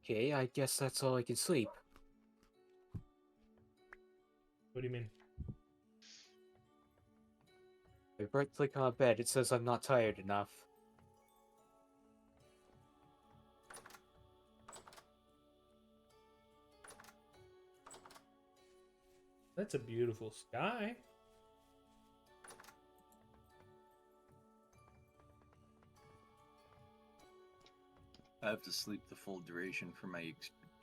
Okay, I guess that's all I can sleep. What do you mean? I right click on bed, it says I'm not tired enough. That's a beautiful sky. I have to sleep the full duration for my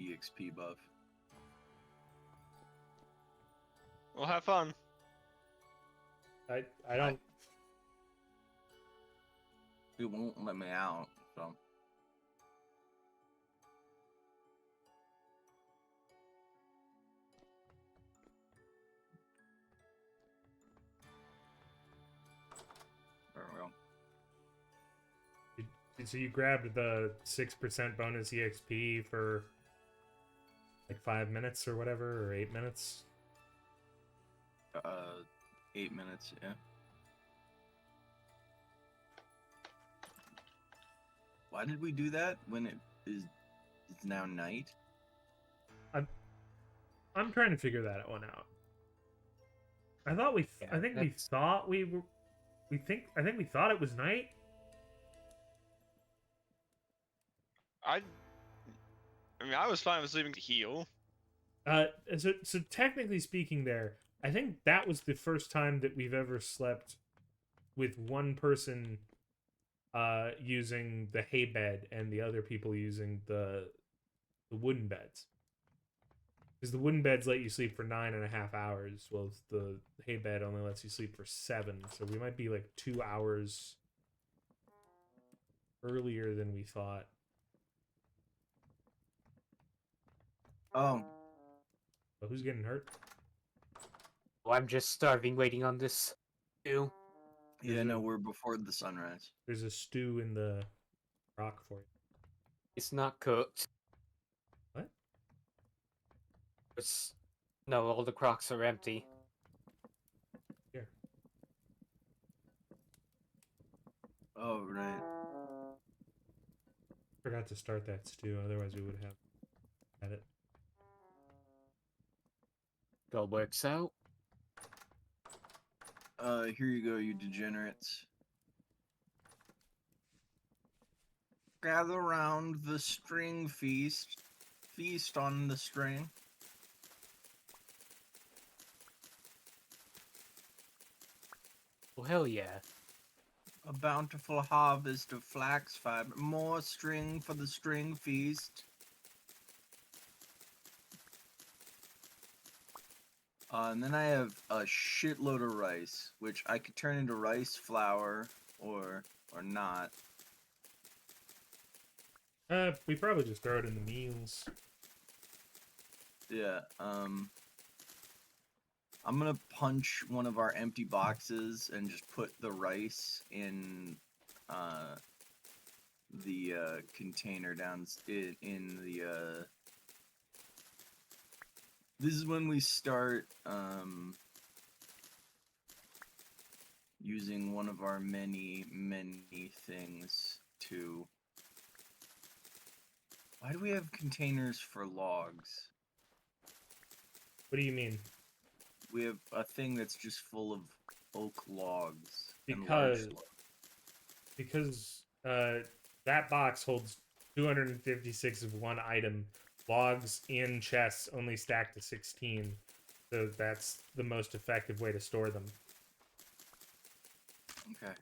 EXP buff. Well, have fun. I don't. It won't let me out, so. There we go. So you grabbed the 6% bonus EXP for like 5 minutes or whatever, or 8 minutes. 8 minutes, yeah. Why did we do that when it's now night? I'm trying to figure that one out. I thought we. Yeah, I think we that's- thought we were. We think. I think we thought it was night. I mean, I was fine with sleeping to heal. So technically speaking, I think that was the first time that we've ever slept with one person using the hay bed and the other people using the wooden beds. Because the wooden beds let you sleep for 9.5 hours, while the hay bed only lets you sleep for 7. So we might be like 2 hours earlier than we thought. Oh, But who's getting hurt? Oh, I'm just starving waiting on this stew. yeah, no, we're before the sunrise. There's a stew in the rock for you. It's not cooked. What? It's... No, all the crocks are empty. Here. Oh, right. Forgot to start that stew, otherwise we would have had it. It all works out. Here you go, you degenerates. Gather round the string feast. Feast on the string. Well, hell yeah. A bountiful harvest of flax fiber. More string for the string feast. And then I have a shitload of rice, which I could turn into rice flour or not. We probably just throw it in the meals. Yeah, I'm gonna punch one of our empty boxes and just put the rice in the container down in the this is when we start using one of our many things to... Why do we have containers for logs? What do you mean? We have a thing that's just full of oak logs and Because large logs. because that box holds 256 of one item. Logs in chests only stack to 16. So that's the most effective way to store them. Okay.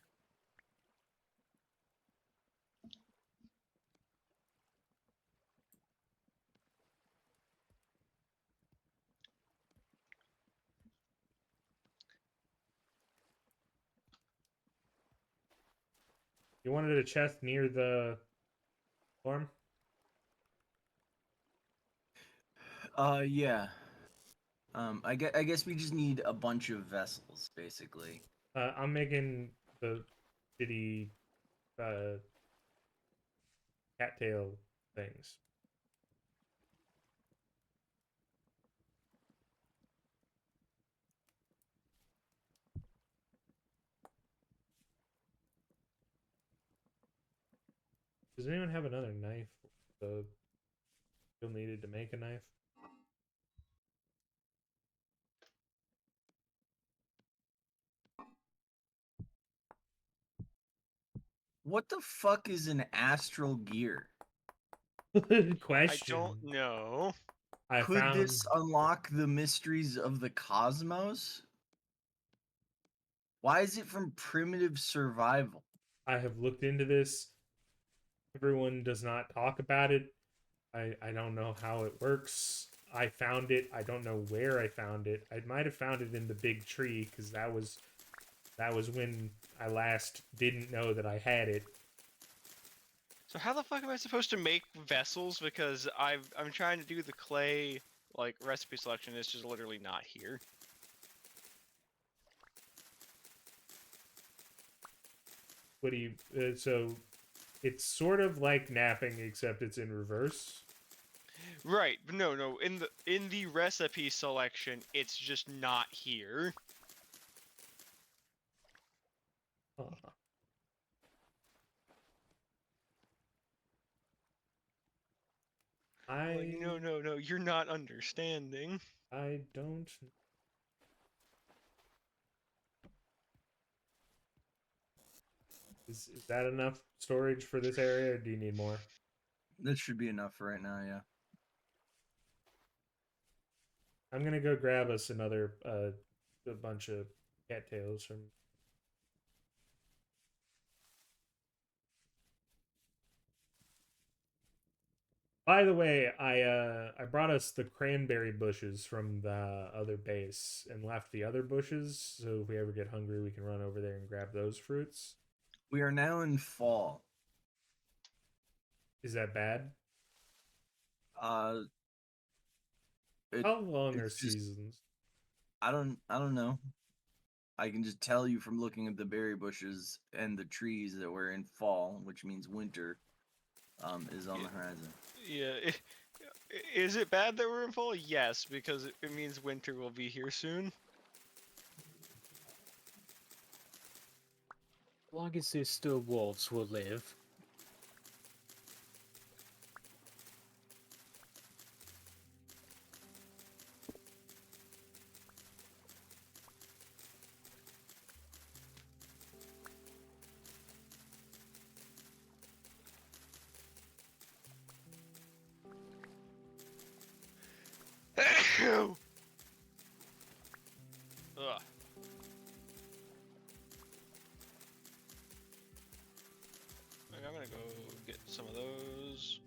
You wanted a chest near the farm? Yeah. I guess we just need a bunch of vessels, basically. I'm making the shitty cattail things. Does anyone have another knife? The Still needed to make a knife. What the fuck is an astral gear? Good I question. don't know. I Could found this unlock the mysteries of the cosmos? Why is it from primitive survival? I have looked into this. Everyone does not talk about it. I don't know how it works. I found it. I don't know where I found it. I might have found it in the big tree because that was when I last didn't know that I had it. So how the fuck am I supposed to make vessels? Because I'm trying to do the clay like recipe selection. It's just literally not here. What do you? So it's sort of like napping, except it's in reverse. Right, but no. In the recipe selection, it's just not here. Huh. Like, no. You're not understanding. I don't. Is that enough storage for this area, or do you need more? That should be enough for right now, yeah. I'm gonna go grab us another a bunch of cattails from. By the way, I brought us the cranberry bushes from the other base and left the other bushes, so if we ever get hungry, we can run over there and grab those fruits. We are now in fall. Is that bad? Uh, it, How long are it's just- seasons? I don't know. I can just tell you from looking at the berry bushes and the trees that we're in fall, which means winter, is on the horizon. Yeah. Is it bad that we're in fall? Yes, because it means winter will be here soon. As long as there's still wolves, we'll live. Ugh. Okay, I'm gonna go get some of those.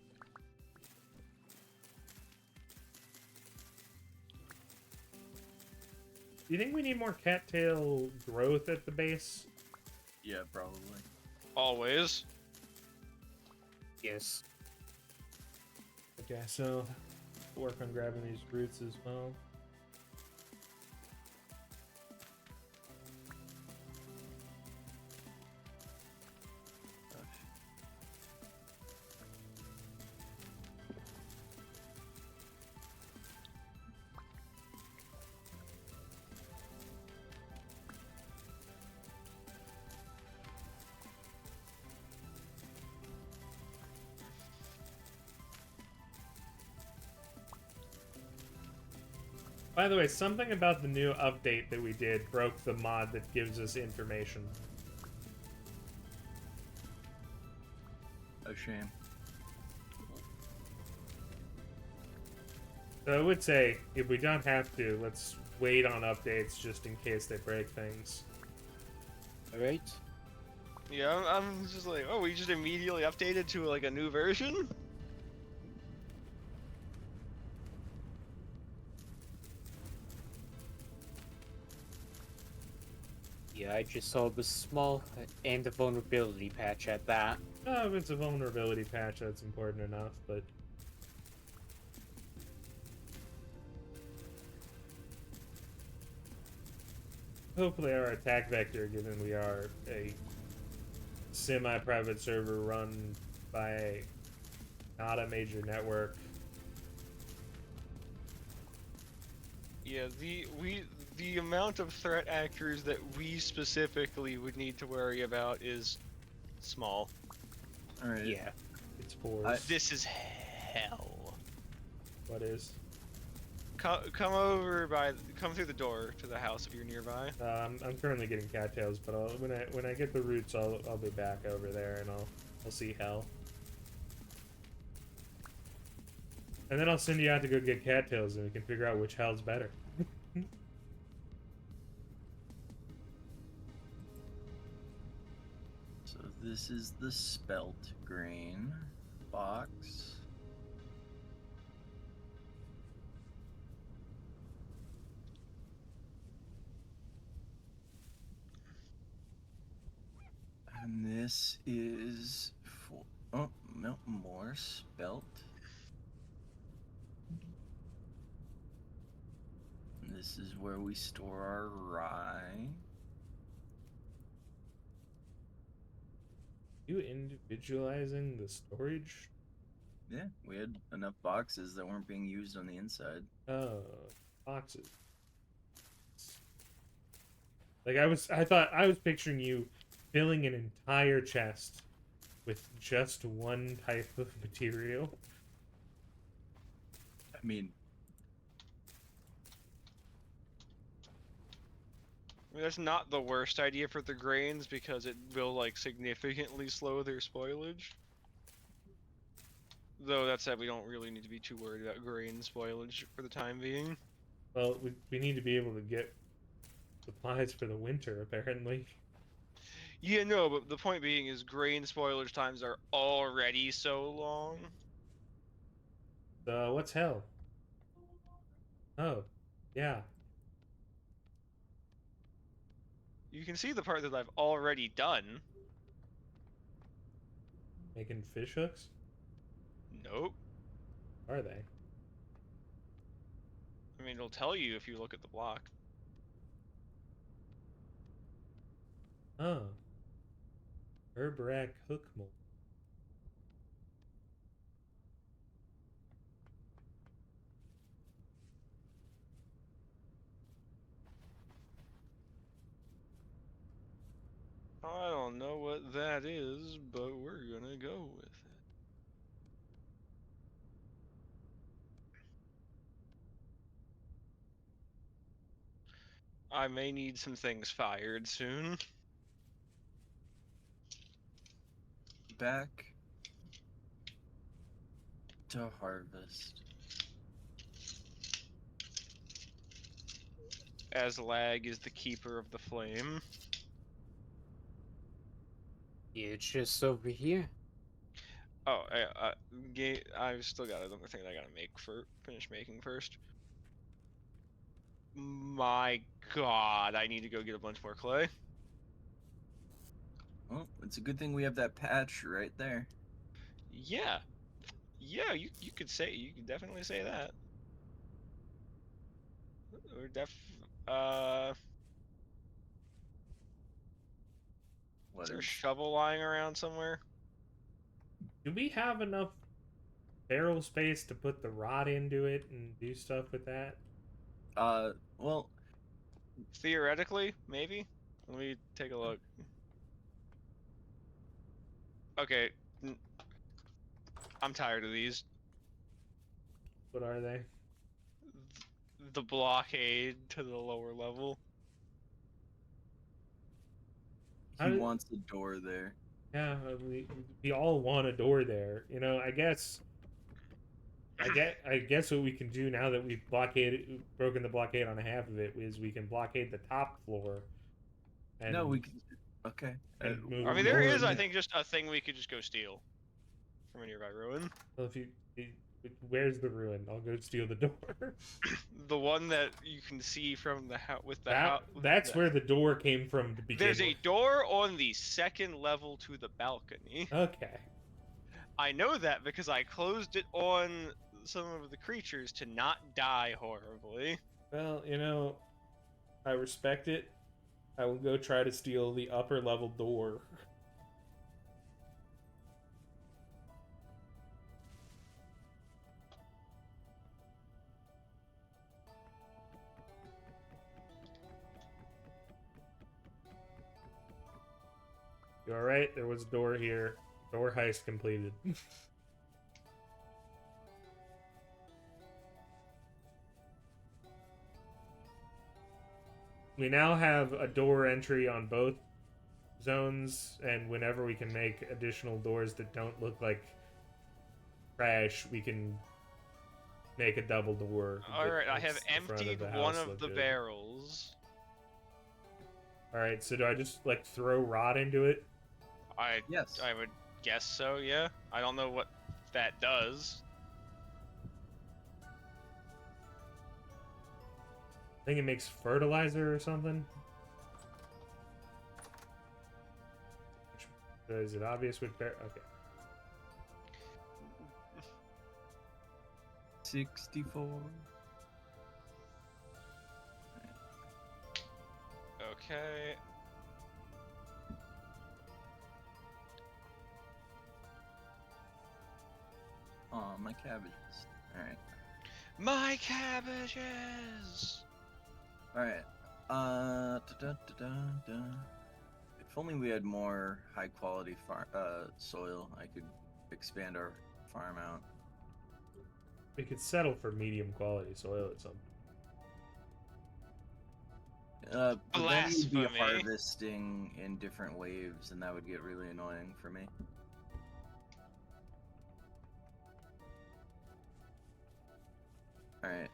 Do you think we need more cattail growth at the base? Yeah, probably. Always. Yes. Okay, so work on grabbing these roots as well. By the way, something about the new update that we did broke the mod that gives us information. A shame. So I would say, if we don't have to, let's wait on updates just in case they break things. Alright. Yeah, I'm just like, oh, we just immediately updated to like a new version? Yeah, I just saw the small and the vulnerability patch at that. Oh, if it's a vulnerability patch, that's important enough, but... Hopefully our attack vector, given we are a semi-private server run by not a major network. Yeah, the amount of threat actors that we specifically would need to worry about is small. All right. Yeah. It's for This is hell. What is? Come come through the door to the house if you're nearby. I'm currently getting cattails, but when I get the roots, I'll be back over there and I'll see hell. And then I'll send you out to go get cattails, and we can figure out which hell's better. So this is the spelt grain box. And this is for, oh, no, more spelt. And this is where we store our rye. You individualizing the storage? Yeah, we had enough boxes that weren't being used on the inside. Oh, boxes. Like I thought I was picturing you filling an entire chest with just one type of material. I mean, That's not the worst idea for the grains because it will like significantly slow their spoilage. Though that said, we don't really need to be too worried about grain spoilage for the time being. Well, we need to be able to get supplies for the winter, apparently. Yeah, no, but the point being is grain spoilage times are already so long. What's hell? Oh, yeah. You can see the part that I've already done. Making fish hooks? Nope. Are they? I mean, it'll tell you if you look at the block. Oh. Herbrack hook mold. I don't know what that is, but we're gonna go with it. I may need some things fired soon. back to harvest. As Lag is the keeper of the flame. It's just over here. Oh, I've still got another thing that I gotta finish making first. My God, I need to go get a bunch more clay. Well, it's a good thing we have that patch right there. Yeah, yeah, you could definitely say that. We're What is there a is? shovel lying around somewhere? Do we have enough barrel space to put the rod into it and do stuff with that? Well, Theoretically, maybe. Let me take a look. Okay, I'm tired of these. What are they? The blockade to the lower level. How he did- wants the door there. Yeah, we all want a door there. You know, I guess what we can do now that we've broken the blockade on half of it is we can blockade the top floor. And, No, we can. Okay. and move I mean, the there door- is, I think, just a thing we could just go steal from a nearby ruin. Well, where's the ruin? I'll go steal the door. The one that you can see from the house with the house. That's where the door came from to begin There's a with. door on the second level to the balcony. Okay. I know that because I closed it on some of the creatures to not die horribly. Well, you know, I respect it. I will go try to steal the upper level door. You alright? There was a door here. Door heist completed. we now have a door entry on both zones, and whenever we can make additional doors that don't look like trash, we can make a double door. All that right, I have makes the front emptied the one house of look the good. barrels. All right, so do I just like throw rot into it? Yes. I would guess so. Yeah. I don't know what that does. I think it makes fertilizer or something. Is it obvious what okay. 64. Okay. Oh, my cabbages. Alright. My cabbages. Alright. If only we had more high quality soil, I could expand our farm out. We could settle for medium quality soil at some. But then you'd be Blasphemy. harvesting in different waves, and that would get really annoying for me. Alright.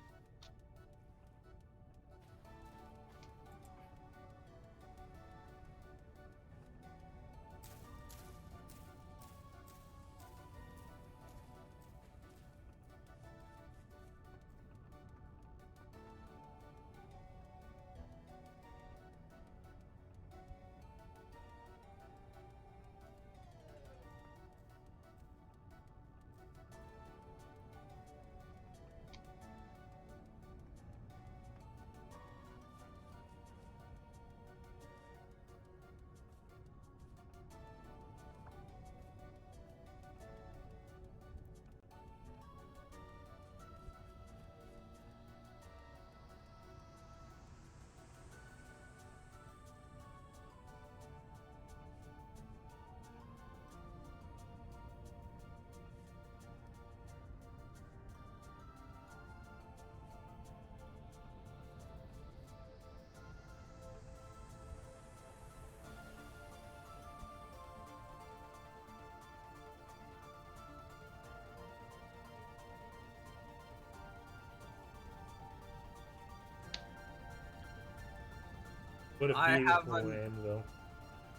What a I have beautiful an- anvil.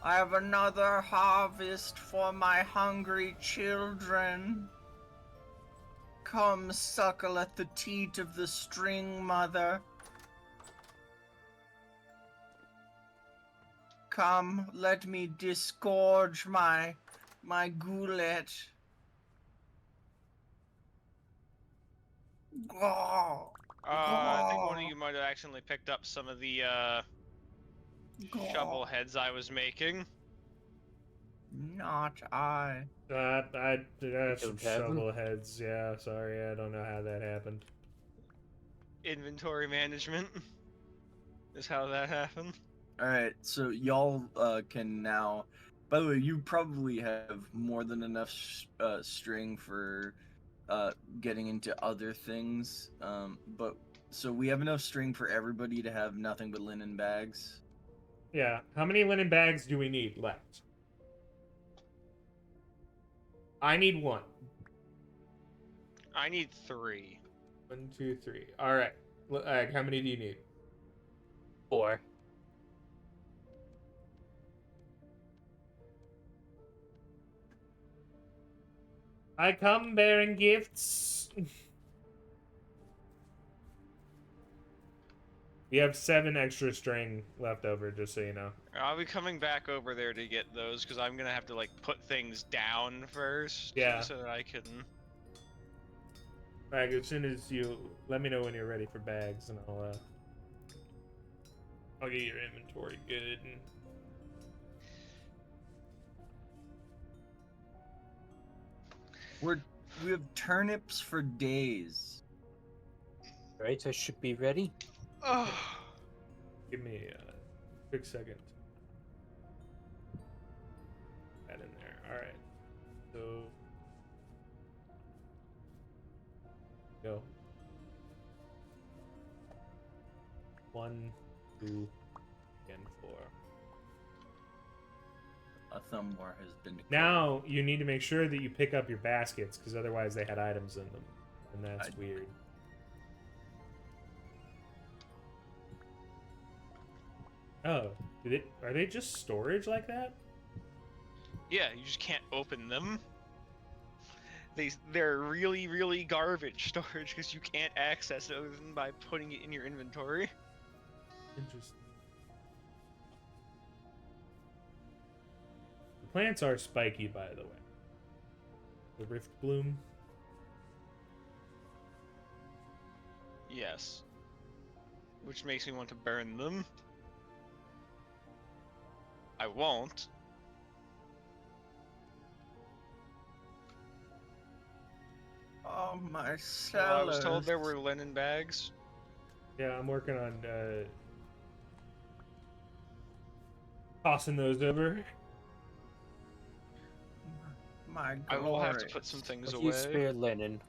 I have another harvest for my hungry children. Come suckle at the teat of the string mother. Come, let me disgorge my goulet. Gaw, I think one of you might have accidentally picked up some of the shovel heads I was making. Not I. That's some don't have them? shovel heads. Yeah, sorry, I don't know how that happened. Inventory management is how that happened. Alright, so y'all can now. By the way, you probably have more than enough string for getting into other things. But so we have enough string for everybody to have nothing but linen bags. Yeah, how many linen bags do we need left? I need one. I need 3. 1, 2, 3. All right. How many do you need? 4. I come bearing gifts. We have 7 extra string left over, just so you know. I'll be coming back over there to get those because I'm gonna have to like put things down first. Yeah. So that I can. Alright, as soon as you let me know when you're ready for bags, and I'll get your inventory good. And... We have turnips for days. Right, I should be ready. Oh. Give me a quick second. That in there. All right. So go. 1, 2, a thumb war has been declared. Now you need to make sure that you pick up your baskets, because otherwise they had items in them, and that's weird. Oh, are they just storage like that? Yeah, you just can't open them. They're really, really garbage storage because you can't access it other than by putting it in your inventory. Interesting. The plants are spiky, by the way. The Rift Bloom. Yes. Which makes me want to burn them. I won't. Oh, my Well, I cellars. was told there were linen bags. Yeah, I'm working on tossing those over. My I will have to glory. put some things A away. few spare linen.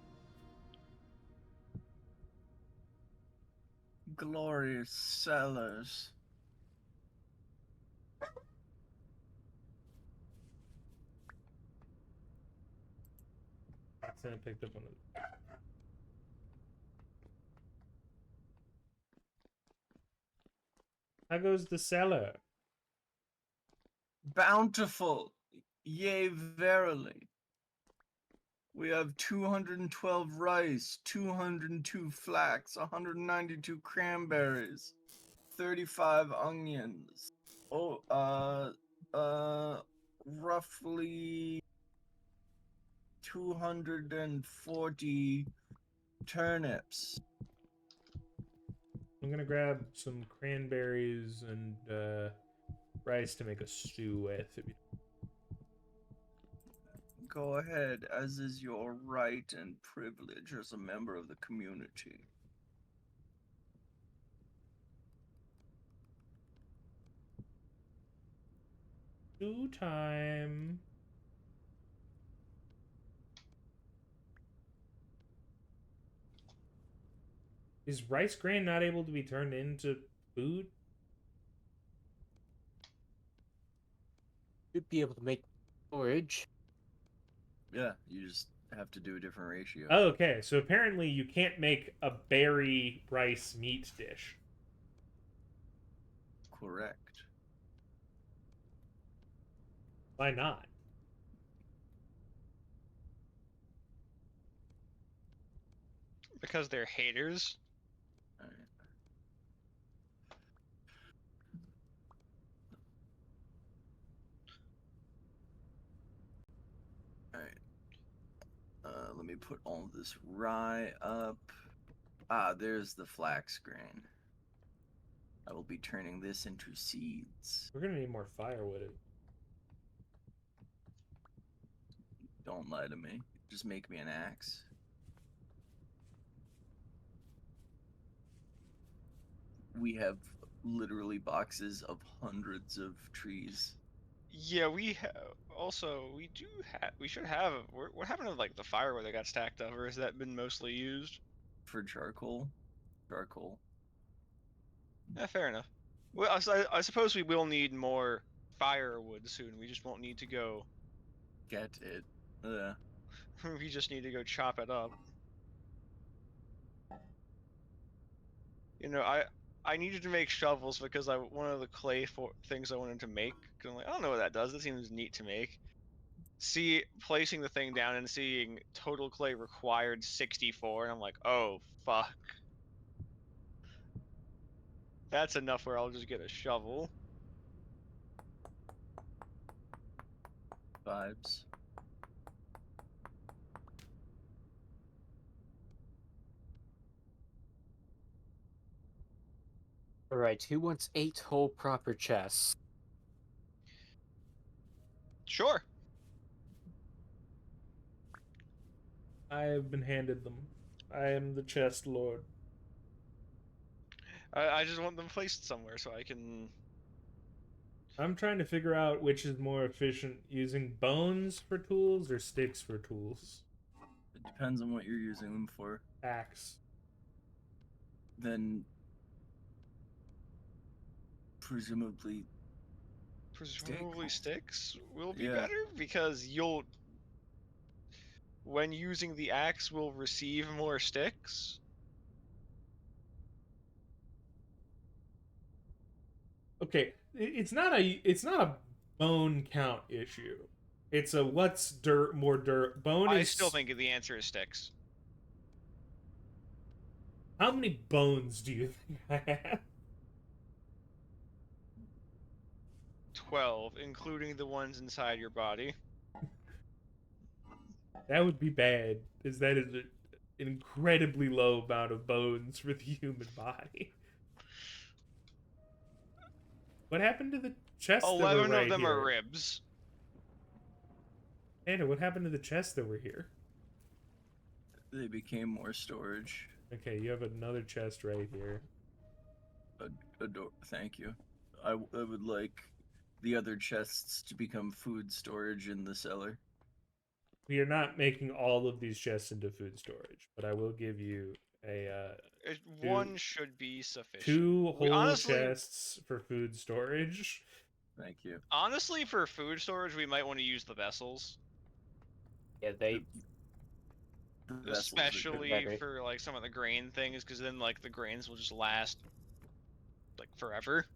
Glorious cellars. I picked up one of them. How goes the cellar? Bountiful, yea, verily. We have 212 rice, 202 flax, 192 cranberries, 35 onions. Roughly 240 turnips. I'm gonna grab some cranberries and rice to make a stew with. Go ahead, as is your right and privilege as a member of the community. Stew time. Is rice grain not able to be turned into food? You'd be able to make porridge. Yeah, you just have to do a different ratio. Oh, okay, so apparently you can't make a berry rice meat dish. Correct. Why not? Because they're haters. Alright. Alright. Let me put all of this rye up. Ah, there's the flax grain. I will be turning this into seeds. We're gonna need more firewood. Don't lie to me. Just make me an axe. We have literally boxes of hundreds of trees. Yeah, we also we should have. What happened to like the firewood that got stacked up, or has that been mostly used? For charcoal. Charcoal. Yeah, fair enough. Well, I suppose we will need more firewood soon. We just won't need to go. Get it. We just need to go chop it up. You know, I needed to make shovels because one of the clay things I wanted to make. 'Cause I'm like, I don't know what that does. That seems neat to make. Placing the thing down and seeing total clay required 64, and I'm like, oh fuck. That's enough where I'll just get a shovel. Vibes. Alright, who wants 8 whole proper chests? Sure. I have been handed them. I am the chest lord. I just want them placed somewhere so I can. I'm trying to figure out which is more efficient, using bones for tools or sticks for tools. It depends on what you're using them for. Axe. Then presumably Presumably sticks will be Yeah. better because when using the axe, will receive more sticks. Okay, it's not a bone count issue. It's a what's more dirt. Bone I is still think the answer is sticks. How many bones do you think I have? 12, including the ones inside your body. That would be bad, because that is an incredibly low amount of bones for the human body. What happened to the chests that were 11 of right them here? are ribs. Anna, what happened to the chests that were here? They became more storage. Okay, you have another chest right here. Thank you. I would like the other chests to become food storage in the cellar. We are not making all of these chests into food storage, but I will give you a One should be sufficient. 2 whole honestly- chests for food storage. Thank you. Honestly, for food storage, we might want to use the vessels. Yeah, they. The vessels are good. Especially better. for like some of the grain things, because then like the grains will just last like forever.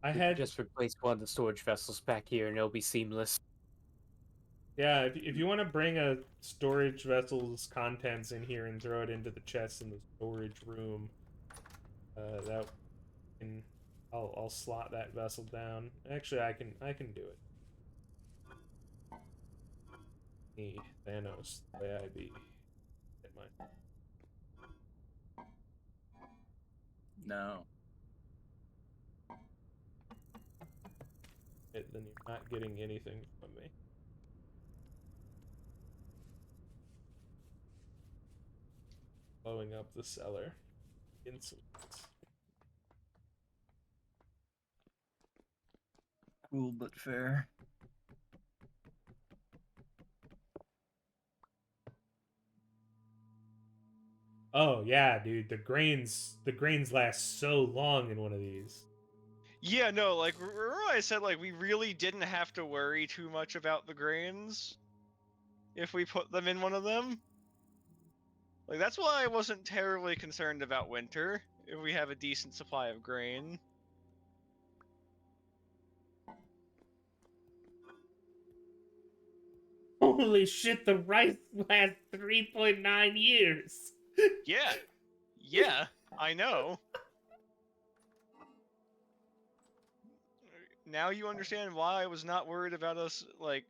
I We had could just replace one of the storage vessels back here, and it'll be seamless. Yeah, if you want to bring a storage vessel's contents in here and throw it into the chest in the storage room, that can I'll slot that vessel down. Actually, I can do it. Me, Thanos, the way I be. Get my No. then you're not getting anything from me. Blowing up the cellar. Insolence. Cool but fair. Oh yeah, dude, the grains last so long in one of these. Yeah, no, like remember I said like we really didn't have to worry too much about the grains if we put them in one of them. Like that's why I wasn't terribly concerned about winter if we have a decent supply of grain. Holy shit, the rice lasts 3.9 years. Yeah. Yeah, I know. Now you understand why I was not worried about us, like,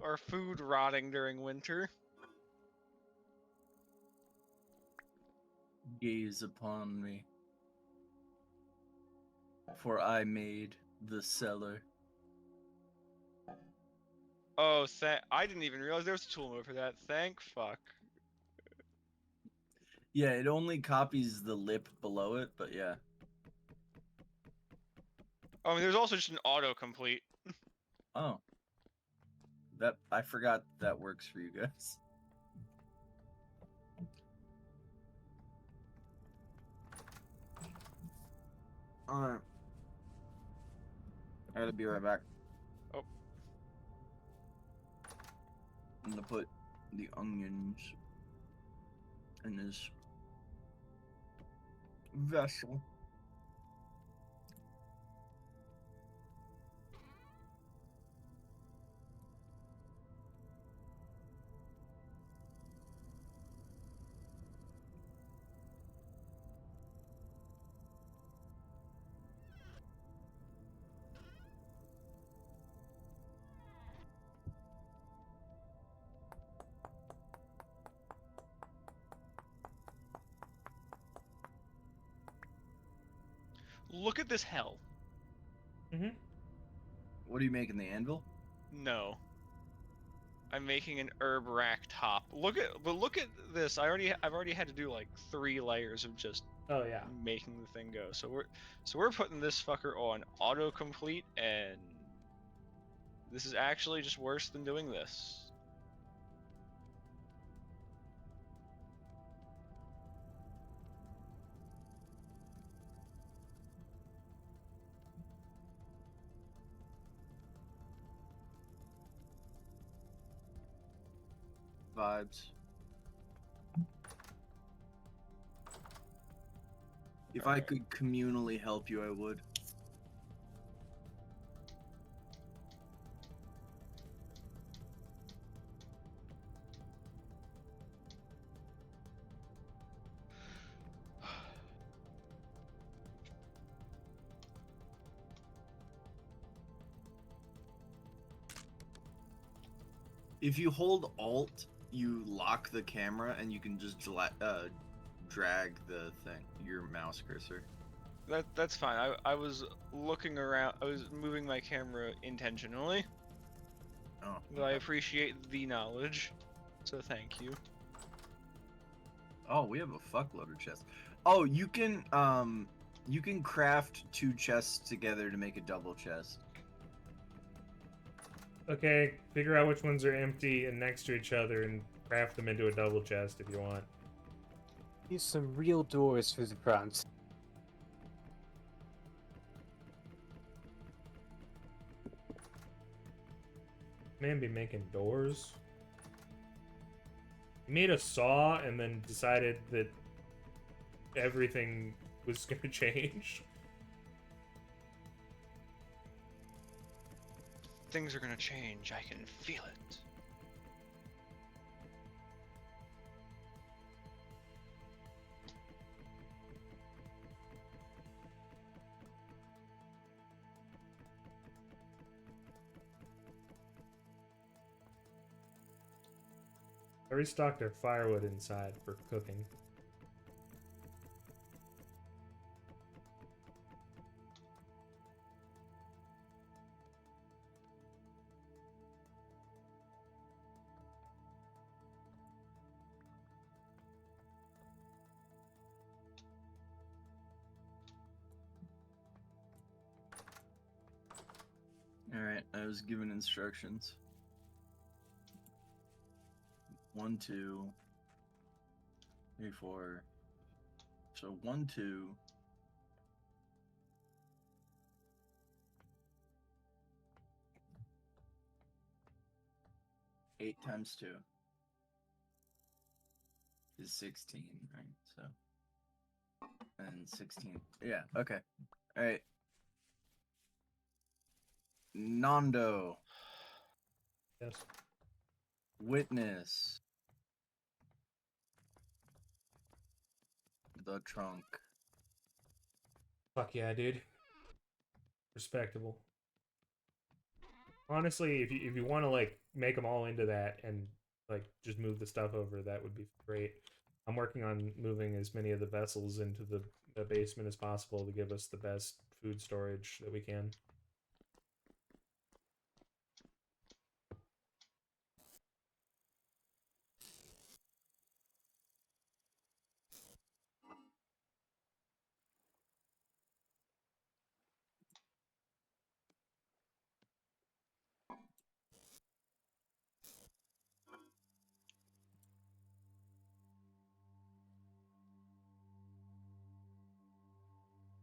our food rotting during winter. Gaze upon me. For I made the cellar. Oh, I didn't even realize there was a tool mode for that. Thank fuck. Yeah, it only copies the lip below it, but yeah. Oh, I mean, there's also just an autocomplete. Oh. That I forgot that works for you guys. Alright. I gotta be right back. Oh. I'm gonna put the onions in this vessel. Look at this hell. Mm-hmm. What are you making, the anvil? No. I'm making an herb rack top. Look at this. I've already had to do like 3 layers of just Oh yeah. making the thing go. So we're putting this fucker on autocomplete, and this is actually just worse than doing this. vibes. If I could communally help you, I would. If you hold Alt, you lock the camera, and you can just drag the thing, your mouse cursor. That's fine. I was looking around. I was moving my camera intentionally, Oh, but I okay. appreciate the knowledge. So thank you. Oh, we have a fuckload of chests. Oh, you can craft 2 chests together to make a double chest. Okay, figure out which ones are empty and next to each other and craft them into a double chest if you want. Use some real doors for the front. Man be making doors. He made a saw and then decided that everything was gonna change. Things are gonna change. I can feel it. I restocked our firewood inside for cooking. Alright, I was given instructions. 1, 2, 3, 4. So 1, 2. 8 times 2 is 16, right? So, and 16. Yeah, okay. Alright. Nando. Yes. Witness. The trunk. Fuck yeah, dude. Respectable. Honestly, if you want to like make them all into that and like just move the stuff over, that would be great. I'm working on moving as many of the vessels into the basement as possible to give us the best food storage that we can.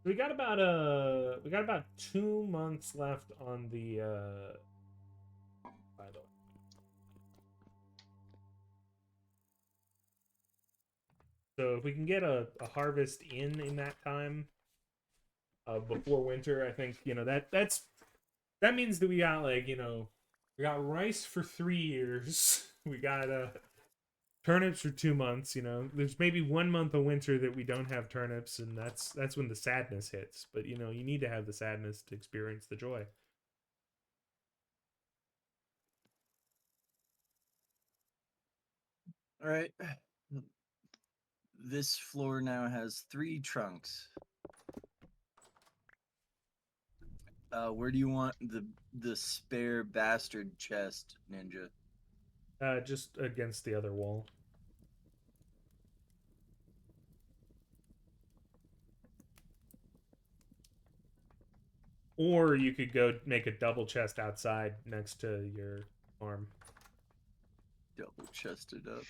We got about 2 months left on the by the way. So if we can get a harvest in that time before winter, I think that means that we got like, we got rice for 3 years. We got turnips for 2 months, There's maybe 1 month of winter that we don't have turnips, and that's when the sadness hits. But you need to have the sadness to experience the joy. Alright. This floor now has 3 trunks. Where do you want the spare bastard chest, Ninja? Just against the other wall. Or you could go make a double chest outside next to your farm. Double chested up.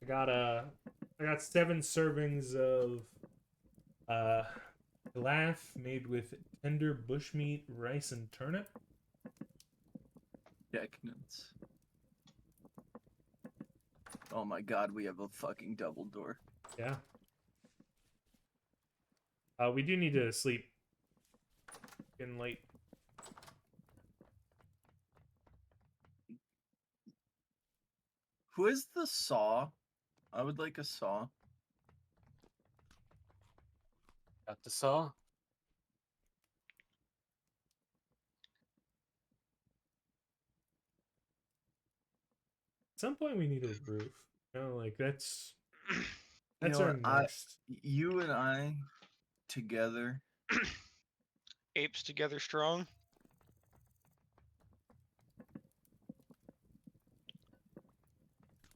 I got 7 servings of Pilaf made with tender bushmeat, rice, and turnip. Decadence. Oh my god, we have a fucking double door. Yeah. We do need to sleep. Getting late. Who is the saw? I would like a saw. Got the saw. At some point, we need a roof. You know, like that's You know our what, I- next. You and I together. Apes together strong.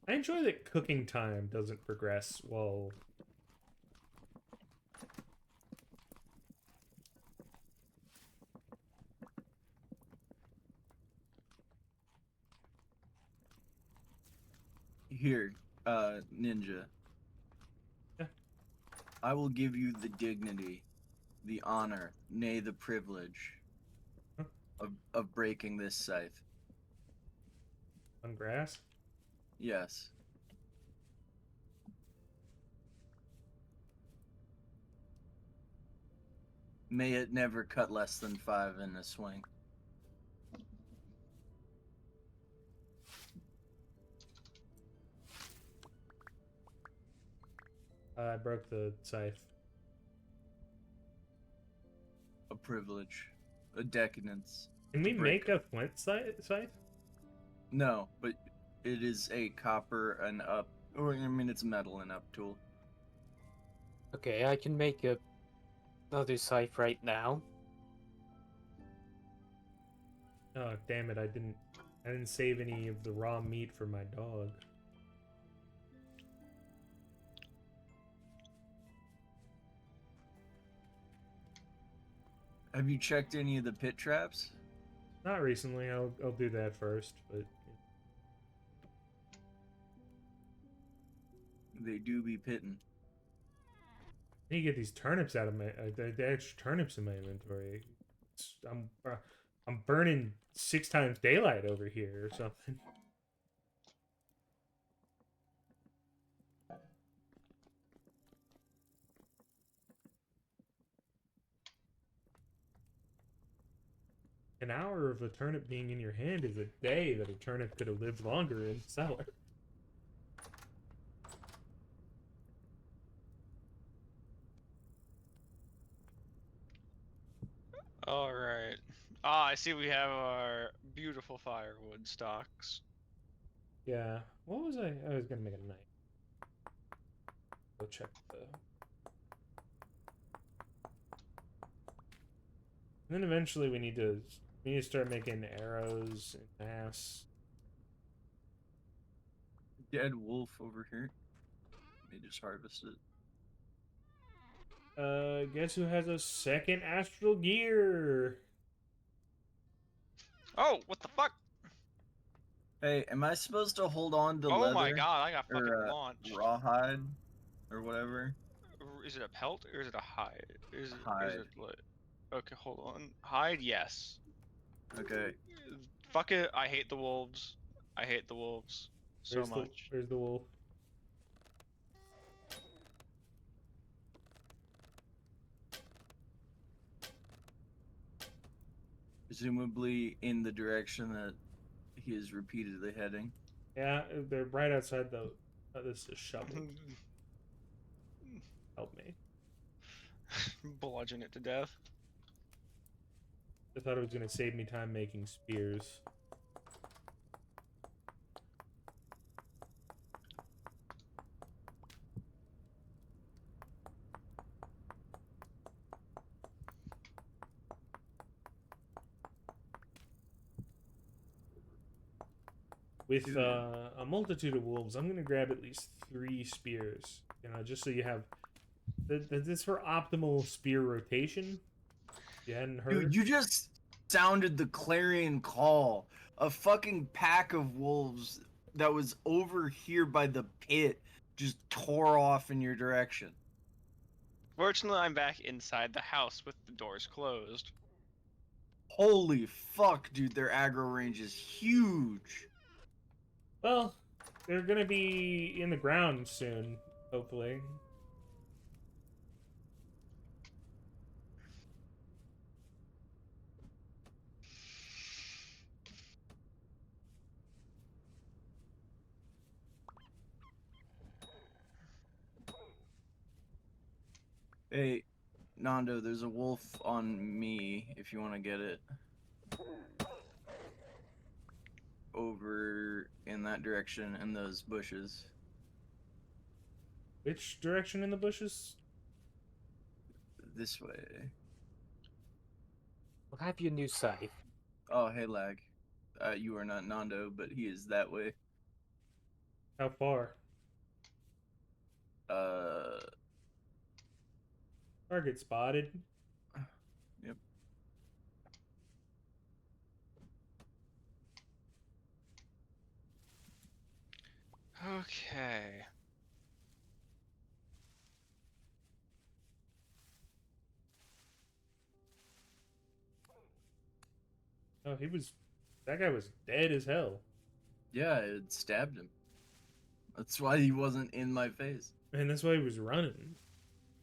I enjoy that cooking time doesn't progress while. Here, ninja. Yeah. I will give you the dignity, the honor, nay the privilege Huh? of breaking this scythe. On grass. Yes. May it never cut less than 5 in a swing. I broke the scythe. A privilege. A decadence. Can we break. make a flint scythe? No, but it is a copper and up. Or, I mean, it's metal and up tool. Okay, I can make another scythe right now. Oh damn it! I didn't save any of the raw meat for my dog. Have you checked any of the pit traps? Not recently. I'll do that first, but They do be pitting. I need to get these turnips out of my the extra turnips in my inventory. I'm burning 6 times daylight over here or something. An hour of a turnip being in your hand is a day that a turnip could have lived longer in the cellar. All right. Ah, I see. We have our beautiful firewood stocks. Yeah. What was I? I was gonna make a knife. Go check the. And then eventually we need to start making arrows and mass. Dead wolf over here. They just harvested. Guess who has a second astral gear? Oh, what the fuck? Hey, am I supposed to hold on to Oh leather my god, I got fucking or launched. rawhide or whatever? Is it a pelt or is it a hide? Is it Hide. like... Okay, hold on. Hide, yes. Okay. Fuck it, I hate the wolves. I hate the wolves so much. Where's the wolf? Presumably in the direction that he is repeatedly heading. Yeah, they're right outside the. This is shovel. Help me. Bludgeon it to death. I thought it was gonna save me time making spears. With Dude. a multitude of wolves, I'm gonna grab at least 3 spears. You know, just so you have. This for optimal spear rotation. You hadn't heard. Dude, you just sounded the clarion call. A fucking pack of wolves that was over here by the pit just tore off in your direction. Fortunately, I'm back inside the house with the doors closed. Holy fuck, dude! Their aggro range is huge. Well, they're gonna be in the ground soon, hopefully. Hey, Nando, there's a wolf on me. If you want to get it, over in that direction in those bushes. Which direction in the bushes? This way. We'll have your new scythe. Oh, hey, lag. You are not Nando, but he is that way. How far? Uh, Target spotted. yep. Okay. Oh, that guy was dead as hell. Yeah, it stabbed him. That's why he wasn't in my face. And that's why he was running.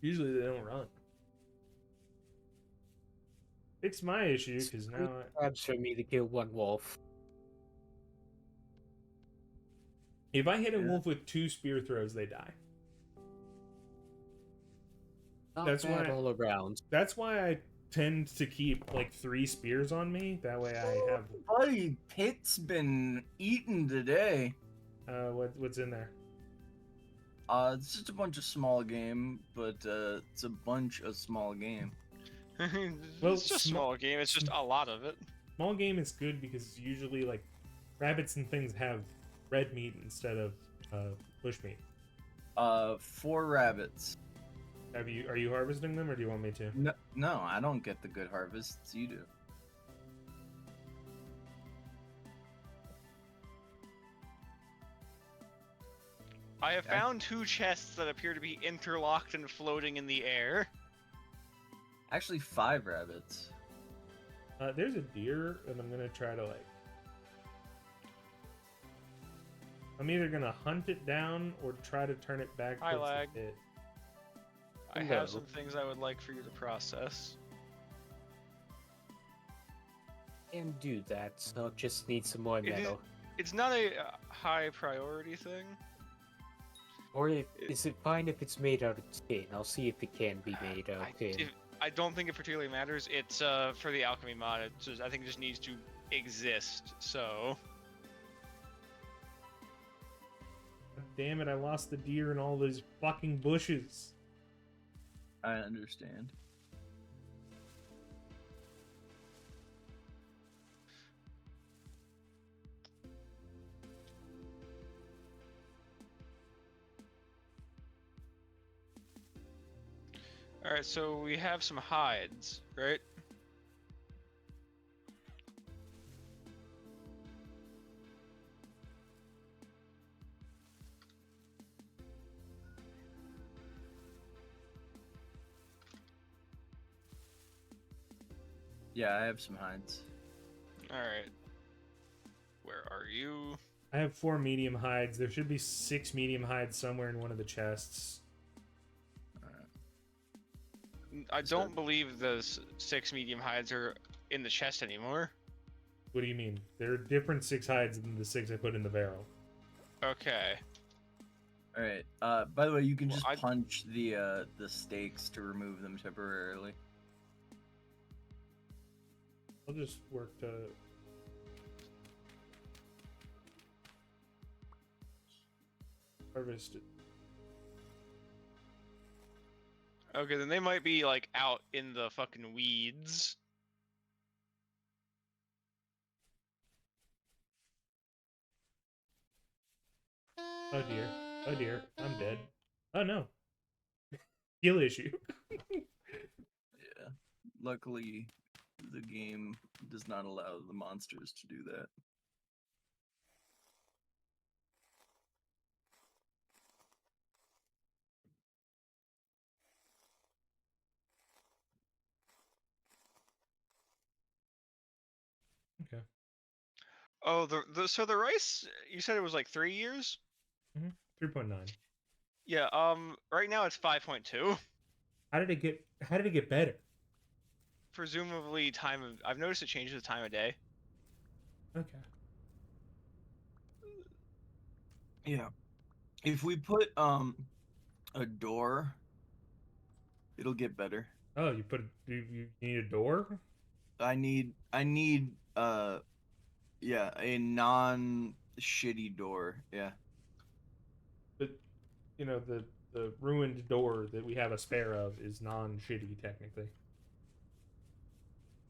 Usually they don't run. Fix my issue, because now Times for me to kill one wolf. if I hit a Yeah. wolf with 2 spear throws, they die. Not That's bad why- all around. That's why I tend to keep like 3 spears on me. That way I have Buddy, Pit's been eaten today. what's in there. It's just a bunch of small game, but it's a bunch of small game. Well, It's just small game. It's just a lot of it. Small game is good because usually like rabbits and things have red meat instead of bush meat. 4 rabbits. Are you harvesting them or do you want me to? No, I don't get the good harvests. You do. I have found 2 chests that appear to be interlocked and floating in the air. Actually, 5 rabbits. There's a deer and I'm gonna try to like. I'm either gonna hunt it down or try to turn it back Hi, towards lag. the pit. I Hello. have some things I would like for you to process. And do that, so I'll just need some more It is- metal. It's not a high priority thing. Or is it fine if it's made out of tin? I'll see if it can be made out of tin. I don't think it particularly matters. It's for the alchemy mod. I think it just needs to exist. So God damn it! I lost the deer in all those fucking bushes. I understand. all right. So we have some hides, right? Yeah, I have some hides. All right. Where are you? I have 4 medium hides. There should be 6 medium hides somewhere in one of the chests. I don't believe those 6 medium hides are in the chest anymore. What do you mean? There are different 6 hides than the 6 I put in the barrel. Okay. All right. By the way, you can Well, just punch the stakes to remove them temporarily. I'll just work to. Harvest it. Okay, then they might be like out in the fucking weeds. Oh dear. Oh dear. I'm dead. Oh no. Skill issue. Yeah. Luckily, the game does not allow the monsters to do that. Okay. Oh, so the rice, you said it was like 3 years? 3.9. Yeah. Right now it's 5.2. How did it get better? Presumably time of. I've noticed it changes the time of day. Okay. Yeah. If we put a door, it'll get better. Oh, you need a door? I need yeah, a non shitty door. Yeah. But you know, the ruined door that we have a spare of is non-shitty technically.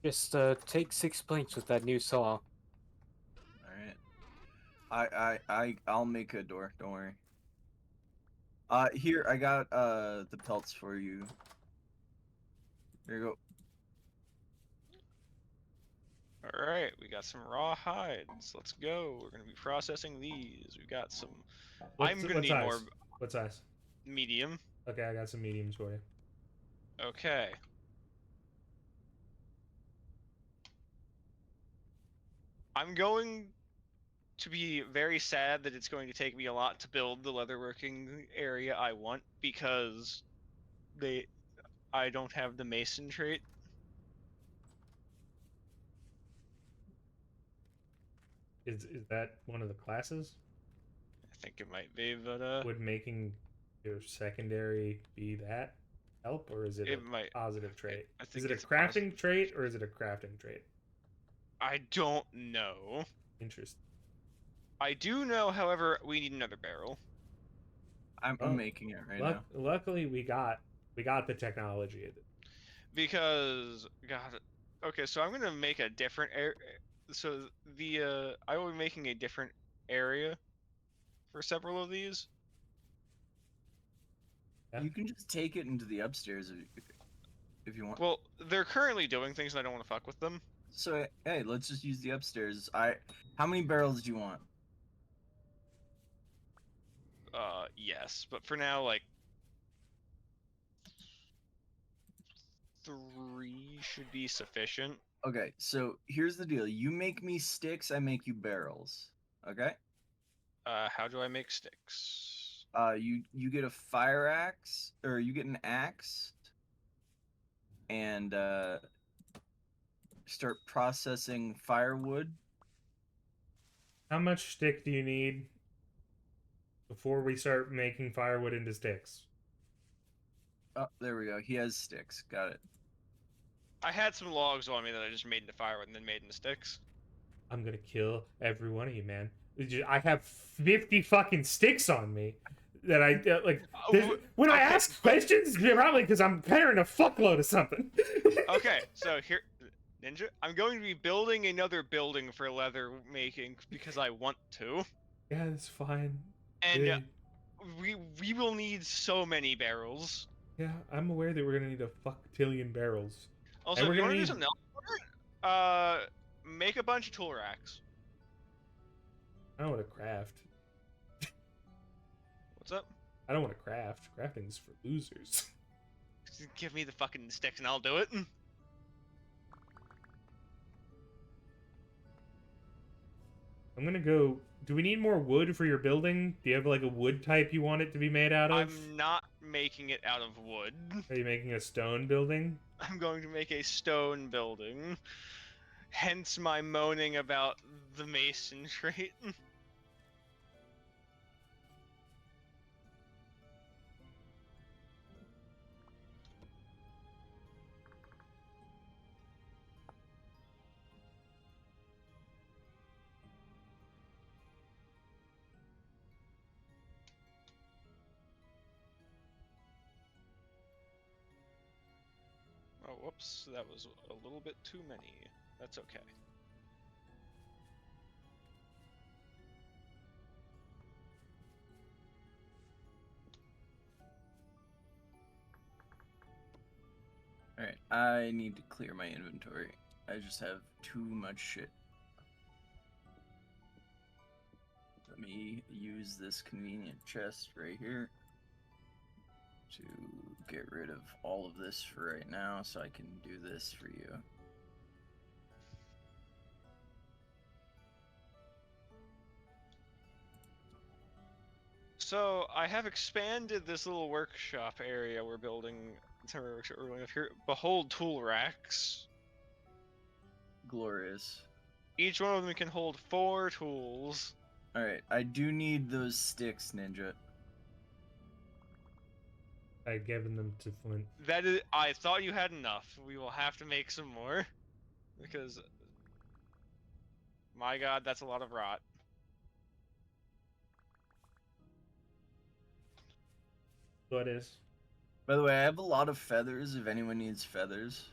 Just take 6 planks with that new saw. All right. I'll make a door. Don't worry. Here I got the pelts for you. Here you go. All right, we got some raw hides. Let's go. We're gonna be processing these. We got some. I'm gonna What need size? more What size? medium. Okay, I got some mediums for you. Okay. I'm going to be very sad that it's going to take me a lot to build the leatherworking area I want because I don't have the mason trait. Is that one of the classes? I think it might be, but Would making your secondary be that help, or is it it a might. positive trait? I Is think it a it's crafting trait or is it a crafting trait? I don't know. Interesting. I do know, however, we need another barrel. I'm Oh, making it right now. Luckily, we got the technology. Because God, okay, so I'm gonna make a different so I will be making a different area for several of these. Yeah. You can just take it into the upstairs if you want. Well, they're currently doing things and I don't want to fuck with them. So hey, let's just use the upstairs. How many barrels do you want? Yes, but for now, like 3 should be sufficient. Okay, so here's the deal. You make me sticks, I make you barrels. Okay? How do I make sticks? You get a fire axe, or you get an axe, and start processing firewood. How much stick do you need before we start making firewood into sticks? Oh, there we go. He has sticks. Got it. I had some logs on me that I just made into firewood and then made into sticks. I'm gonna kill every one of you, man. I have 50 fucking sticks on me that I like. When I ask questions, it's probably because I'm carrying a fuckload of something. Okay, so here, Ninja, I'm going to be building another building for leather making because I want to. Yeah, that's fine. And Yeah. we will need so many barrels. Yeah, I'm aware that we're gonna need a fucktillion barrels. Also, And if we're you gonna want to do need- something else, make a bunch of tool racks. I don't want to craft. What's up? I don't want to craft. Crafting's for losers. Just give me the fucking sticks and I'll do it. I'm gonna go. Do we need more wood for your building? Do you have like a wood type you want it to be made out of? I'm not making it out of wood. Are you making a stone building? I'm going to make a stone building. Hence my moaning about the mason trait. Oh, whoops, that was a little bit too many. That's okay. All right, I need to clear my inventory. I just have too much shit. Let me use this convenient chest right here to get rid of all of this for right now so I can do this for you. So I have expanded this little workshop area we're building. We're going up here. Behold tool racks. Glorious. Each one of them can hold 4 tools. All right, I do need those sticks, Ninja. I'd given them to Flint. That is, I thought you had enough. We will have to make some more, because, my God, that's a lot of rot. So it is. By the way, I have a lot of feathers. If anyone needs feathers,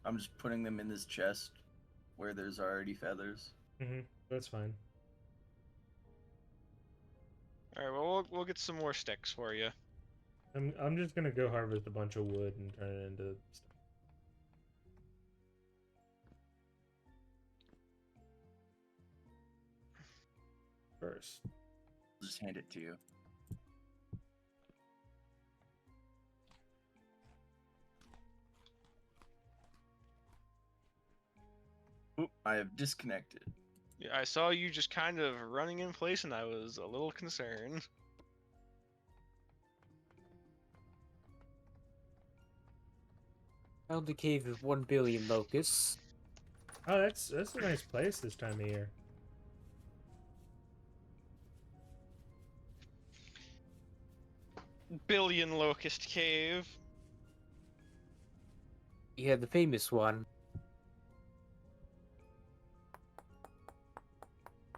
I'm just putting them in this chest where there's already feathers. That's fine. All right, well, we'll get some more sticks for you. I'm just gonna go harvest a bunch of wood and turn it into stuff. First. I'll just hand it to you. Oop, I have disconnected. Yeah, I saw you just kind of running in place, and I was a little concerned. Found a cave with 1 billion locusts. Oh, that's a nice place this time of year. Billion Locust Cave. Yeah, the famous one.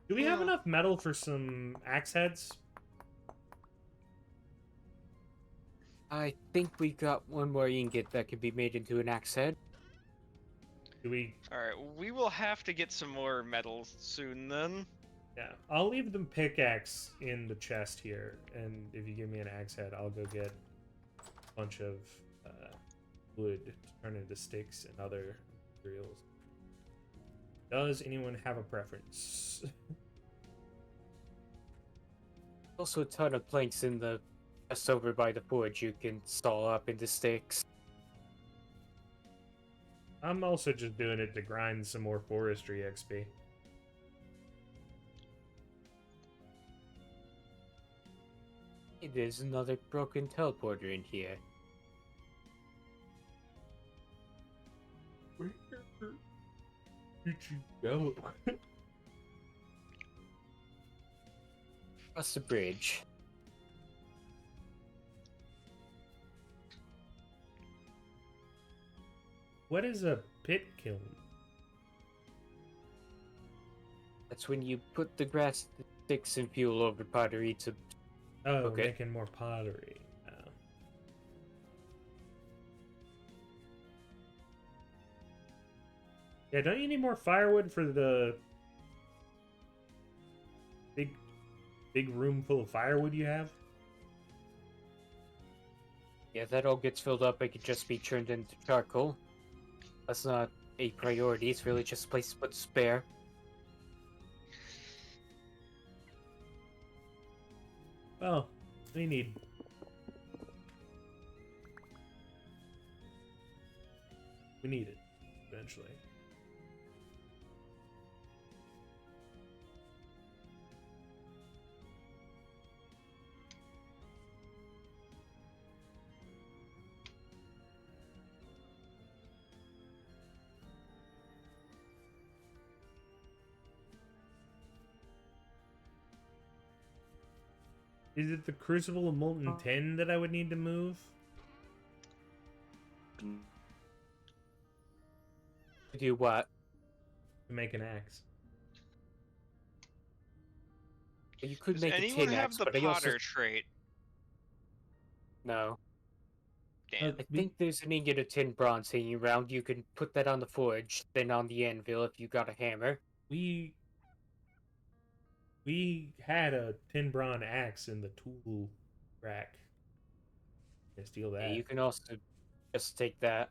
Do we have Yeah. enough metal for some axe heads? I think we got one more ingot that could be made into an axe head. Do we? All right, we will have to get some more metal soon then. Yeah, I'll leave the pickaxe in the chest here, and if you give me an axe head, I'll go get a bunch of wood to turn into sticks and other materials. Does anyone have a preference? Also a ton of planks in the chest over by the forge you can saw up into sticks. I'm also just doing it to grind some more forestry XP. Hey, there's another broken teleporter in here. Where did you go? Across the bridge. What is a pit kiln? That's when you put the grass, the sticks, and fuel over pottery to... Oh, Okay. making more pottery. Oh. Yeah, don't you need more firewood for the big room full of firewood you have? Yeah, that all gets filled up, it could just be turned into charcoal. That's not a priority, it's really just a place to put spare. Well, we need. We need it eventually. Is it the Crucible of Molten Tin that I would need to move? To do what? To make an axe. You could Does make a anyone tin have axe, the but I also... Potter trait? No. Damn. I think there's an ingot of tin bronze hanging around. You can put that on the forge, then on the anvil if you got a hammer. We had a tin bronze axe in the tool rack. Can I steal that? Yeah, you can also just take that.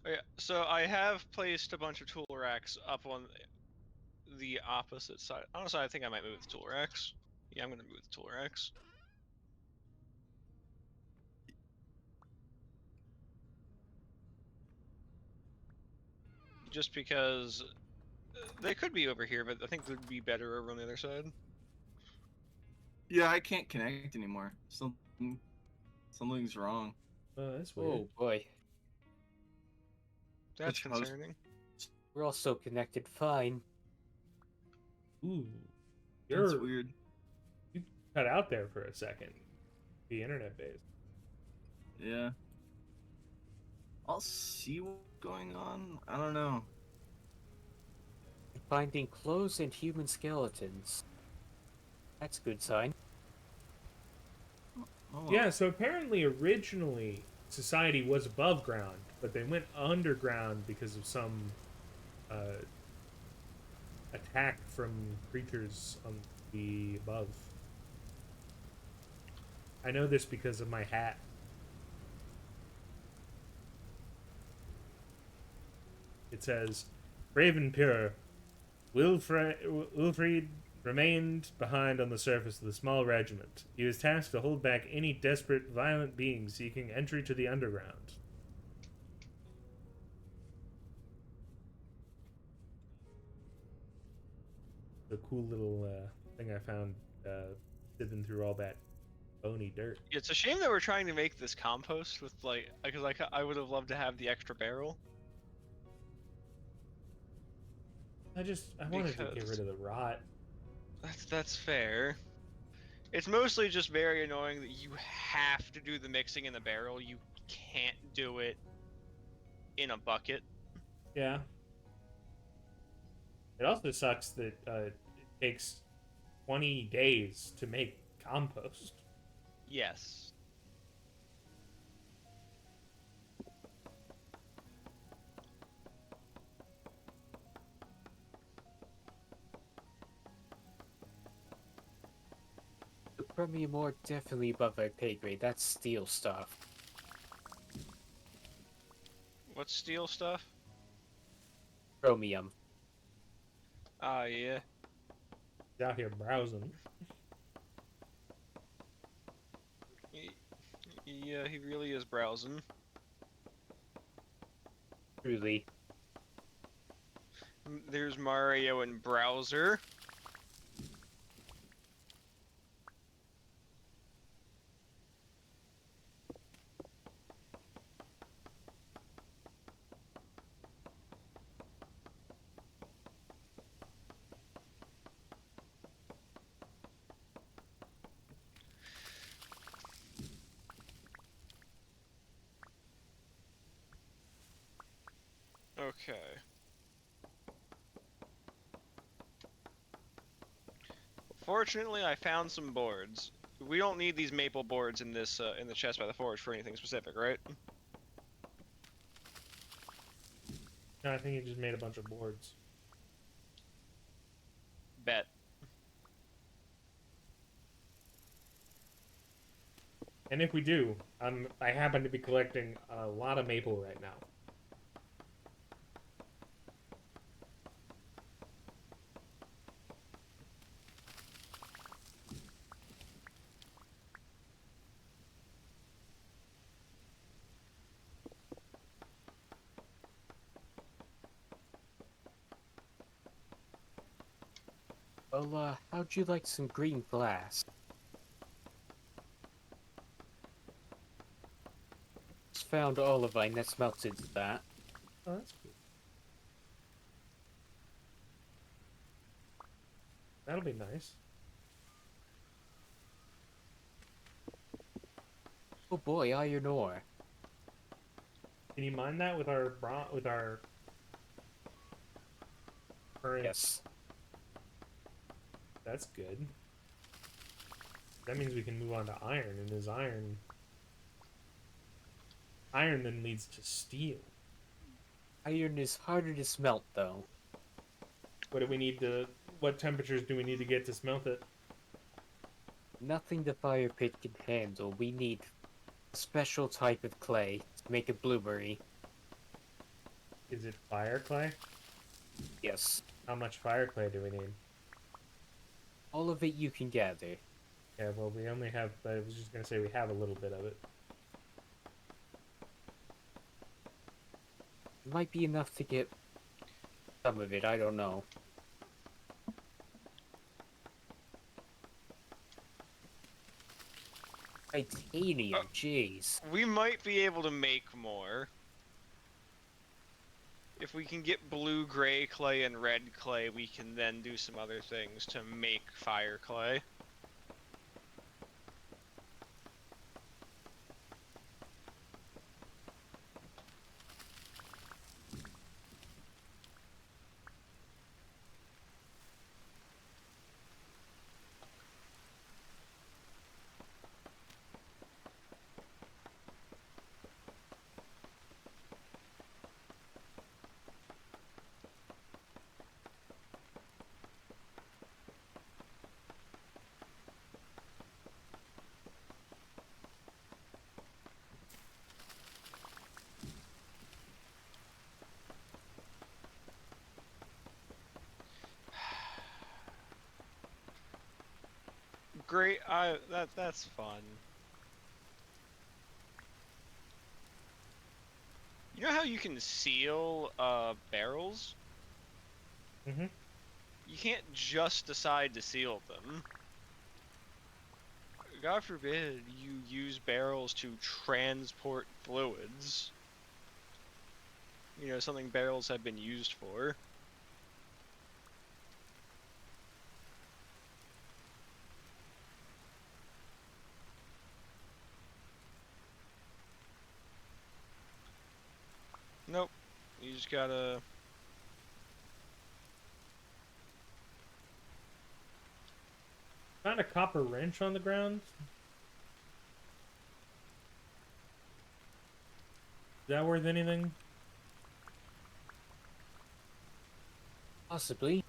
Oh, yeah, so I have placed a bunch of tool racks up on the opposite side. Honestly, I think I might move the tool racks. Yeah, I'm gonna move the tool racks. Just because They could be over here, but I think they'd be better over on the other side. Yeah, I can't connect anymore. Something's wrong. Oh, that's weird. Oh boy, That's Which host- concerning. we're also connected fine. Ooh, That's you're weird. you cut out there for a second. The internet based. Yeah. I'll see what's going on. I don't know. Finding clothes and human skeletons. That's a good sign. Oh, Yeah, so apparently originally society was above ground, but they went underground because of some attack from creatures on the above. I know this because of my hat. It says, "Brave and pure, Wilfrid remained behind on the surface of the small regiment. He was tasked to hold back any desperate, violent beings seeking entry to the underground." The cool little thing I found sieving through all that bony dirt. It's a shame that we're trying to make this compost with like, because I would have loved to have the extra barrel. I wanted to get Because- rid of the rot. That's fair. It's mostly just very annoying that you have to do the mixing in the barrel. You can't do it in a bucket. Yeah. It also sucks that it takes 20 days to make compost. Yes. The Premium Ore definitely above our pay grade. That's steel stuff. What's steel stuff? Chromium. Ah, yeah. He's out here browsing. Yeah, he really is browsing. Truly. There's Mario and Browser. Okay. Fortunately, I found some boards. We don't need these maple boards in this in the chest by the forge for anything specific, right? No, I think he just made a bunch of boards. Bet. And if we do, I happen to be collecting a lot of maple right now. Well, how'd you like some green glass? Just found olivine that's melted to that. Oh, that's cool. That'll be nice. Oh boy, iron ore. Can you mine that with our current? Yes. That's good. That means we can move on to iron, and is iron then leads to steel. Iron is harder to smelt, though. What do we need to? What temperatures do we need to get to smelt it? Nothing the fire pit can handle. We need a special type of clay to make a blueberry. Is it fire clay? Yes. How much fire clay do we need? All of it you can gather. Yeah, well, we only have. I was just gonna say we have a little bit of it. It might be enough to get Some of it, I don't know. Titanium, jeez. We might be able to make more. If we can get blue gray clay and red clay, we can then do some other things to make fire clay. Great, that's fun. You know how you can seal barrels? Mm-hmm. You can't just decide to seal them. God forbid you use barrels to transport fluids. You know, something barrels have been used for. Nope. You just gotta... Found a copper wrench on the ground. Is that worth anything? Possibly.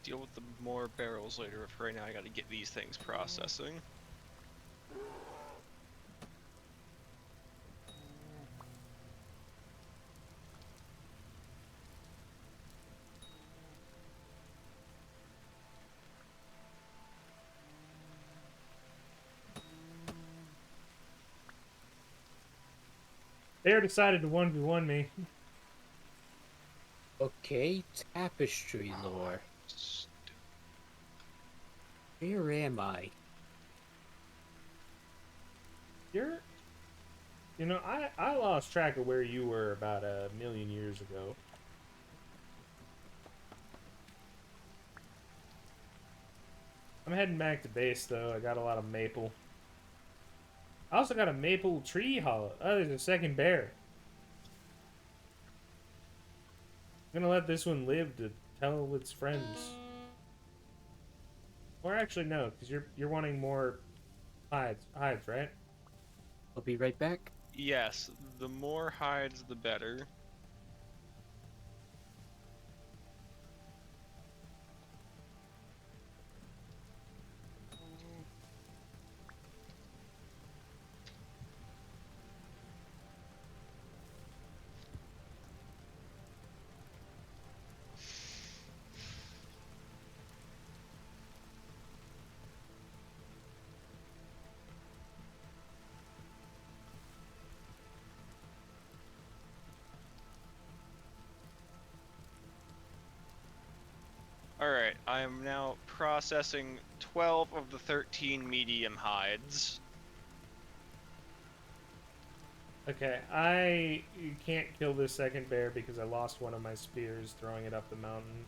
Deal with the more barrels later. For right now, I gotta get these things processing. They decided to 1v1 me. Okay, tapestry lore. Where am I? You're... You know, I lost track of where you were about 1,000,000 years ago. I'm heading back to base, though. I got a lot of maple. I also got a maple tree hollow. Oh, there's a second bear. I'm gonna let this one live to tell its friends. Or actually, no, because you're wanting more hides, right? I'll be right back. Yes, the more hides, the better. Alright, I am now processing 12 of the 13 medium hides. Okay, you can't kill this second bear because I lost one of my spears throwing it up the mountain.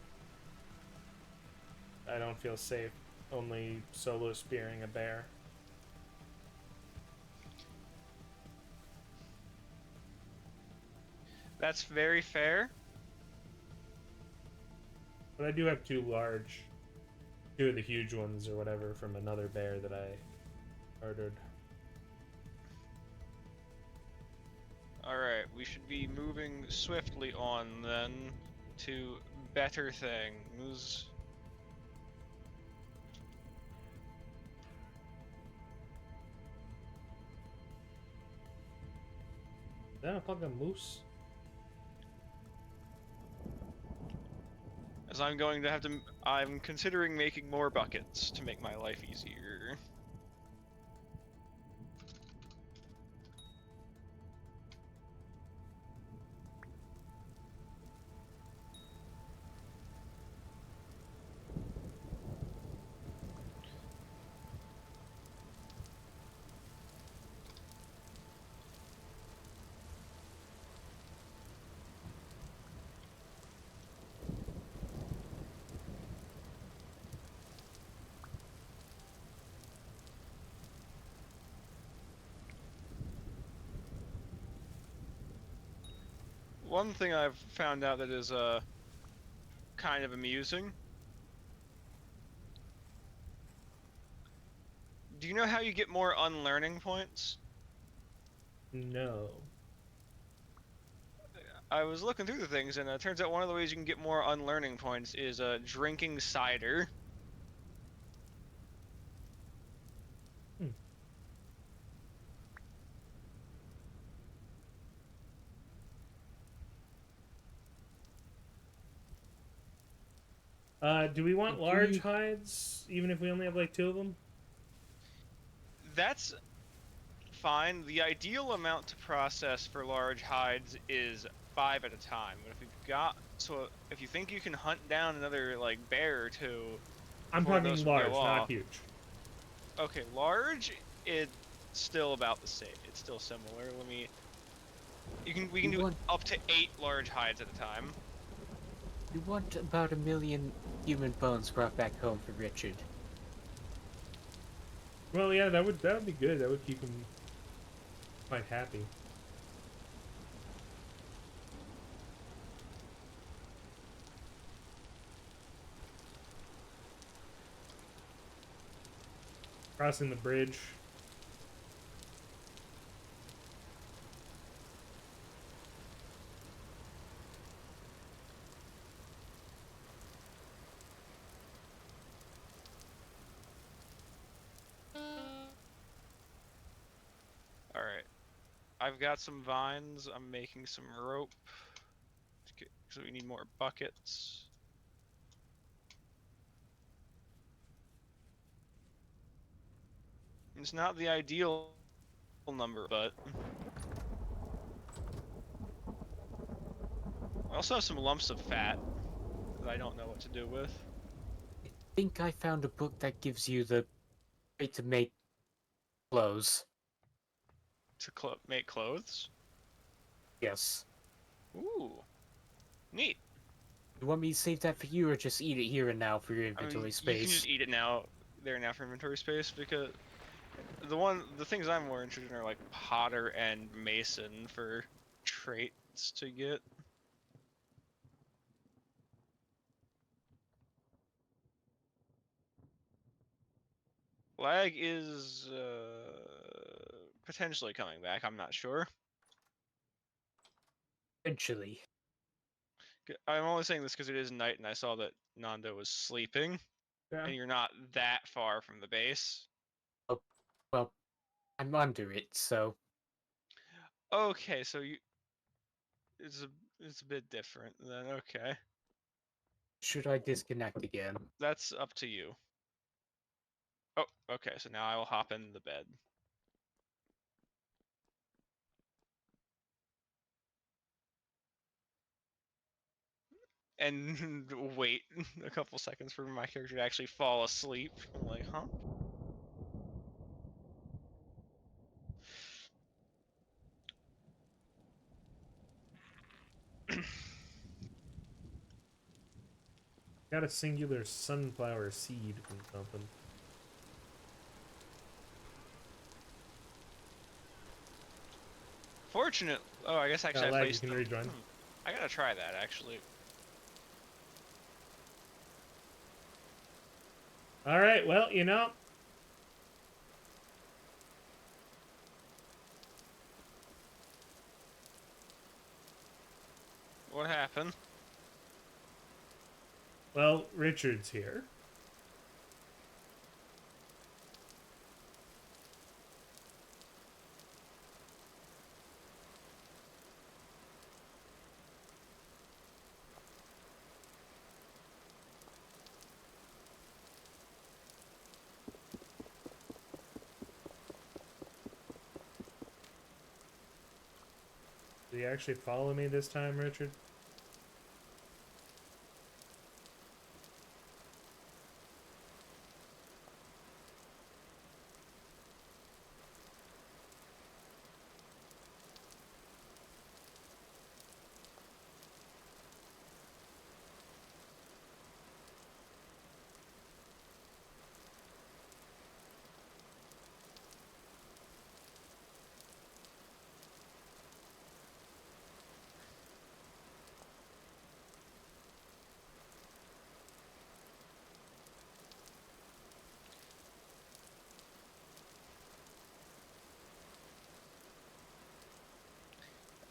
I don't feel safe only solo spearing a bear. That's very fair. But I do have two of the huge ones or whatever from another bear that I murdered. Alright, we should be moving swiftly on then. to better things. Is that a fucking moose? As I'm going to have to, I'm considering making more buckets to make my life easier. One thing I've found out that is kind of amusing. Do you know how you get more unlearning points? No. I was looking through the things, and it turns out one of the ways you can get more unlearning points is drinking cider. Do we want Did large you- hides, even if we only have like 2 of them? That's fine. The ideal amount to process for large hides is 5 at a time. But if you think you can hunt down another like bear or 2, I'm before talking those will large, go not off. huge. Okay, large, it's still about the same. It's still similar. We can You do want- up to 8 large hides at a time. You want about 1 million human bones brought back home for Richard. Well, yeah, that would be good. That would keep him quite happy. Crossing the bridge. Alright. I've got some vines. I'm making some rope. Okay, so we need more buckets. It's not the ideal number, but I also have some lumps of fat that I don't know what to do with. I think I found a book that gives you the way to make clothes. To make clothes? Yes. Ooh. Neat. You want me to save that for you, or just eat it here and now for your I mean, inventory you space? can just eat it there now for inventory space, because the things I'm more interested in are like Potter and Mason for traits to get. Lag is potentially coming back. I'm not sure. Eventually. I'm only saying this because it is night, and I saw that Nando was sleeping, Yeah. and you're not that far from the base. Well, I'm under it, so Okay, so it's a bit different then. Okay, should I disconnect again? that's up to you. Oh, okay. So now I will hop in the bed. And wait a couple seconds for my character to actually fall asleep. I'm like, huh? Got a singular sunflower seed from something. Fortunate. Oh, I guess actually I Lag, you placed can them. rejoin. I gotta try that actually. All right, well, What happened? Well, Richard's here. Did you actually follow me this time, Richard?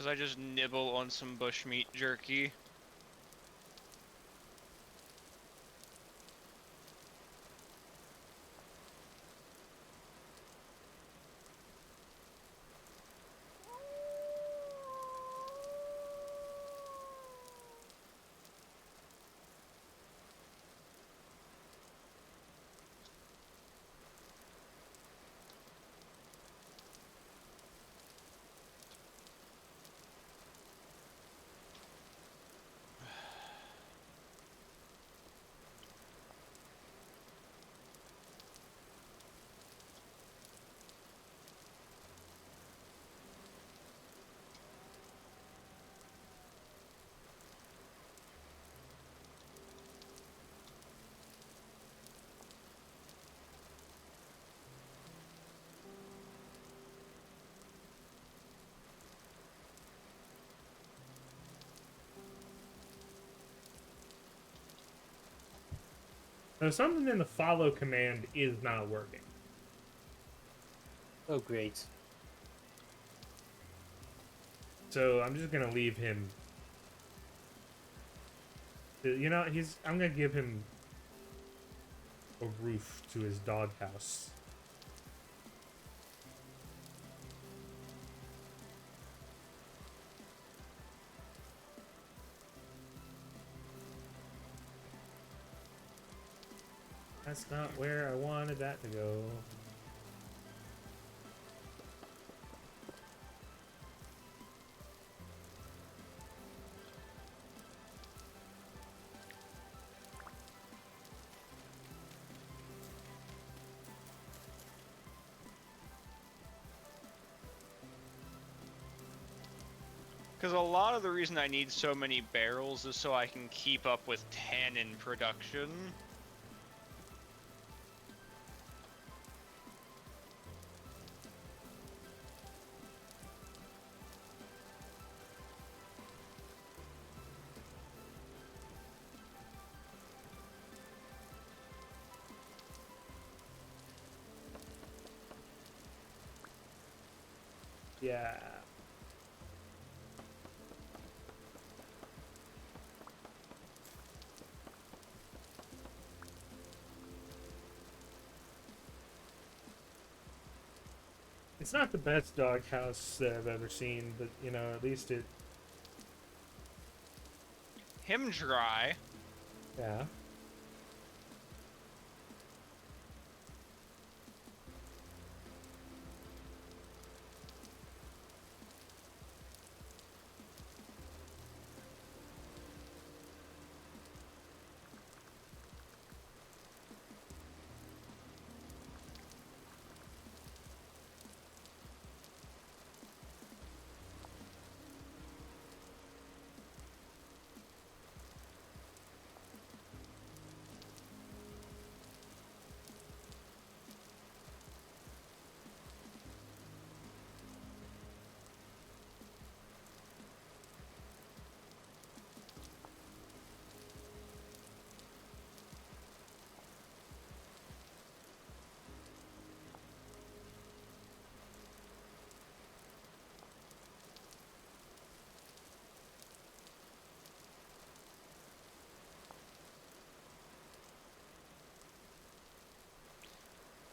As I just nibble on some bushmeat jerky. So something in the follow command is not working. Oh, great. So I'm just gonna leave him. You know, I'm gonna give him a roof to his doghouse. That's not where I wanted that to go. Because a lot of the reason I need so many barrels is so I can keep up with 10 in production. Yeah. It's not the best doghouse that I've ever seen, but you know, at least it. Him dry. Yeah.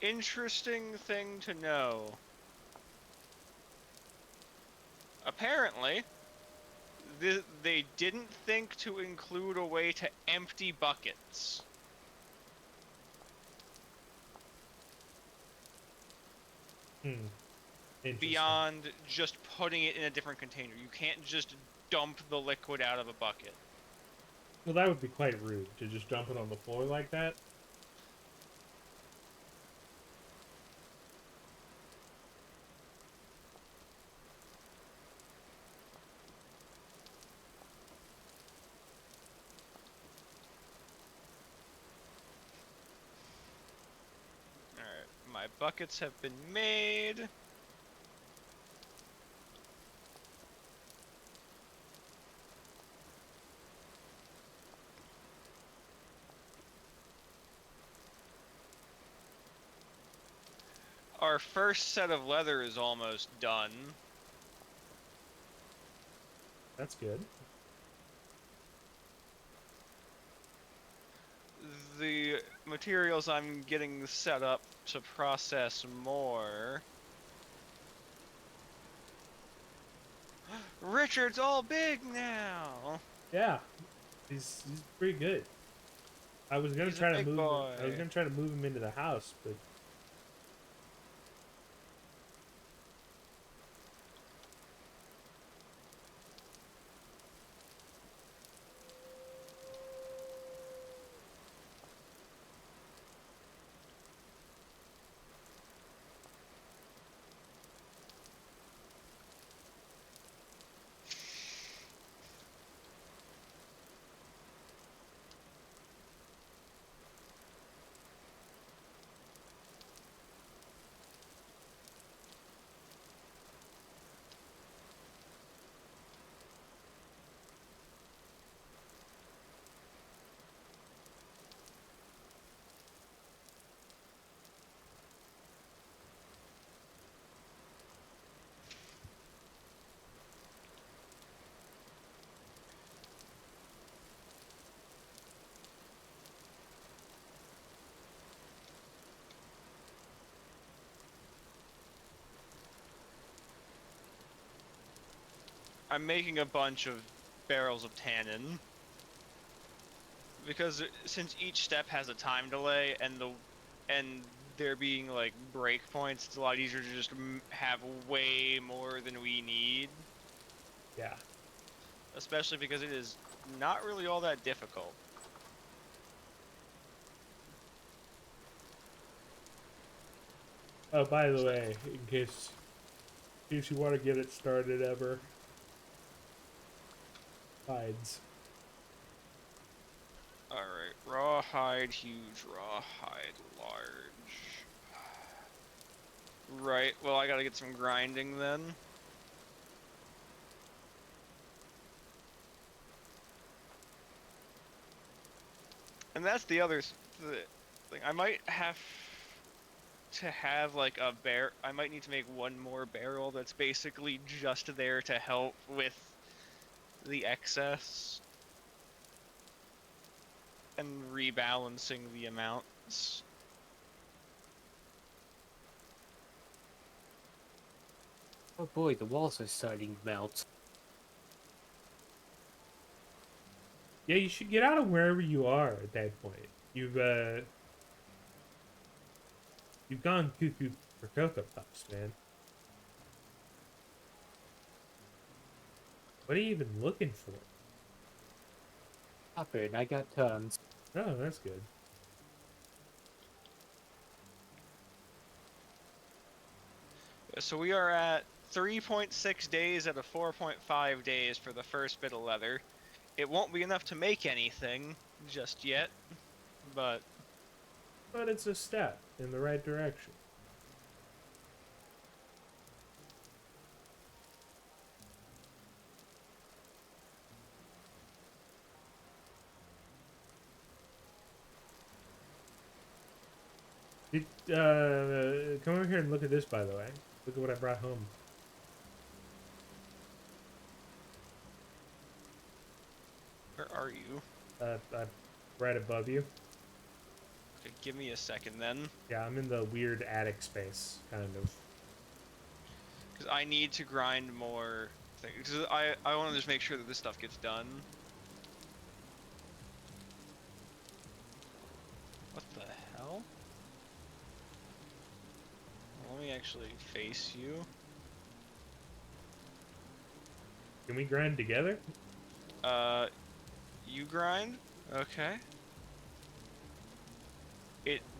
interesting thing to know. Apparently, they didn't think to include a way to empty buckets. Interesting. Beyond just putting it in a different container. You can't just dump the liquid out of a bucket. Well, that would be quite rude to just dump it on the floor like that. Alright, my buckets have been made. Our first set of leather is almost done. That's good. The materials I'm getting set up to process more. Richard's all big now. Yeah, he's pretty good. I was gonna He's a try to big move. boy. I was gonna try to move him into the house, but I'm making a bunch of barrels of tannin. Because since each step has a time delay and there being like breakpoints, it's a lot easier to just have way more than we need. yeah. Especially because it is not really all that difficult. Oh, by the way, in case you want to get it started ever, hides. Alright, rawhide, huge, rawhide, large. Right, well I gotta get some grinding then. And that's the other thing. I might have to have like a I might need to make one more barrel that's basically just there to help with the excess and rebalancing the amounts. Oh boy, the walls are starting to melt. Yeah, you should get out of wherever you are at that point. You've gone cuckoo for Cocoa Puffs, man. What are you even looking for? Copper, and I got tons. Oh, that's good. So we are at 3.6 days out of 4.5 days for the first bit of leather. It won't be enough to make anything just yet, but It's a step in the right direction. Come over here and look at this, by the way. Look at what I brought home. where are you? I'm right above you. Okay, Give me a second then, Yeah, I'm in the weird attic space, kind of. because I need to grind more things. Because I want to just make sure that this stuff gets done. What the hell? Let me actually face you. Can we grind together? You grind? Okay.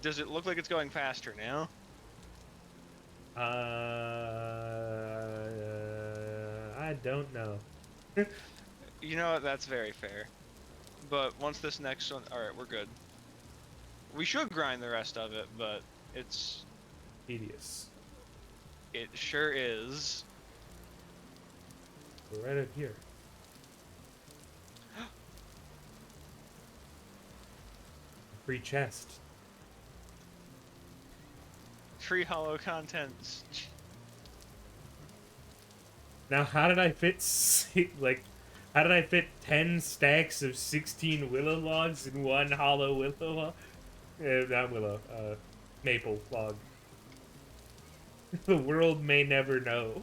Does it look like it's going faster now? I don't know. You know what? That's very fair. But once this next one, all right, we're good. We should grind the rest of it, but it's Tedious. it sure is. We're right up here. Free chest. Tree hollow contents. Now, how did I fit how did I fit 10 stacks of 16 willow logs in one hollow willow log? Not willow, maple log. The world may never know.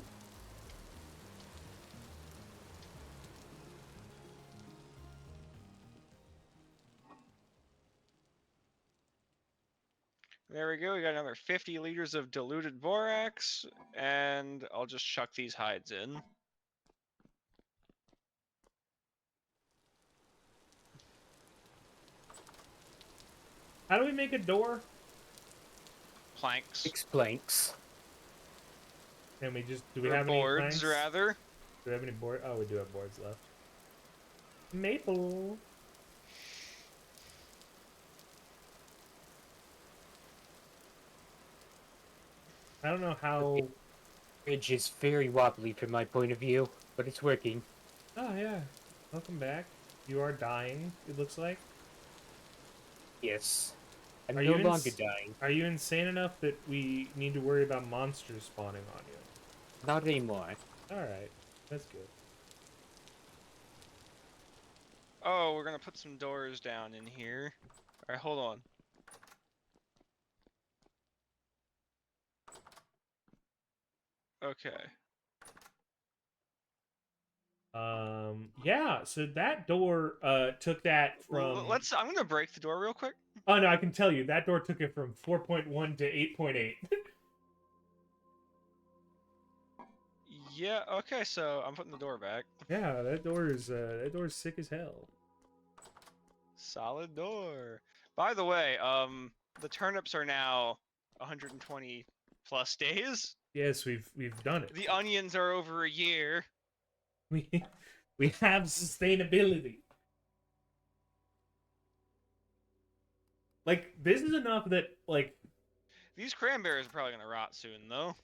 There we go. We got another 50 liters of diluted borax, and I'll just chuck these hides in. How do we make a door? Planks. 6 planks. And we just do we Or have any boards, planks? rather. Do we have any board? Oh, we do have boards left. Maple. I don't know how. Bridge is very wobbly from my point of view, but it's working. Oh yeah, welcome back. You are dying. It looks like. Yes. I'm Are no you longer dying. Are you insane enough that we need to worry about monsters spawning on you? Not anymore. All right, that's good. Oh, we're gonna put some doors down in here. All right, hold on. Okay. Yeah. So that door took that from. Let's. I'm gonna break the door real quick. Oh no, I can tell you that door took it from 4.1 to 8.8. Yeah. Okay. So I'm putting the door back. Yeah, that door is sick as hell. Solid door. By the way, the turnips are now 120 plus days. Yes, we've done it. The onions are over a year. We we have sustainability. Like this is enough that like. These cranberries are probably gonna rot soon, though.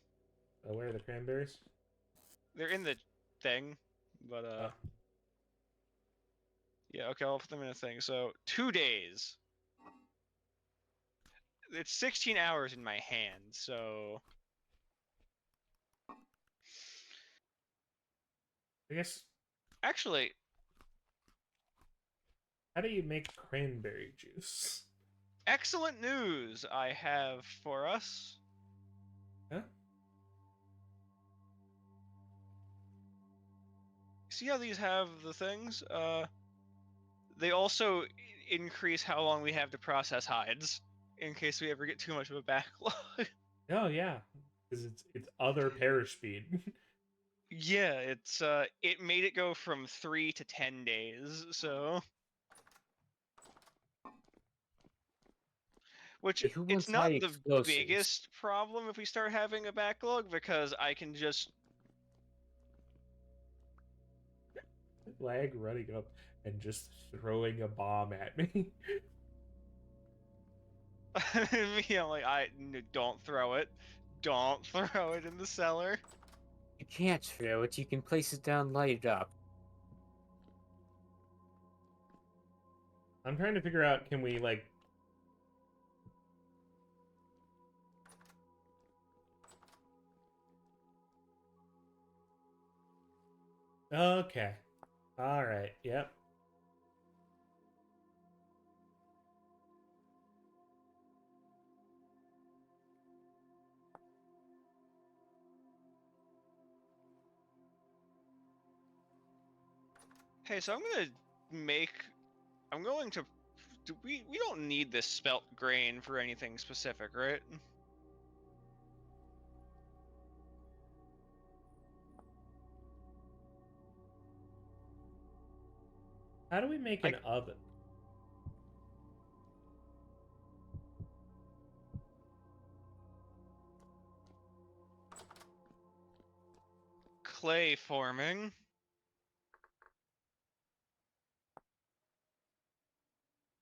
Where are the cranberries? They're in the thing, but Oh. yeah. Okay, I'll put them in a thing. So 2 days. It's 16 hours in my hand, so I guess. actually, How do you make cranberry juice? excellent news I have for us. Huh? See how these have the things? They also increase how long we have to process hides in case we ever get too much of a backlog. Oh yeah, because it's other perish speed. Yeah, it made it go from 3 to 10 days, so which Who it's wants not high the explosives? biggest problem if we start having a backlog because I can just Lag running up and just throwing a bomb at me. me, I'm like, don't throw it. Don't throw it in the cellar. You can't throw it, you can place it down, light it up. I'm trying to figure out, can we like okay. Alright, yep. Hey, so I'm gonna make. I'm going to. We don't need this spelt grain for anything specific, right? How do we make an oven? Clay forming.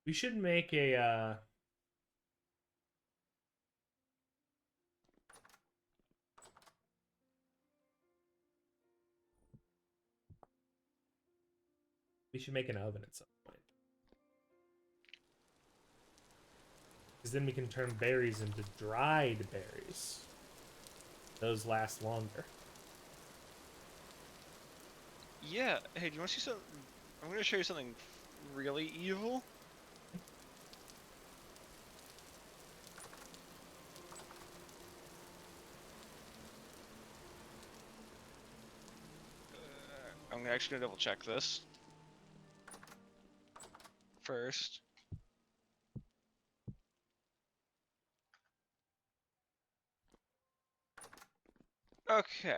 We should make a we should make an oven at some point. Because then we can turn berries into dried berries. Those last longer. Yeah. Hey, do you want to see something? I'm gonna show you something really evil. I'm actually gonna double check this first. Okay.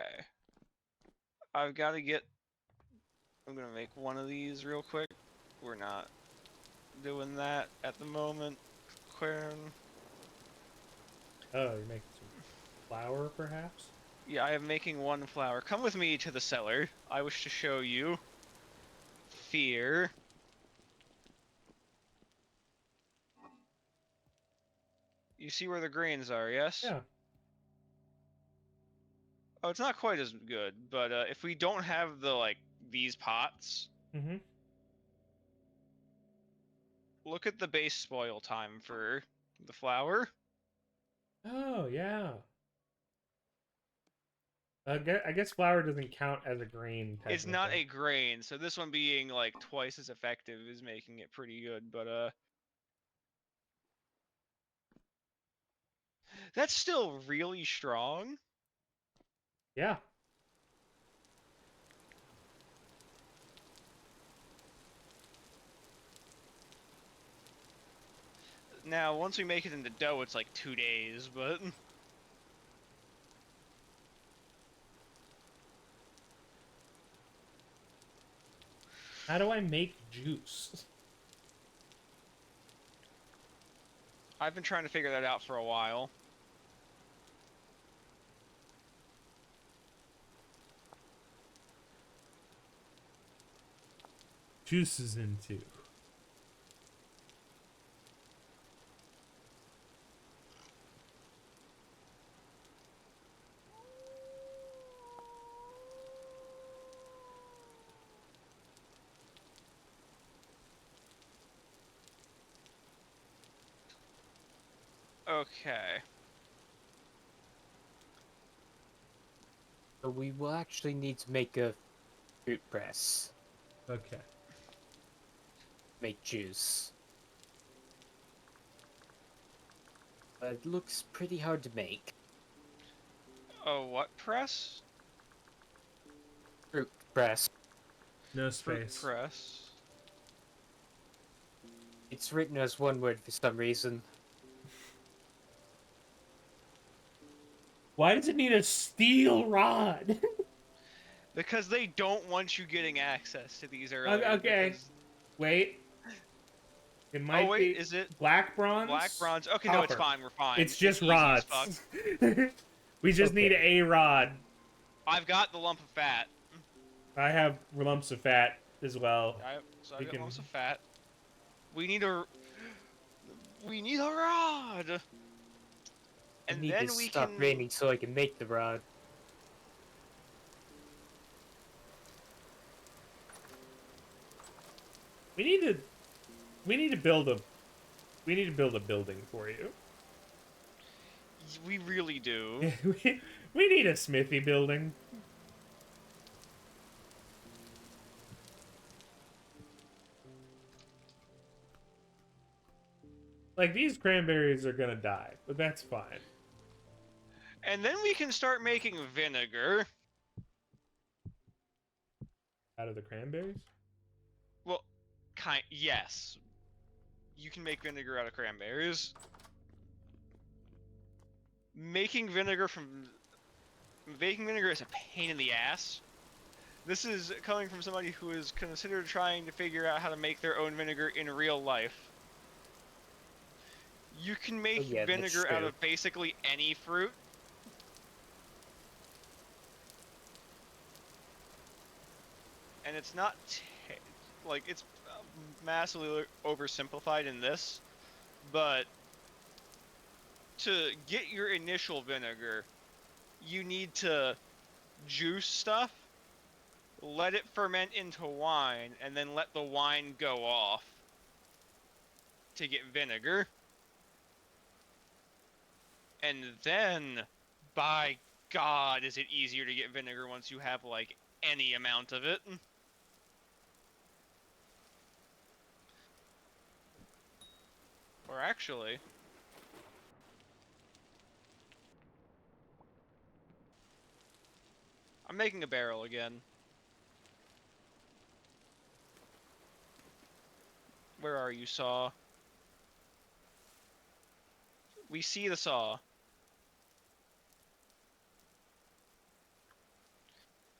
I've got to get. I'm gonna make one of these real quick. We're not doing that at the moment. Quern. Oh, you're making some flour, perhaps? Yeah, I am making one flower. Come with me to the cellar. I wish to show you fear. You see where the grains are, yes? Yeah. Oh, it's not quite as good, but if we don't have the, like, these pots, Mm-hmm. look at the base spoil time for the flour. Oh, yeah. I guess flour doesn't count as a grain, It's not technically. a grain, so this one being, like, twice as effective is making it pretty good, but, that's still really strong. Yeah. Now, once we make it into dough, it's like 2 days, but... How do I make juice? I've been trying to figure that out for a while. Juice is into. Okay. But we will actually need to make a fruit press. Okay. Make juice. But it looks pretty hard to make. Oh, what press? Fruit press. No Fruit space. press. It's written as one word for some reason. Why does it need a steel rod? Because they don't want you getting access to these early. Okay. because- Wait. It might Oh wait, be is it black bronze. black bronze? Okay, no, it's Copper. fine. We're fine. It's just easy as fuck. rods. We just need Okay. a rod. I've got the lump of fat. I have lumps of fat as well. So We I've got can- lumps of fat. We need a. We need a rod. I And need then to we stop can. raining so I can make the rod. We need to build a building for you. We really do. we need a smithy building. Like, these cranberries are gonna die, but that's fine. And then we can start making vinegar. Out of the cranberries? Yes. You can make vinegar out of cranberries. Making vinegar is a pain in the ass. This is coming from somebody who is considered trying to figure out how to make their own vinegar in real life. You can make yeah, that's vinegar out true. of basically any fruit. And it's not like it's massively oversimplified in this, but to get your initial vinegar, you need to juice stuff, let it ferment into wine, and then let the wine go off to get vinegar. And then, by God, is it easier to get vinegar once you have, like, any amount of it. Or actually... I'm making a barrel again. Where are you, saw? We see the saw.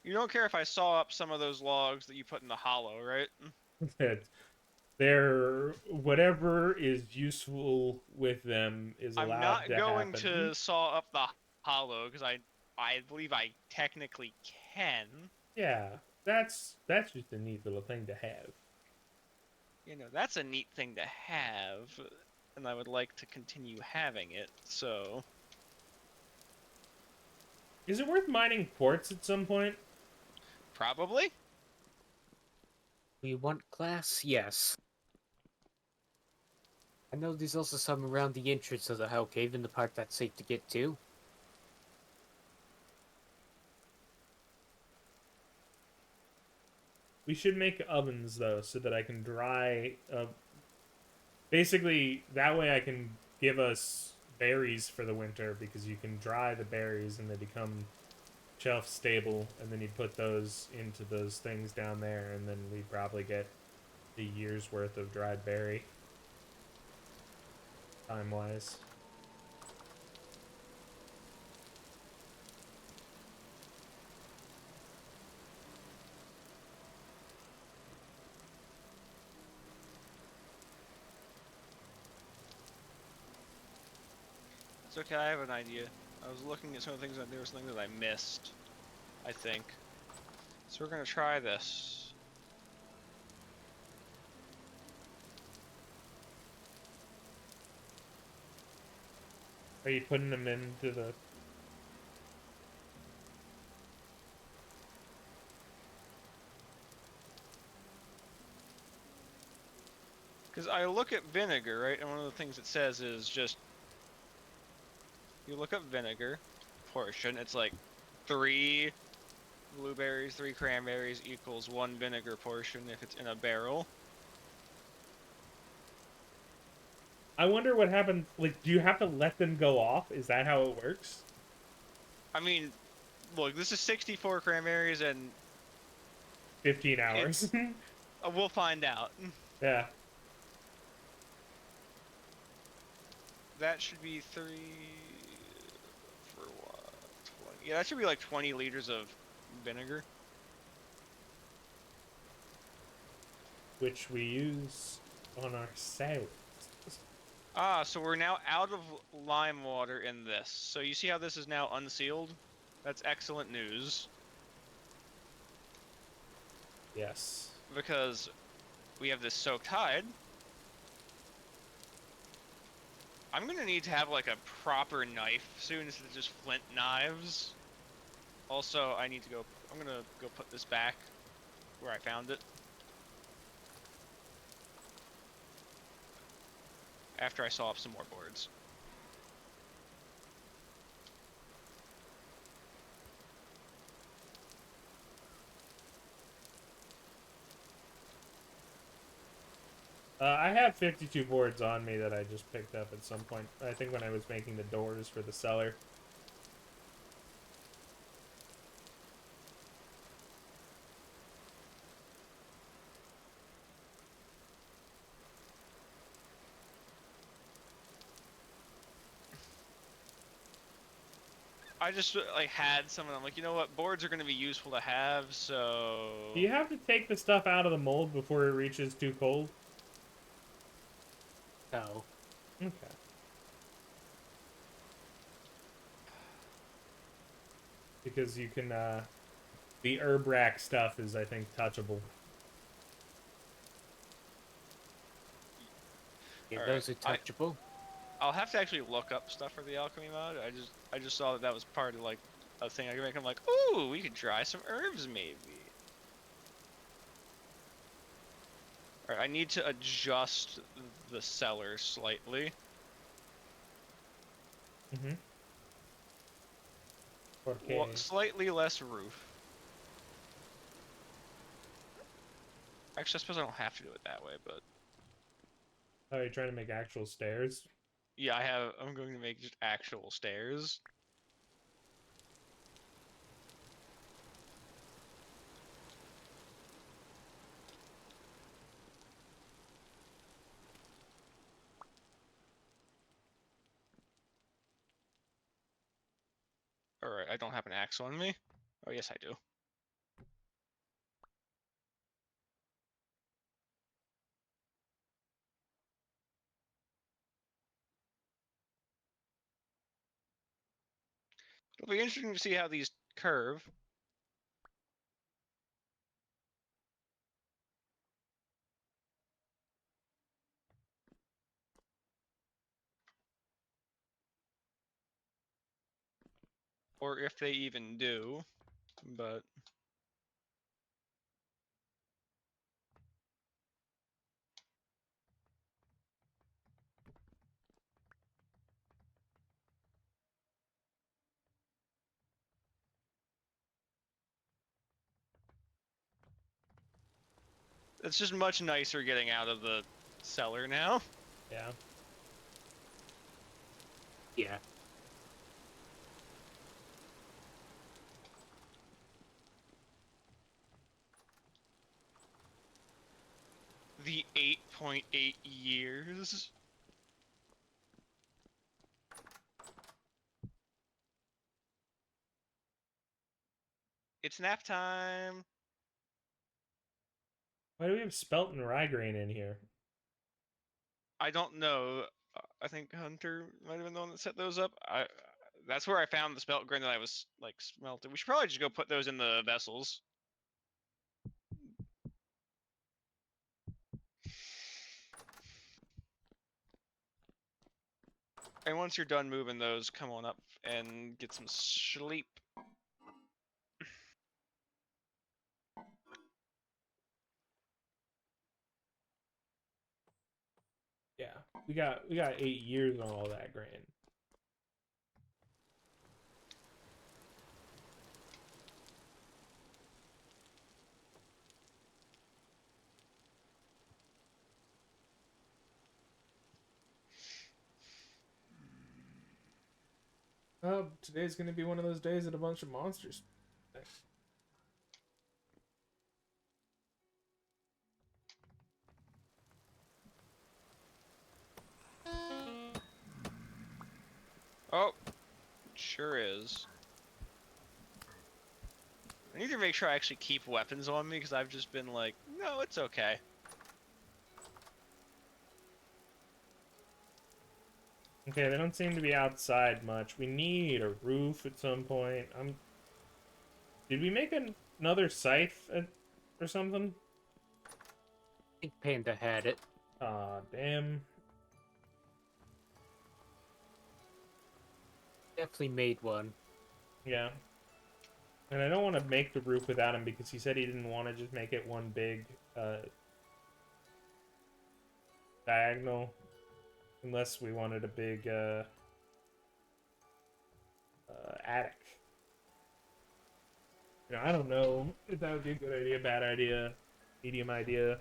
You don't care if I saw up some of those logs that you put in the hollow, right? That they're whatever is useful with them is I'm allowed not to going happen. to saw up the hollow because I believe I technically can. Yeah, that's just a neat little thing to have. You know, that's a neat thing to have, and I would like to continue having it, so... Is it worth mining quartz at some point? Probably? We want glass? Yes. I know there's also some around the entrance of the Hell Cave in the part that's safe to get to. We should make ovens though, so that I can dry. Basically, that way I can give us berries for the winter because you can dry the berries and they become shelf stable, and then you put those into those things down there, and then we probably get the year's worth of dried berry. Time wise. It's okay, I have an idea. I was looking at some of the things and there was something that I missed, I think. So we're gonna try this. Are you putting them into the... Because I look at vinegar, right, and one of the things it says is just... You look up vinegar portion, it's like 3 blueberries, 3 cranberries equals 1 vinegar portion if it's in a barrel. I wonder what happened. Like, do you have to let them go off? Is that how it works? I mean, look, this is 64 cranberries and 15 hours. we'll find out. Yeah. That should be 3 for what? 20. Yeah, that should be like 20 liters of vinegar. Which we use on our sails. Ah, so we're now out of lime water in this. So you see how this is now unsealed? That's excellent news. Yes. Because we have this soaked hide. I'm gonna need to have like a proper knife soon instead of just flint knives. Also, I'm gonna go put this back where I found it. After I saw up some more boards. I have 52 boards on me that I just picked up at some point. I think when I was making the doors for the cellar. I just like had some, and I'm like, you know what, boards are gonna be useful to have, so. Do you have to take the stuff out of the mold before it reaches too cold? No. Okay. Because you can, the herb rack stuff is, I think, touchable. Yeah, Alright, those are touchable. I'll have to actually look up stuff for the alchemy mod. I just saw that that was part of like a thing I could make. I'm like, ooh, we could try some herbs maybe. Alright, I need to adjust the cellar slightly. Mm-hmm. Okay. Well, slightly less roof. Actually, I suppose I don't have to do it that way, but Oh, you're trying to make actual stairs? yeah, I'm going to make just actual stairs. Alright, I don't have an axe on me. Oh, yes, I do. It'll be interesting to see how these curve. Or if they even do, but it's just much nicer getting out of the cellar now. Yeah. Yeah. The 8.8 years. It's nap time. Why do we have spelt and rye grain in here? I don't know. I think Hunter might have been the one that set those up. That's where I found the spelt grain that I was like smelted. We should probably just go put those in the vessels. And once you're done moving those, come on up and get some sleep. Yeah. We got 8 years on all that grain. Oh, today's gonna be one of those days that a bunch of monsters. Oh, sure is. I need to make sure I actually keep weapons on me because I've just been like, no, it's okay. Okay, they don't seem to be outside much. We need a roof at some point. Did we make another scythe or something? I think Panda had it. Aw, damn. Definitely made one. Yeah. And I don't want to make the roof without him because he said he didn't want to just make it one big diagonal. Unless we wanted a big attic. You know, I don't know if that would be a good idea, bad idea, medium idea.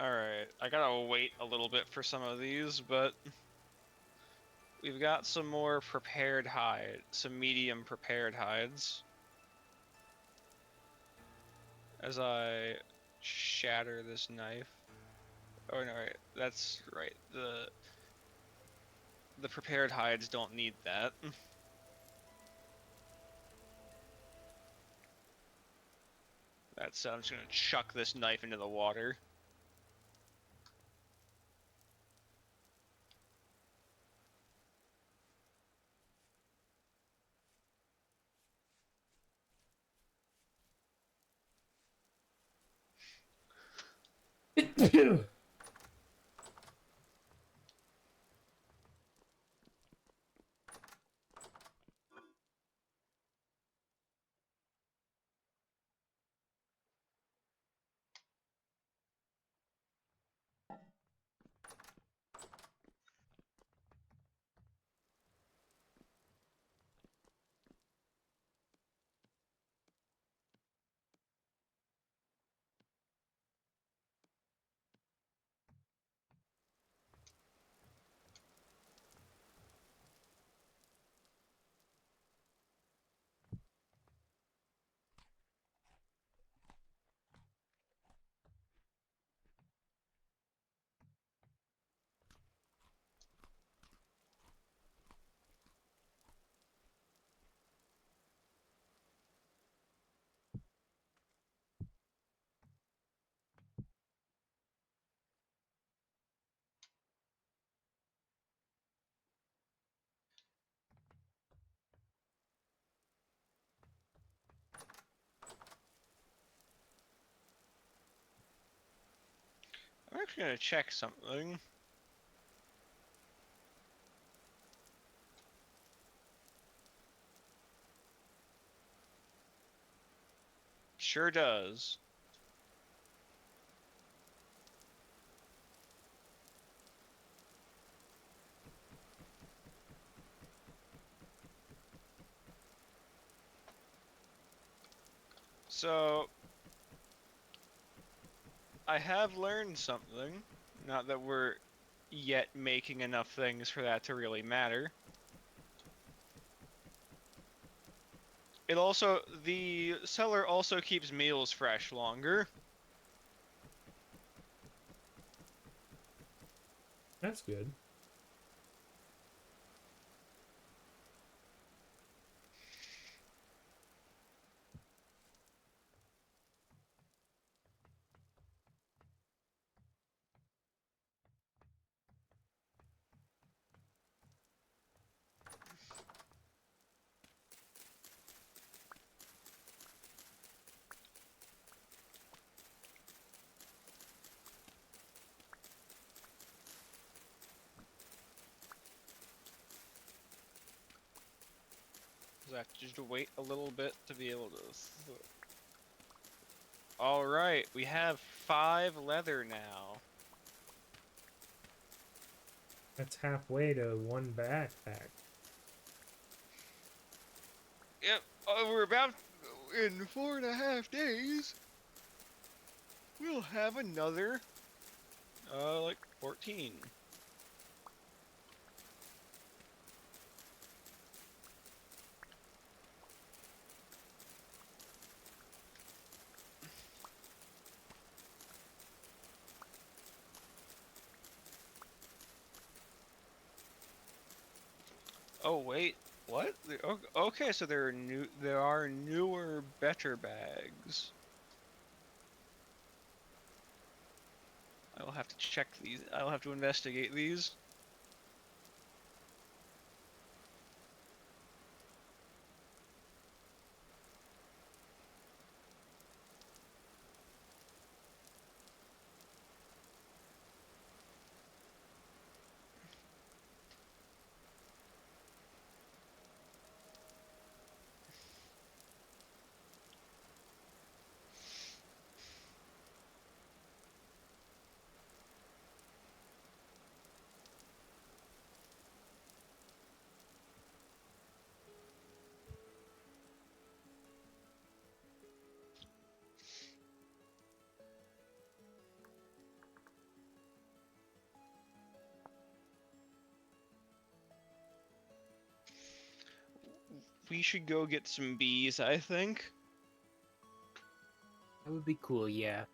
Alright, I gotta wait a little bit for some of these, but we've got some more prepared some medium prepared hides. As I shatter this knife. Oh no, right. That's right. The prepared hides don't need that. That's I'm just gonna chuck this knife into the water. I'm actually gonna check something. Sure does. So I have learned something. Not that we're yet making enough things for that to really matter. The cellar also keeps meals fresh longer. That's good. I have to just wait a little bit to be able to. All right, we have 5 leather now. That's halfway to one backpack. Yep, we're about in 4.5 days. We'll have another, like 14. Oh wait, what? Okay, so there are newer, better bags. I will have to check these. I will have to investigate these. We should go get some bees, I think. That would be cool, yeah.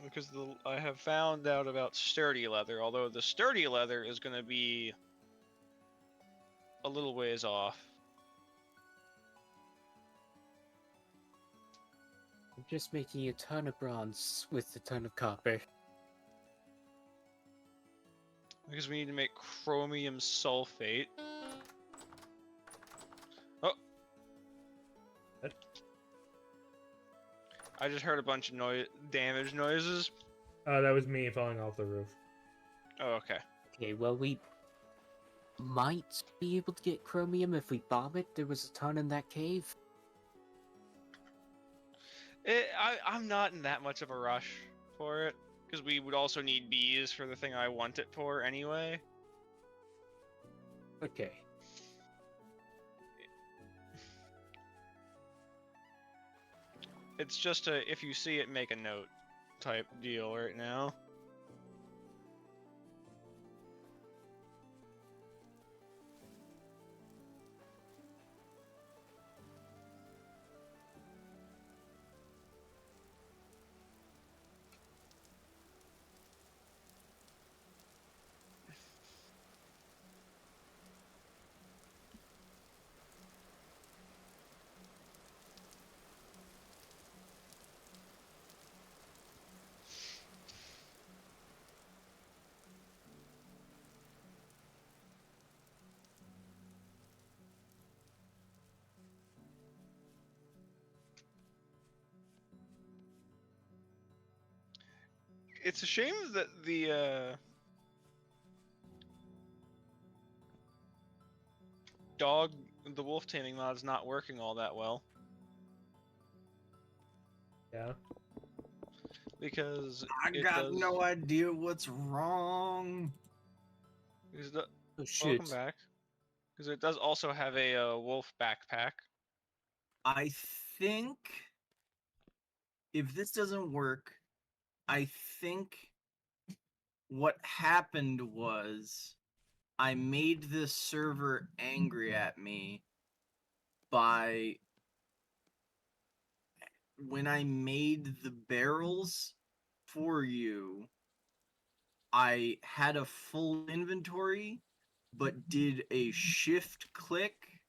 Because I have found out about sturdy leather, although the sturdy leather is going to be a little ways off. I'm just making a ton of bronze with a ton of copper. Because we need to make chromium sulfate. Oh! What? I just heard a bunch of damage noises. Oh, that was me falling off the roof. Oh, okay. Okay, well, we might be able to get chromium if we bomb it. There was a ton in that cave. I'm not in that much of a rush for it. Because we would also need bees for the thing I want it for anyway. Okay. It's just a if you see it, make a note type deal right now. It's a shame that the wolf taming mod is not working all that well. Yeah. Because I got no idea what's wrong. Oh, shoot. Welcome back. Because it does also have a wolf backpack. I think if this doesn't work, I think what happened was I made this server angry at me by when I made the barrels for you, I had a full inventory, but did a shift click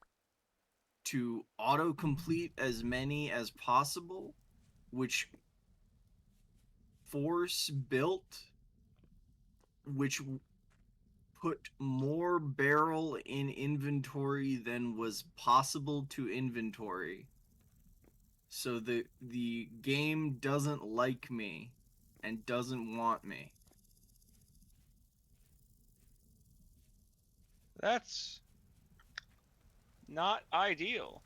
to autocomplete as many as possible, which force built, which put more barrel in inventory than was possible to inventory. So the game doesn't like me and doesn't want me. That's not ideal.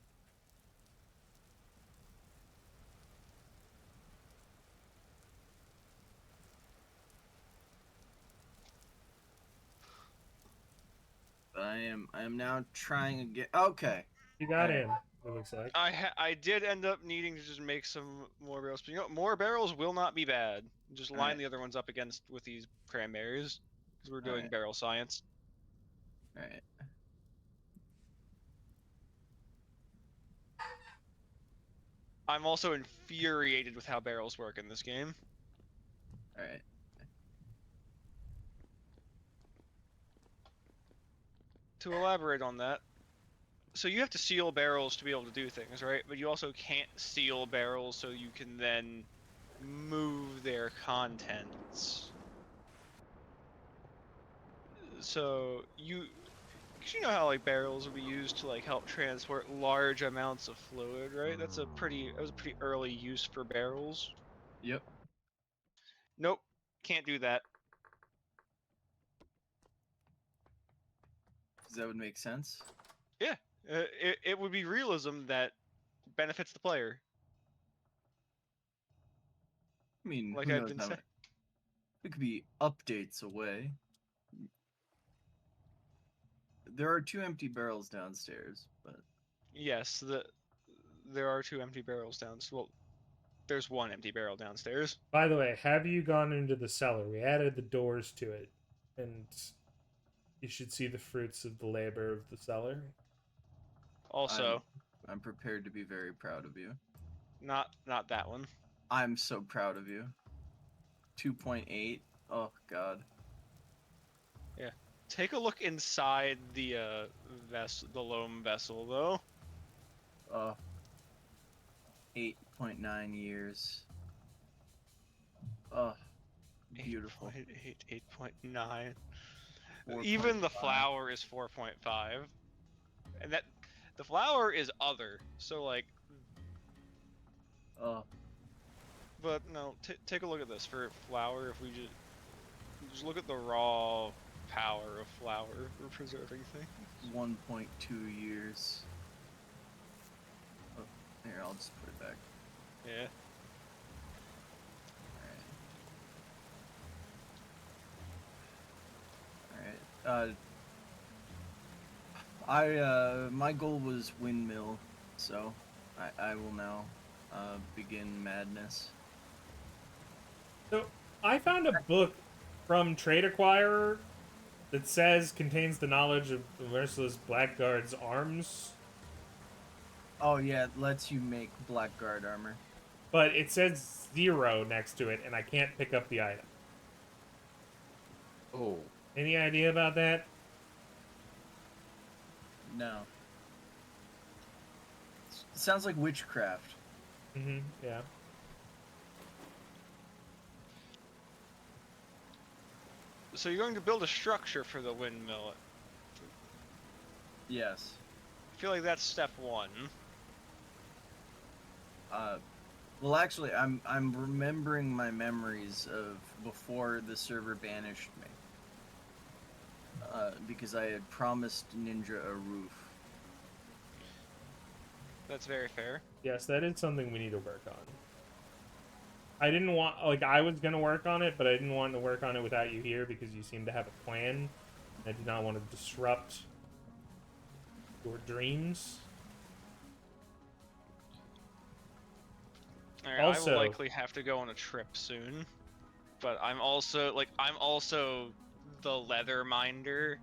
But I am now trying again. Okay. You got Alright. in, it looks like. I did end up needing to just make some more barrels, but you know, more barrels will not be bad. Just line Alright. the other ones up against with these cranberries, because we're doing Alright. barrel science. All right. I'm also infuriated with how barrels work in this game. All right. To elaborate on that, so you have to seal barrels to be able to do things, right? But you also can't seal barrels so you can then move their contents. So cause you know how like barrels would be used to like help transport large amounts of fluid, right? That was a pretty early use for barrels. Yep. Nope, can't do that. Because that would make sense. Yeah, it would be realism that benefits the player. I mean, Like who I've knows been how saying. it could be updates away. There are 2 empty barrels downstairs, but Yes, there are 2 empty barrels downstairs. Well, there's 1 empty barrel downstairs. By the way, have you gone into the cellar? We added the doors to it, and you should see the fruits of the labor of the cellar. Also, I'm prepared to be very proud of you. not that one. I'm so proud of you. 2.8. Oh god. Take a look inside the the loam vessel though. 8.9 years. Oh, beautiful. 8.8, 8.9. 4.5. Even the flower is 4.5, and that the flower is other. So like, Oh, but no, take a look at this for flower. If we just look at the raw power of flower for preserving things. 1.2 years. Oh, here, I'll just put it back. Yeah. Alright. My goal was windmill, so I will now begin madness. So I found a book from Trade Acquirer that says contains the knowledge of the merciless Blackguard's arms, Oh yeah, it lets you make blackguard armor. but it says 0 next to it, and I can't pick up the item. Oh. Any idea about that? No. Sounds like witchcraft. Mm-hmm. Yeah. So you're going to build a structure for the windmill. Yes. I feel like that's step one. Well, actually, I'm remembering my memories of before the server banished me. Because I had promised Ninja a roof. That's very fair. Yes, that is something we need to work on. I didn't want, like, I was gonna work on it, but I didn't want to work on it without you here because you seem to have a plan. I did not want to disrupt your dreams. Alright, I Also- will likely have to go on a trip soon. But I'm also the leather minder.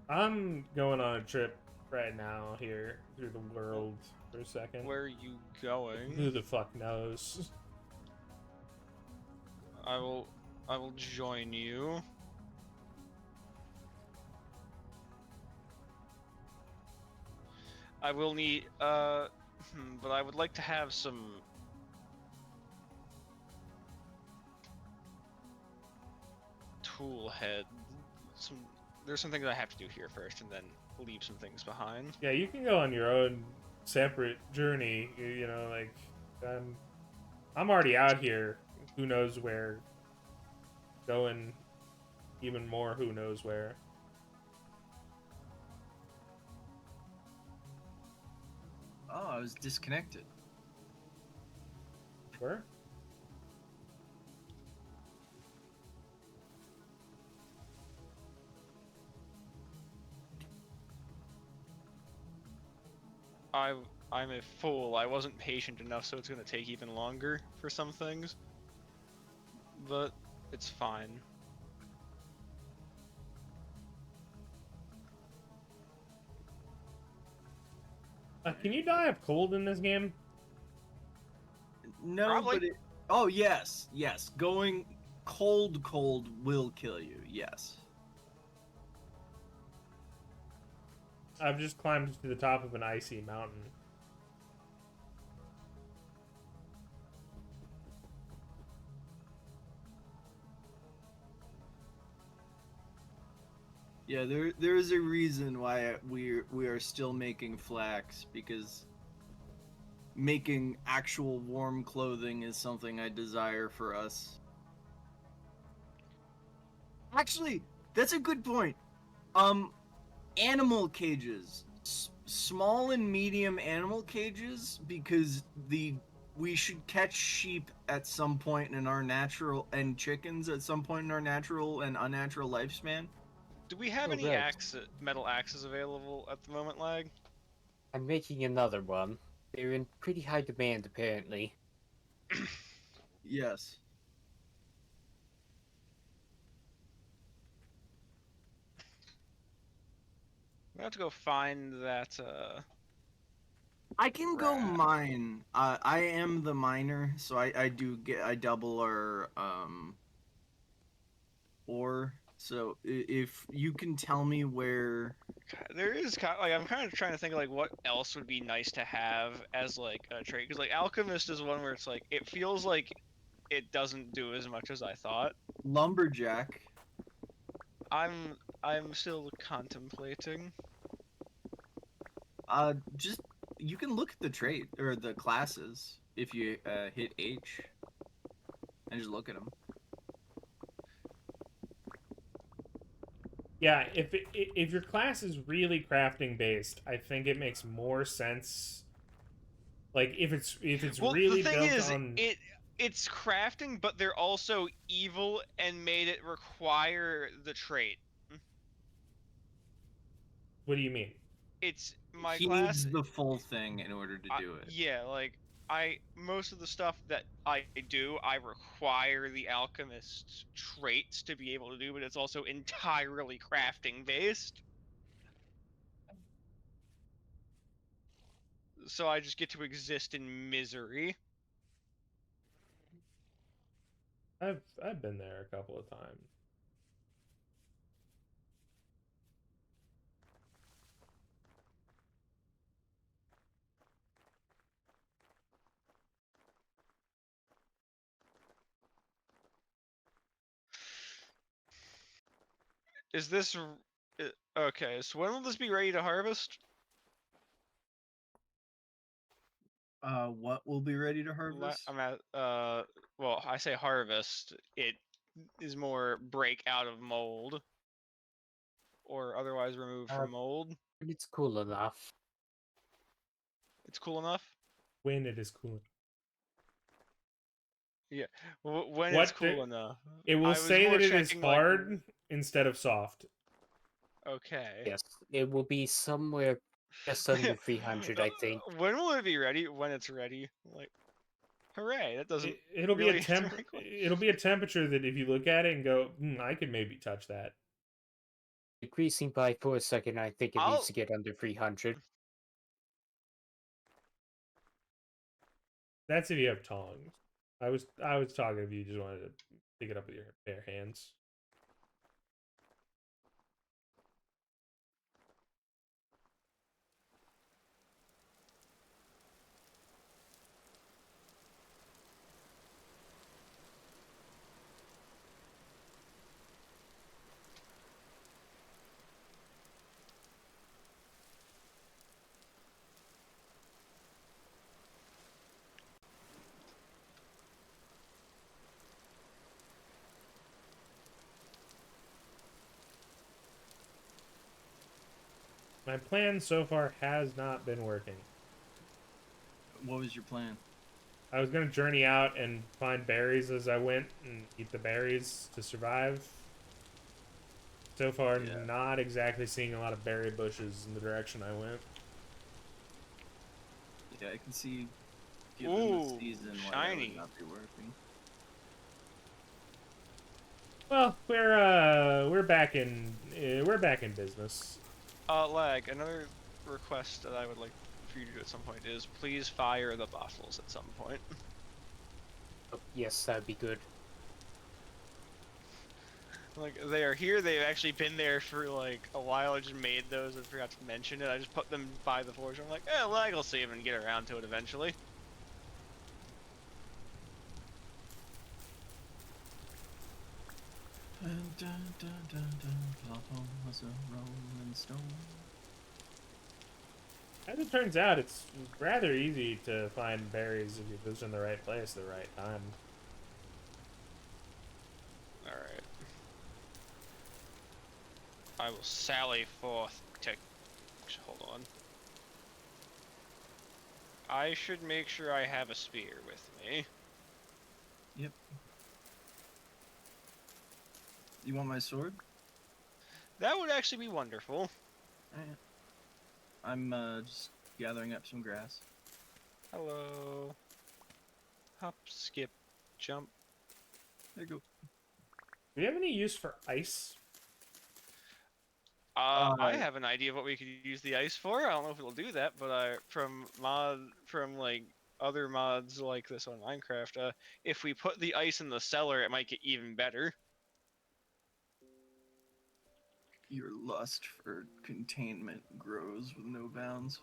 I'm going on a trip right now here through the world for a second. Where are you Who going? the fuck knows? I will join you. I will need but I would like to have some tool head. There's some things I have to do here first and then leave some things behind. Yeah, you can go on your own separate journey. You know, like I'm already out here. Who knows where? Going even more. Who knows where? Oh, I was disconnected. Where? I'm a fool. I wasn't patient enough, so it's gonna take even longer for some things. But it's fine. Can you die of cold in this game? No, Probably. but it. Oh yes, yes. Going cold will kill you. Yes. I've just climbed to the top of an icy mountain. Yeah, there is a reason why we are still making flax, because making actual warm clothing is something I desire for us. Actually, that's a good point. Animal cages, small and medium animal cages, because we should catch sheep at some point in our natural, and chickens at some point in our natural and unnatural lifespan. Do we have Oh, any right. metal axes available at the moment, Lag? I'm making another one. They're in pretty high demand, apparently. Yes. I have to go find that I can go Rat. mine. I am the miner, so I double our ore. So if you can tell me where. There is kind of, like I'm kind of trying to think of like what else would be nice to have as like a trait because like alchemist is one where it's like it feels like it doesn't do as much as I thought. Lumberjack. I'm still contemplating. Just you can look at the trait or the classes if you hit H and just look at them. Yeah, if your class is really crafting based, I think it makes more sense. Like if it's Well, the really thing built is, on. it's crafting, but they're also evil and made it require the trait. What do you mean? It's my He class. needs the full thing in order to do it. Yeah, like most of the stuff that I do, I require the alchemist's traits to be able to do, but it's also entirely crafting based. So I just get to exist in misery. I've been there a couple of times. Is this okay? So when will this be ready to harvest? What will be ready to harvest? I'm at well, I say harvest. It is more break out of mold or otherwise removed Uh, from mold. It's cool enough. It's cool enough. When it is cool. Yeah, when it's What cool enough. it will I was say more that it is checking, like, hard instead of soft. okay. Yes, it will be somewhere just under 300, I think. When will it be ready? When it's ready. Like, hooray! That doesn't It'll be a really answer my question. it'll be a temperature that if you look at it and go, I could maybe touch that. Decreasing by for a second, I think it needs I'll to get under 300. That's if you have tongs. I was talking if you just wanted to pick it up with your bare hands. My plan so far has not been working. What was your plan? I was gonna journey out and find berries as I went and eat the berries to survive. So far, Yeah. not exactly seeing a lot of berry bushes in the direction I went. Yeah, I can see. Given Ooh, the season, why that shiny. would not be working. Well, we're back in business. Lag. Another request that I would like for you to do at some point is please fire the bottles at some point. Oh, yes, that'd be good. Like, they are here. They've actually been there for like a while. I just made those and forgot to mention it. I just put them by the forge. I'm like, lag will save and get around to it eventually. Dun, dun, dun, dun, dun. Papa was a rolling stone. As it turns out, it's rather easy to find berries if you visit the right place at the right time. Alright. I will sally forth to... Hold on. I should make sure I have a spear with me. Yep. You want my sword? That would actually be wonderful. Alright. I'm just gathering up some grass. Hello. Hop, skip, jump. There you go. Do you have any use for ice? I Uh, have an idea of what we could use the ice for. I don't know if it'll do that, but from like other mods like this on Minecraft, if we put the ice in the cellar, it might get even better. Your lust for containment grows with no bounds.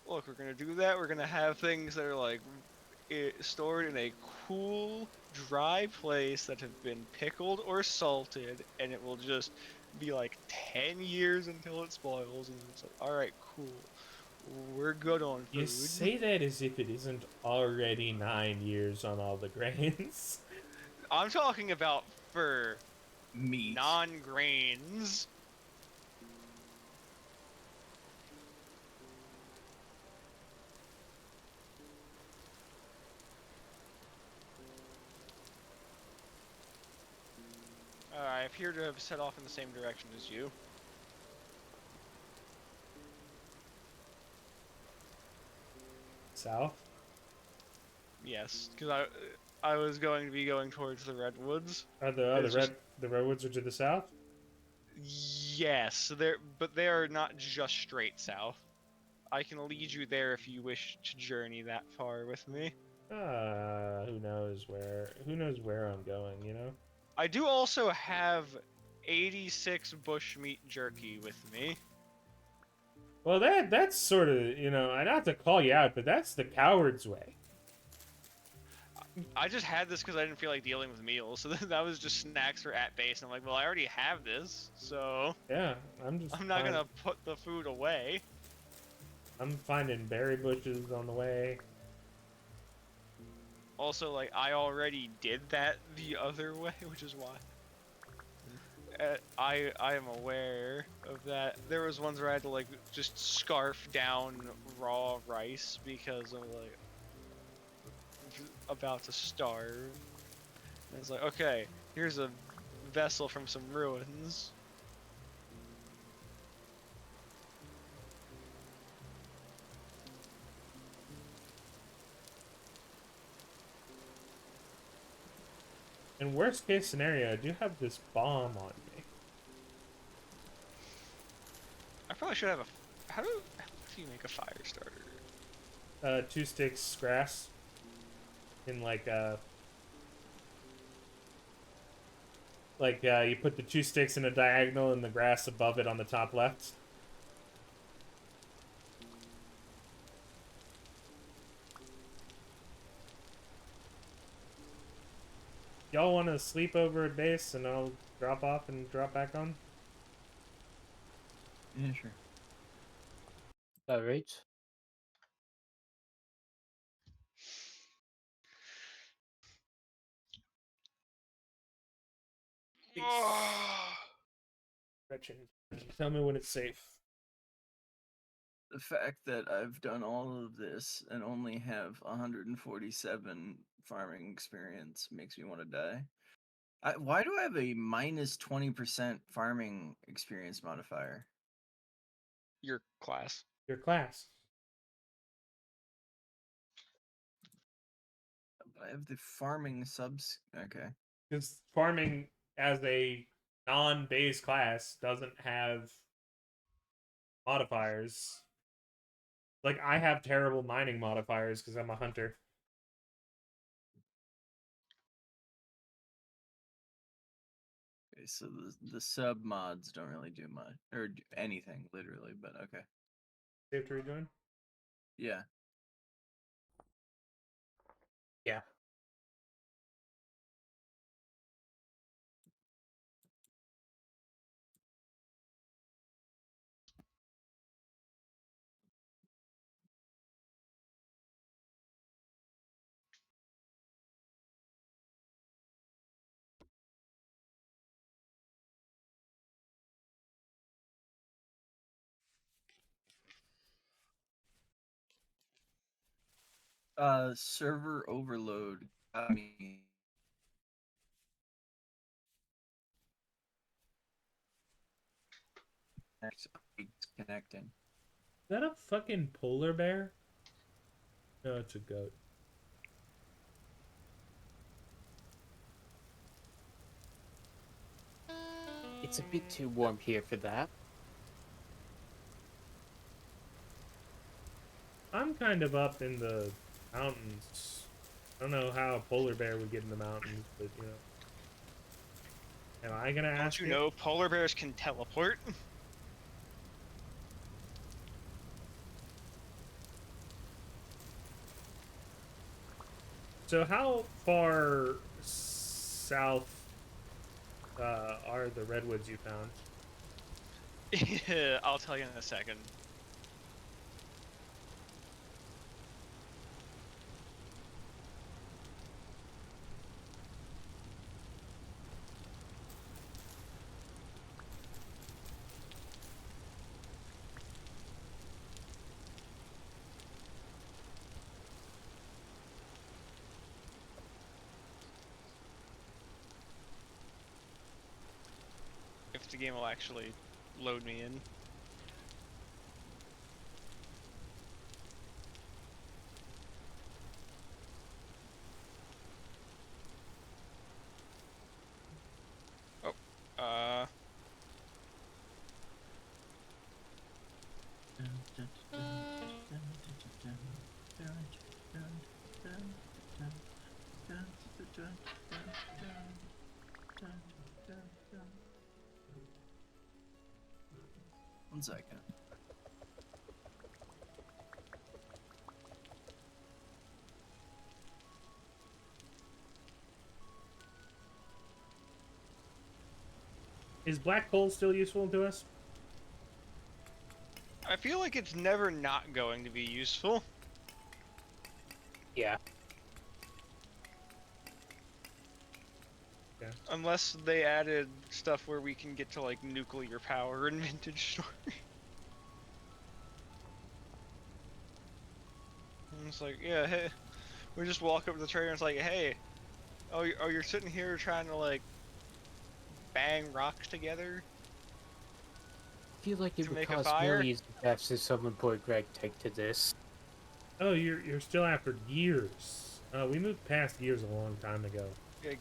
Look, we're gonna do that. We're gonna have things that are like stored in a cool, dry place that have been pickled or salted, and it will just be like 10 years until it spoils, and it's like, all right, cool, we're good on You food. say that as if it isn't already 9 years on all the grains. I'm talking about for Meat. non-grains. I appear to have set off in the same direction as you. South? Yes, because I was going to be going towards the redwoods. Are It's just- the redwoods are to the south? Yes, but they are not just straight south. I can lead you there if you wish to journey that far with me. Who knows where? Who knows where I'm going? You know. I do also have 86 bushmeat jerky with me. Well, that's sort of, you know, I not to call you out, but that's the coward's way. I just had this because I didn't feel like dealing with meals, so that was just snacks for at base. And I'm like, well, I already have this, so Yeah, I'm not gonna put the food away. I'm finding berry bushes on the way. Also, like, I already did that the other way, which is why. I am aware of that. There was ones where I had to like just scarf down raw rice because I'm like about to starve. And it's like, okay, here's a vessel from some ruins. In worst case scenario, I do have this bomb on me. I probably should have a. How do you make a fire starter? 2 sticks grass. In like you put the 2 sticks in a diagonal and the grass above it on the top left. Y'all want to sleep over at base and I'll drop off and drop back on? Yeah, sure. Alright. Gretchen, tell me when it's safe. The fact that I've done all of this and only have 147 farming experience makes me want to die. Why do I have a minus 20% farming experience modifier? Your class. Your class. I have the farming subs. Okay. Because farming as a non-base class doesn't have modifiers. Like, I have terrible mining modifiers because I'm a hunter. Okay, so the sub mods don't really do much or do anything literally, but okay. Safe to rejoin? Yeah. Yeah. Server overload got me. Connecting. Is that a fucking polar bear? No, it's a goat. It's a bit too warm here for that. I'm kind of up in the mountains. I don't know how a polar bear would get in the mountains, but you know. Am I gonna Don't ask you it? know polar bears can teleport? So how far south are the redwoods you found? Yeah, I'll tell you in a second. If the game will actually load me in. Oh, One second. Is black coal still useful to us? I feel like it's never not going to be useful. Yeah. Yeah. Unless they added stuff where we can get to like nuclear power in Vintage Story. And it's like, yeah, hey, we just walk up to the trader and it's like, hey, you're sitting here trying to like bang rocks together. I feel like it To would make a cost fire? millions of deaths if someone put Greg Tech to this. Oh, you're still after gears. We moved past gears a long time ago. Yeah,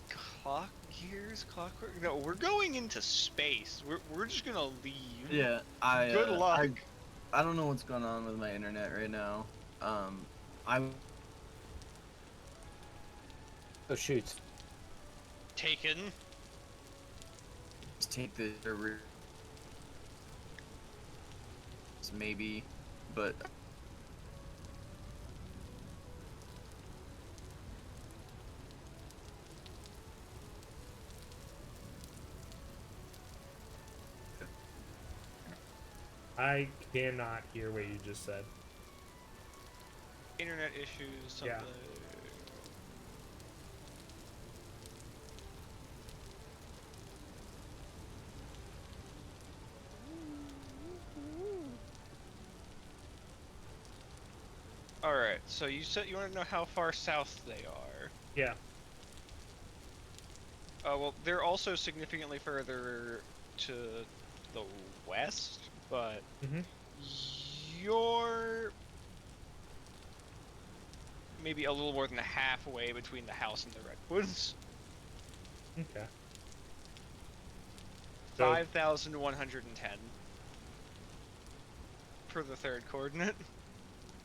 clockwork. No, we're going into space. We're just gonna leave. Yeah, Good luck. I don't know what's going on with my internet right now. I Oh shoot. Taken. just take the maybe, but I cannot hear what you just said. Internet issues. Something. Yeah. All right. So you said you want to know how far south they are. Yeah. Well, they're also significantly further to the west, but Mhm. you're maybe a little more than halfway between the house and the redwoods. Okay. So 5,110 for the third coordinate.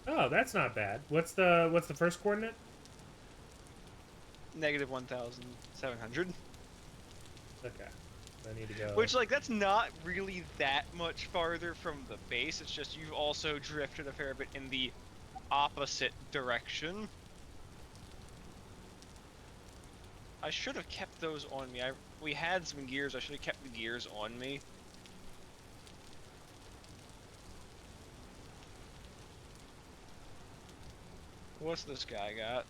oh, that's not bad. What's the first coordinate? Negative 1,700. Okay. I need to go. Which, like, that's not really that much farther from the base. It's just you've also drifted a fair bit in the opposite direction. I should have kept those on me. We had some gears. I should have kept the gears on me. What's this guy got?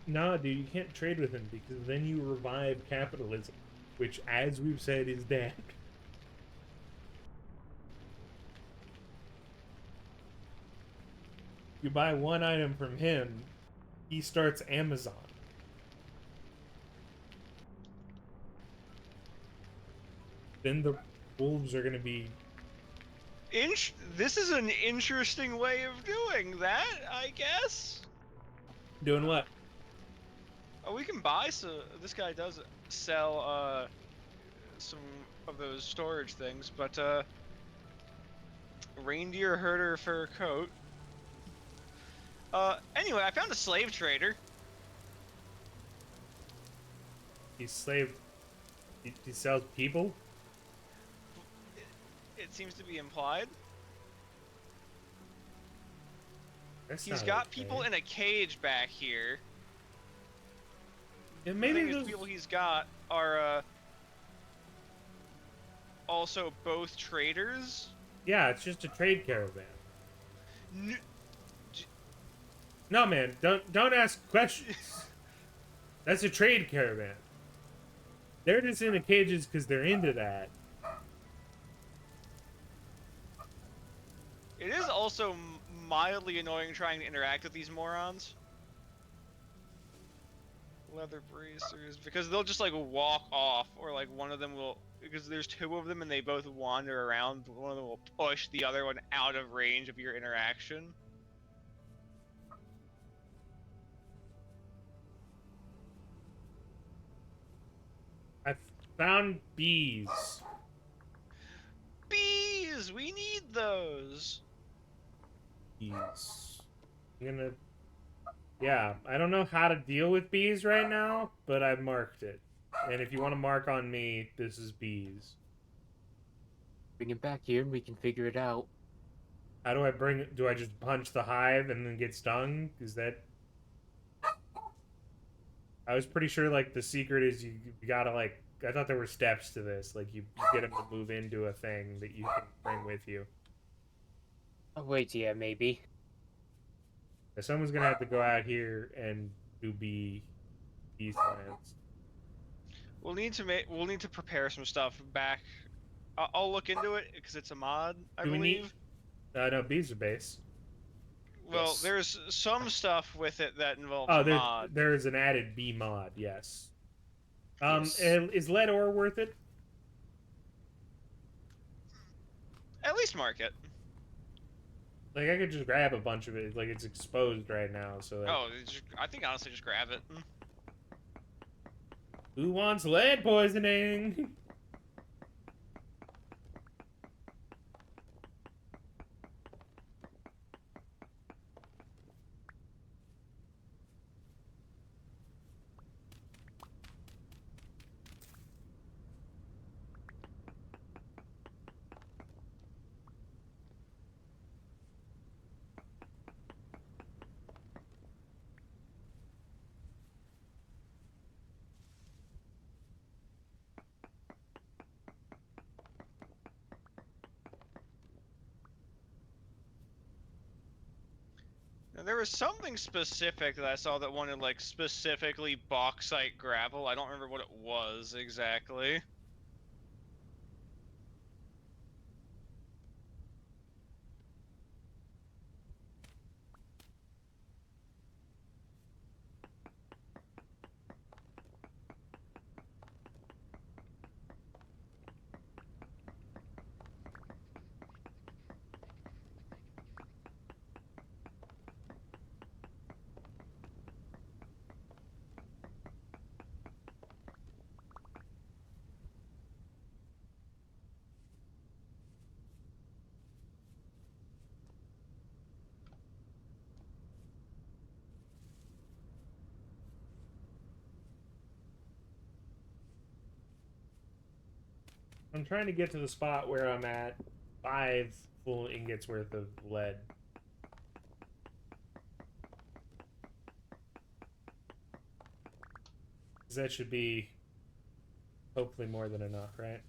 No, dude, you can't trade with him because then you revive capitalism, which, as we've said, is dead. You buy one item from him, he starts Amazon. Then the wolves are going to be This is an interesting way of doing that, I guess. Doing what? Oh, we can buy so this guy does sell some of those storage things, but reindeer herder fur coat. Anyway, I found a slave trader. He slave. He sells people. It seems to be implied. That's He's not got okay. people in a cage back here. Yeah, The maybe thing is, those. people he's got are also both traders. Yeah, it's just a trade caravan. N- No, man, don't ask questions. That's a trade caravan. They're just in the cages because they're into that. It is also mildly annoying trying to interact with these morons. Leather bracers, because they'll just like walk off, or like one of them will, because there's two of them and they both wander around. One of them will push the other one out of range of your interaction. I found bees. Bees, we need those. Bees. I'm gonna. Yeah, I don't know how to deal with bees right now, but I've marked it. And if you want to mark on me, this is bees. Bring it back here and we can figure it out. How do I bring it? Do I just punch the hive and then get stung? Is that... I was pretty sure, like, the secret is you gotta, like... I thought there were steps to this. Like, you get them to move into a thing that you can bring with you. Oh, wait, yeah, maybe. So someone's gonna have to go out here and do bee science. We'll need to prepare some stuff back. I'll look into it because it's a mod, I Do we believe. need... no, bees are base. Well, Yes. there's some stuff with it that involves Oh, a mod. there's an added bee mod, yes. Yes. Is lead ore worth it? At least mark it. Like, I could just grab a bunch of it. Like, it's exposed right now, so... Like, Oh, I think honestly just grab it. who wants lead poisoning? Now, there was something specific that I saw that wanted like specifically bauxite gravel. I don't remember what it was exactly. I'm trying to get to the spot where I'm at 5 full ingots worth of lead. That should be hopefully more than enough, right?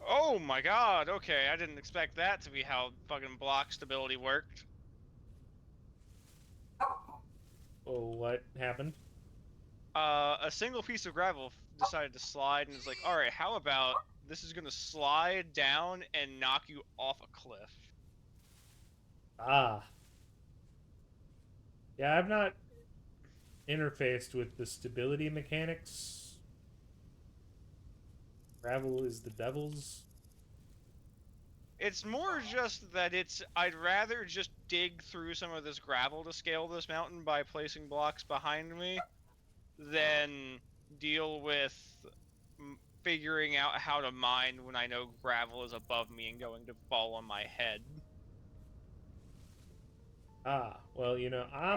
Oh my god, okay, I didn't expect that to be how fucking block stability worked. Oh, what happened? A single piece of gravel decided to slide and is like, alright, how about this is gonna slide down and knock you off a cliff. Ah. Yeah, I've not interfaced with the stability mechanics. Gravel is the devil's. It's more just that I'd rather just dig through some of this gravel to scale this mountain by placing blocks behind me than deal with figuring out how to mine when I know gravel is above me and going to fall on my head. Ah, well, you know, I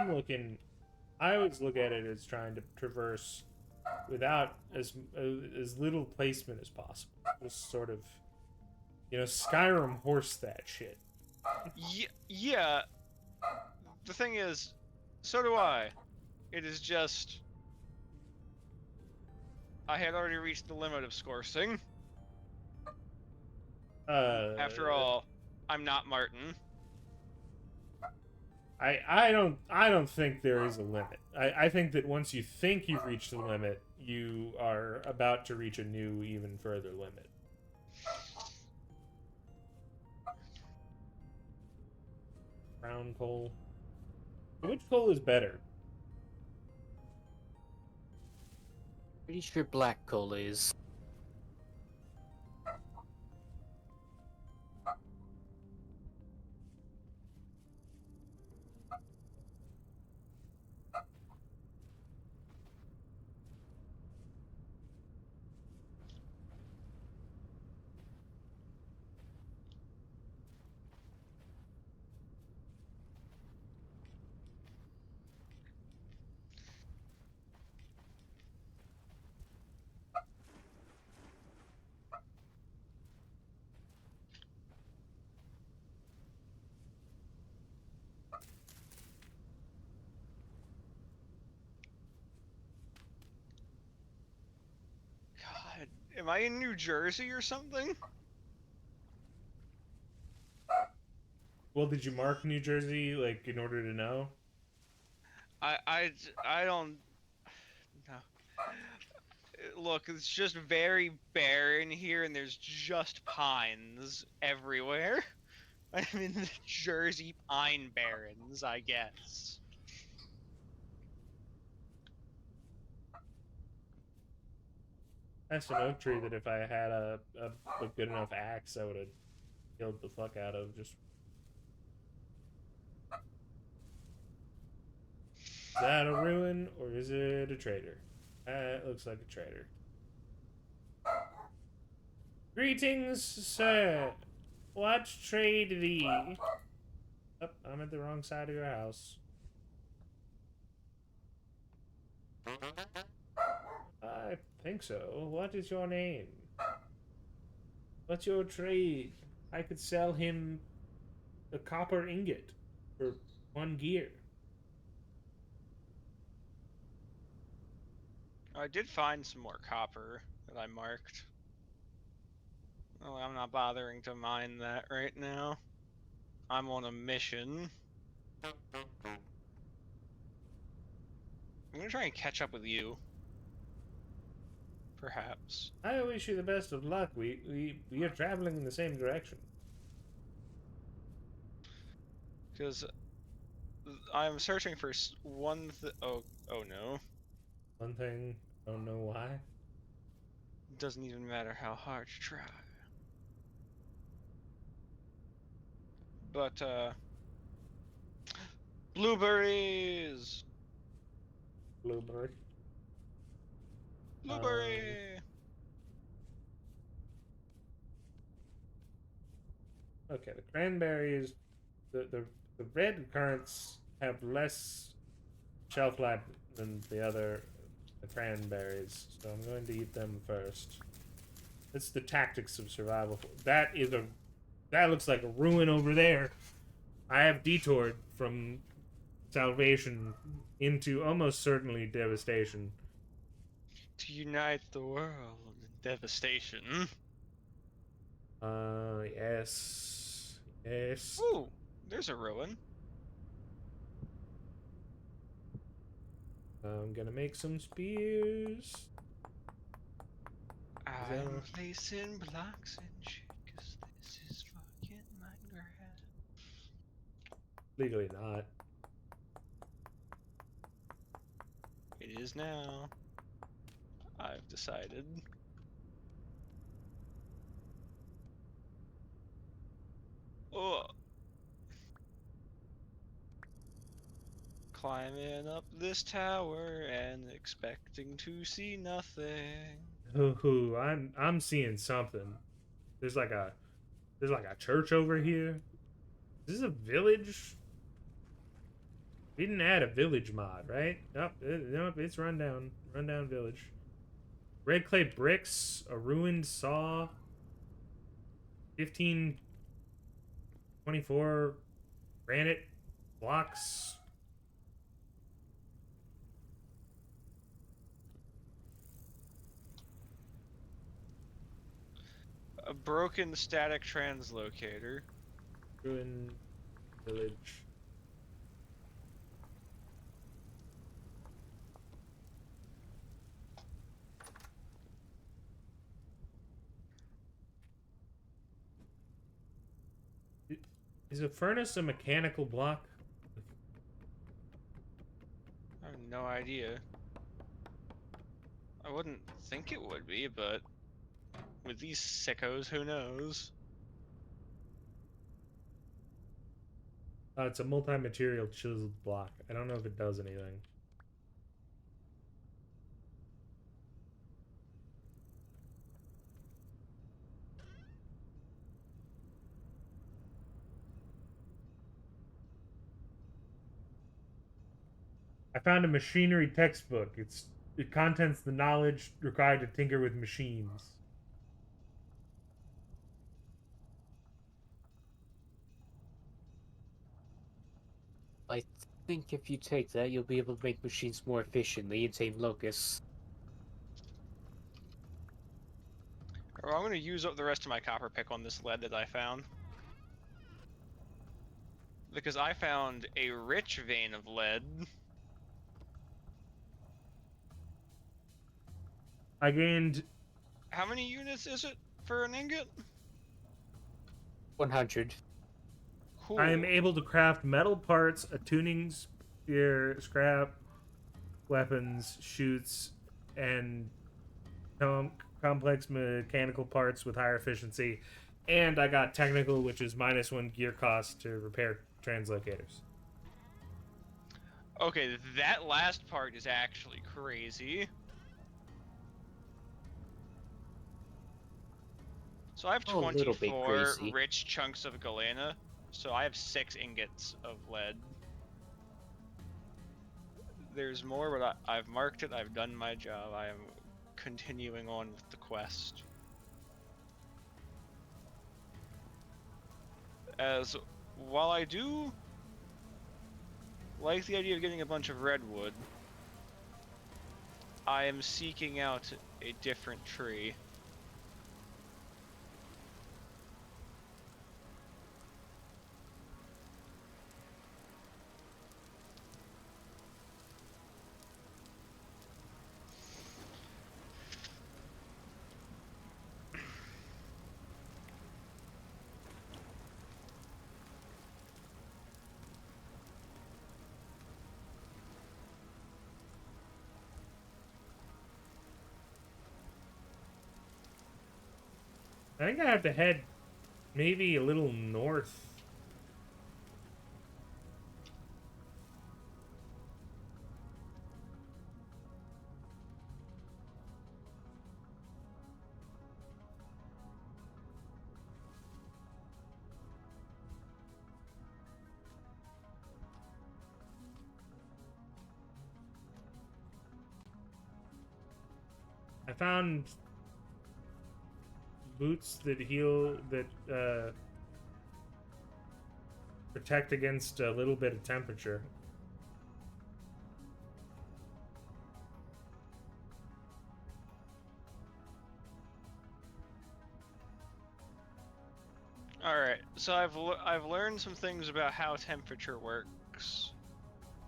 always look at it as trying to traverse without as little placement as possible. Just sort of, you know, Skyrim horse that shit. Yeah. The thing is, so do I. It is just I had already reached the limit of scorsing. After all, I'm not Martin. I don't think there is a limit. I think that once you think you've reached the limit, you are about to reach a new, even further limit. Brown coal. Which coal is better? Pretty sure black coal is. God, am I in New Jersey or something? Well, did you mark New Jersey, like, in order to know? I don't know. Look, it's just very barren here, and there's just pines everywhere. I'm in the Jersey Pine Barrens, I guess. That's an oak tree that if I had a good enough axe, I would have killed the fuck out of. Just is that a ruin or is it a trader? It looks like a trader. Greetings, sir. What trade thee? Oh, I'm at the wrong side of your house. I think so. What is your name? What's your trade? I could sell him a copper ingot for 1 gear. I did find some more copper that I marked. Well, I'm not bothering to mine that right now. I'm on a mission. I'm gonna try and catch up with you. Perhaps. I wish you the best of luck. We are traveling in the same direction. Because I'm searching for oh no. One thing, I don't know why. Doesn't even matter how hard you try. But, blueberries! Blueberry. Blueberry! Okay, the cranberries, the red currants have less shelf life than the cranberries, so I'm going to eat them first. It's the tactics of survival. That looks like a ruin over there. I have detoured from salvation into almost certainly devastation. To unite the world in devastation. Yes. Yes. Ooh, there's a ruin. I'm gonna make some spears. I'm placing blocks and shit, 'cause this is fucking Minecraft. Legally not. It is now. I've decided. Climbing up this tower and expecting to see nothing. Hoo, I'm seeing something. There's like a church over here. Is this a village? We didn't add a village mod, right? Nope, it's rundown village. Red clay bricks, a ruined saw, 1524 granite blocks. A broken static translocator. Ruined village. Is a furnace a mechanical block? I have no idea. I wouldn't think it would be, but with these sickos, who knows? It's a multi-material chiseled block. I don't know if it does anything. I found a machinery textbook. It contents the knowledge required to tinker with machines. I think if you take that, you'll be able to make machines more efficiently and save locusts. Well, I'm going to use up the rest of my copper pick on this lead that I found. Because I found a rich vein of lead. I gained. How many units is it for an ingot? 100. Cool. I am able to craft metal parts, a tuning spear, scrap, weapons, shoots, and complex mechanical parts with higher efficiency. And I got technical, which is -1 gear cost to repair translocators. Okay, that last part is actually crazy. So I have Oh, a little bit 24 crazy. rich chunks of galena, so I have 6 ingots of lead. There's more, but I've marked it, I've done my job, I am continuing on with the quest. As, while I do like the idea of getting a bunch of redwood, I am seeking out a different tree. I think I have to head maybe a little north. I found boots that protect against a little bit of temperature. Alright, so I've learned some things about how temperature works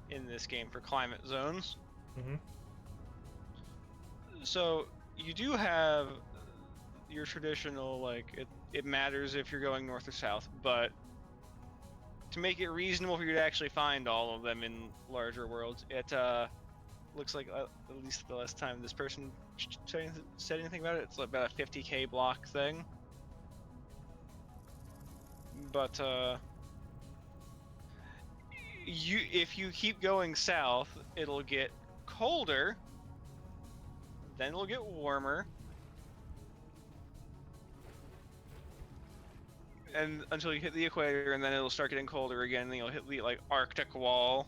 in this game for climate zones. Mm-hmm. So you do have your traditional, like, it matters if you're going north or south, but to make it reasonable for you to actually find all of them in larger worlds, it looks like, at least the last time this person said anything about it, it's about a 50k block thing. But if you keep going south, it'll get colder, then it'll get warmer, and until you hit the equator, and then it'll start getting colder again, and then you'll hit the like Arctic wall.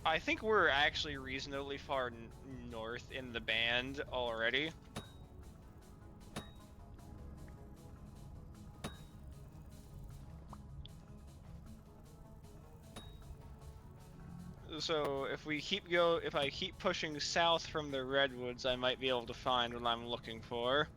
I think we're actually reasonably far north in the band already. So if I keep pushing south from the redwoods, I might be able to find what I'm looking for.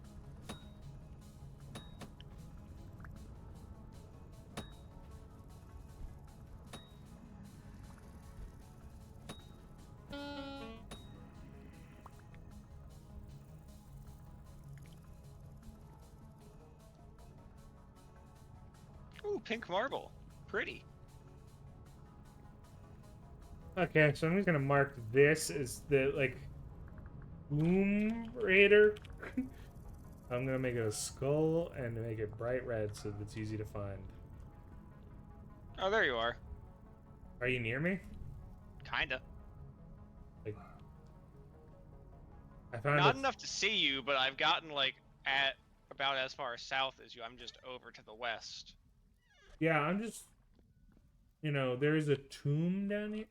Ooh, pink marble. Pretty. Okay, so I'm just gonna mark this as the like Tomb Raider. I'm gonna make it a skull and make it bright red so that it's easy to find. Oh, there you are. Are you near me? Kinda. I found Not it. enough to see you, but I've gotten like at about as far south as you. I'm just over to the west. Yeah, I'm just. You know, there is a tomb down here.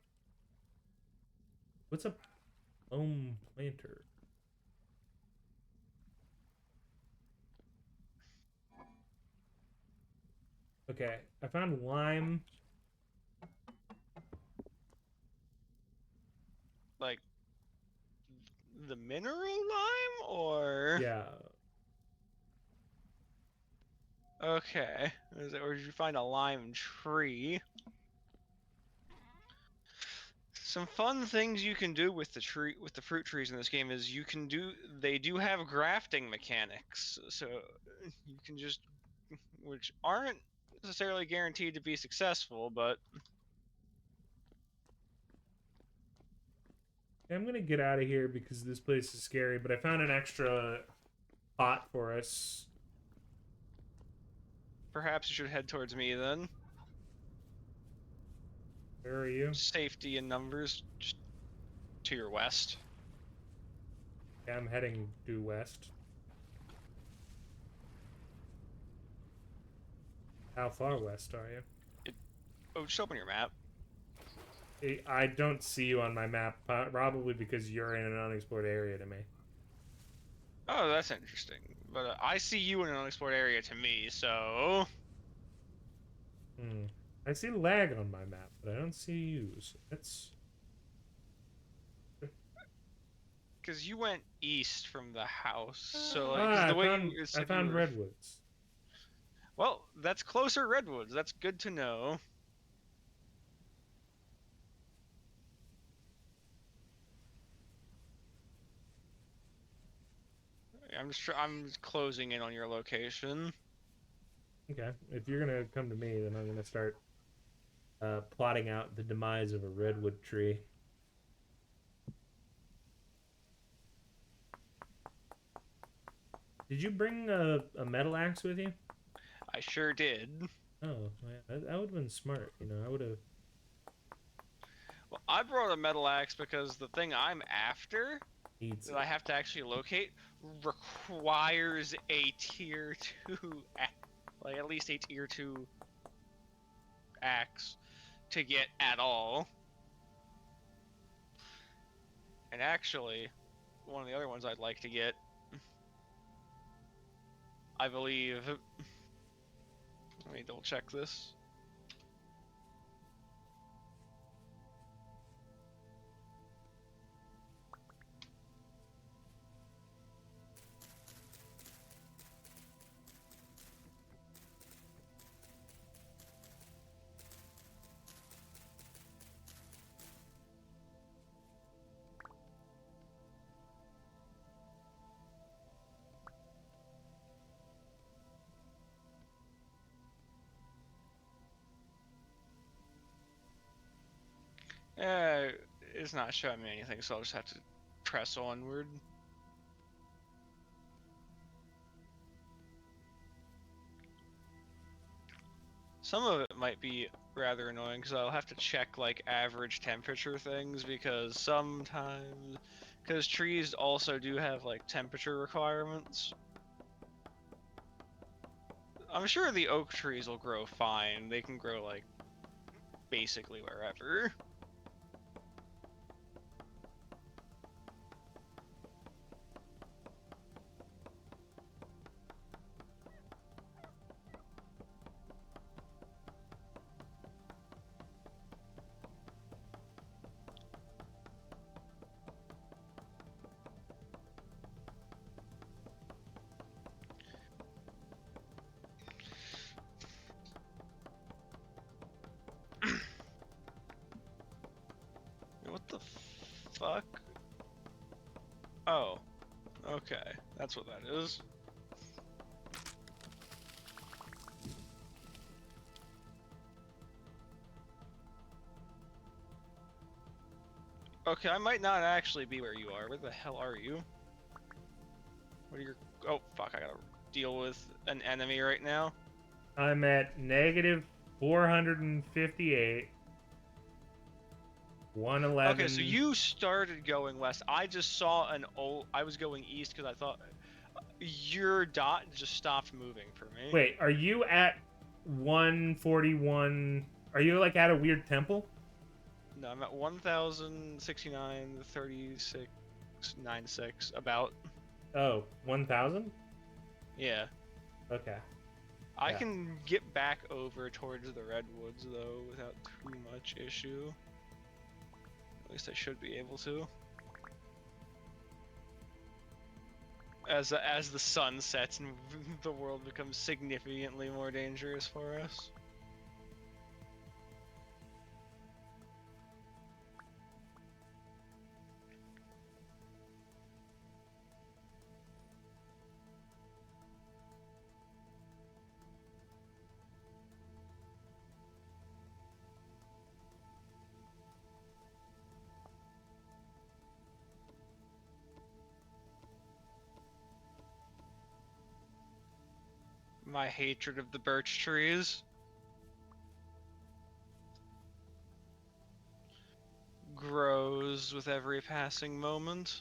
What's a plum planter? Okay, I found lime. Like the mineral lime, or Yeah. okay, or did you find a lime tree? Some fun things you can do with the fruit trees in this game is they do have grafting mechanics, so you can just, which aren't necessarily guaranteed to be successful, but I'm gonna get out of here because this place is scary, but I found an extra pot for us. perhaps you should head towards me then. Where are you? Safety in numbers, just to your west. Yeah, I'm heading due west. How far west are you? Oh, just open your map. I don't see you on my map, probably because you're in an unexplored area to me. Oh, that's interesting. But I see you in an unexplored area to me, so I see lag on my map, but I don't see you. So that's because you went east from the house, so like 'cause the way you I said you found were- redwoods. Well, that's closer redwoods. That's good to know. I'm just closing in on your location. Okay, if you're gonna come to me, then I'm gonna start plotting out the demise of a redwood tree. Did you bring a metal axe with you? I sure did. Oh, that would have been smart. You know, I would have. Well, I brought a metal axe because the thing I'm after Needs that I have to actually locate requires a tier 2 like at least a tier 2 axe to get at all. And actually, one of the other ones I'd like to get, I believe, let me double check this. It's not showing me anything, so I'll just have to press onward. Some of it might be rather annoying because I'll have to check like average temperature things because sometimes, because trees also do have like temperature requirements. I'm sure the oak trees will grow fine. They can grow like basically wherever. What the fuck? Oh, okay. That's what that is. Okay, I might not actually be where you are. Where the hell are you? What are your... Oh, fuck, I gotta deal with an enemy right now. I'm at negative 458. 111. Okay, so you started going west. I just saw an old... I was going east because I thought... Your dot just stopped moving for me. Wait, are you at 141? Are you like at a weird temple? No, I'm at 1069, 36, 96, about. Oh, 1000? Yeah. Okay. I Yeah. can get back over towards the redwoods though without too much issue. At least I should be able to. As the sun sets and the world becomes significantly more dangerous for us. My hatred of the birch trees grows with every passing moment.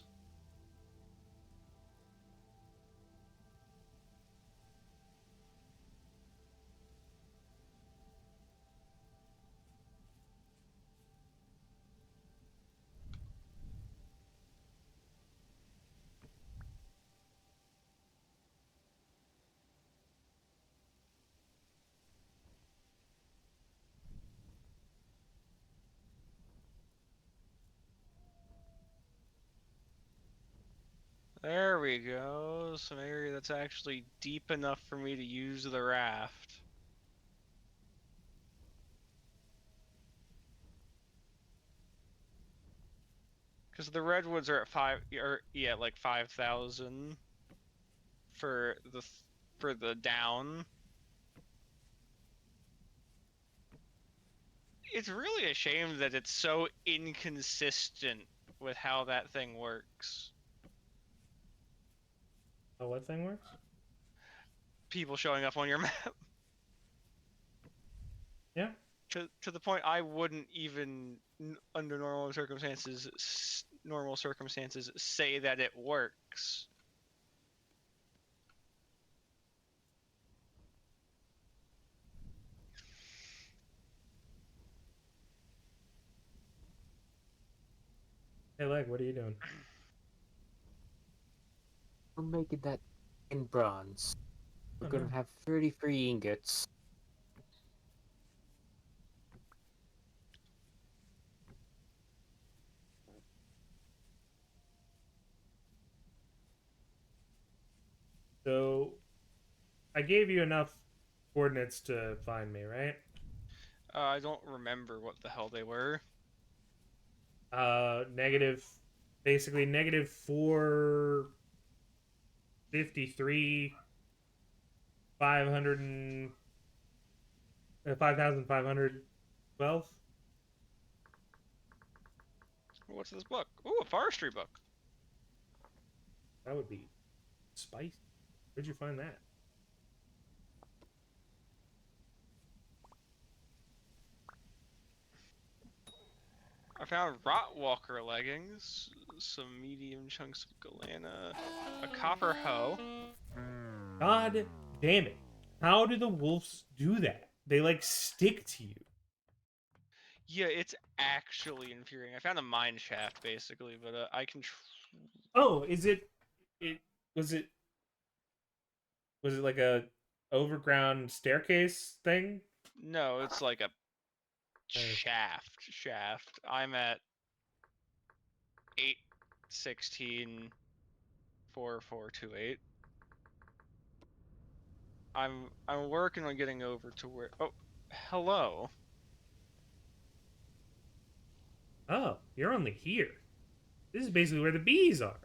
There we go. Some area that's actually deep enough for me to use the raft. Because the redwoods are at like 5,000 for the down. It's really a shame that it's so inconsistent with how that thing works. Oh, what thing works? People showing up on your map. Yeah. To the point I wouldn't even under normal circumstances say that it works. Hey, Leg, what are you doing? We're making that in bronze. We're Oh, gonna no. have 33 ingots. So, I gave you enough coordinates to find me, right? I don't remember what the hell they were. Basically negative 453, 500 and 5,512. What's this book? Ooh, a forestry book. That would be spicy. Where'd you find that? found Rotwalker leggings, some medium chunks of Galena, a copper hoe. God damn it. How do the wolves do that? They like stick to you. Yeah, it's actually infuriating. I found a mine shaft basically, but I can. Oh, is it? It was it. Was it like a overground staircase thing? No, it's like a Nice. shaft. I'm at 8164428. I'm working on getting over to where. Oh, hello. Oh, you're only here. This is basically where the bees are.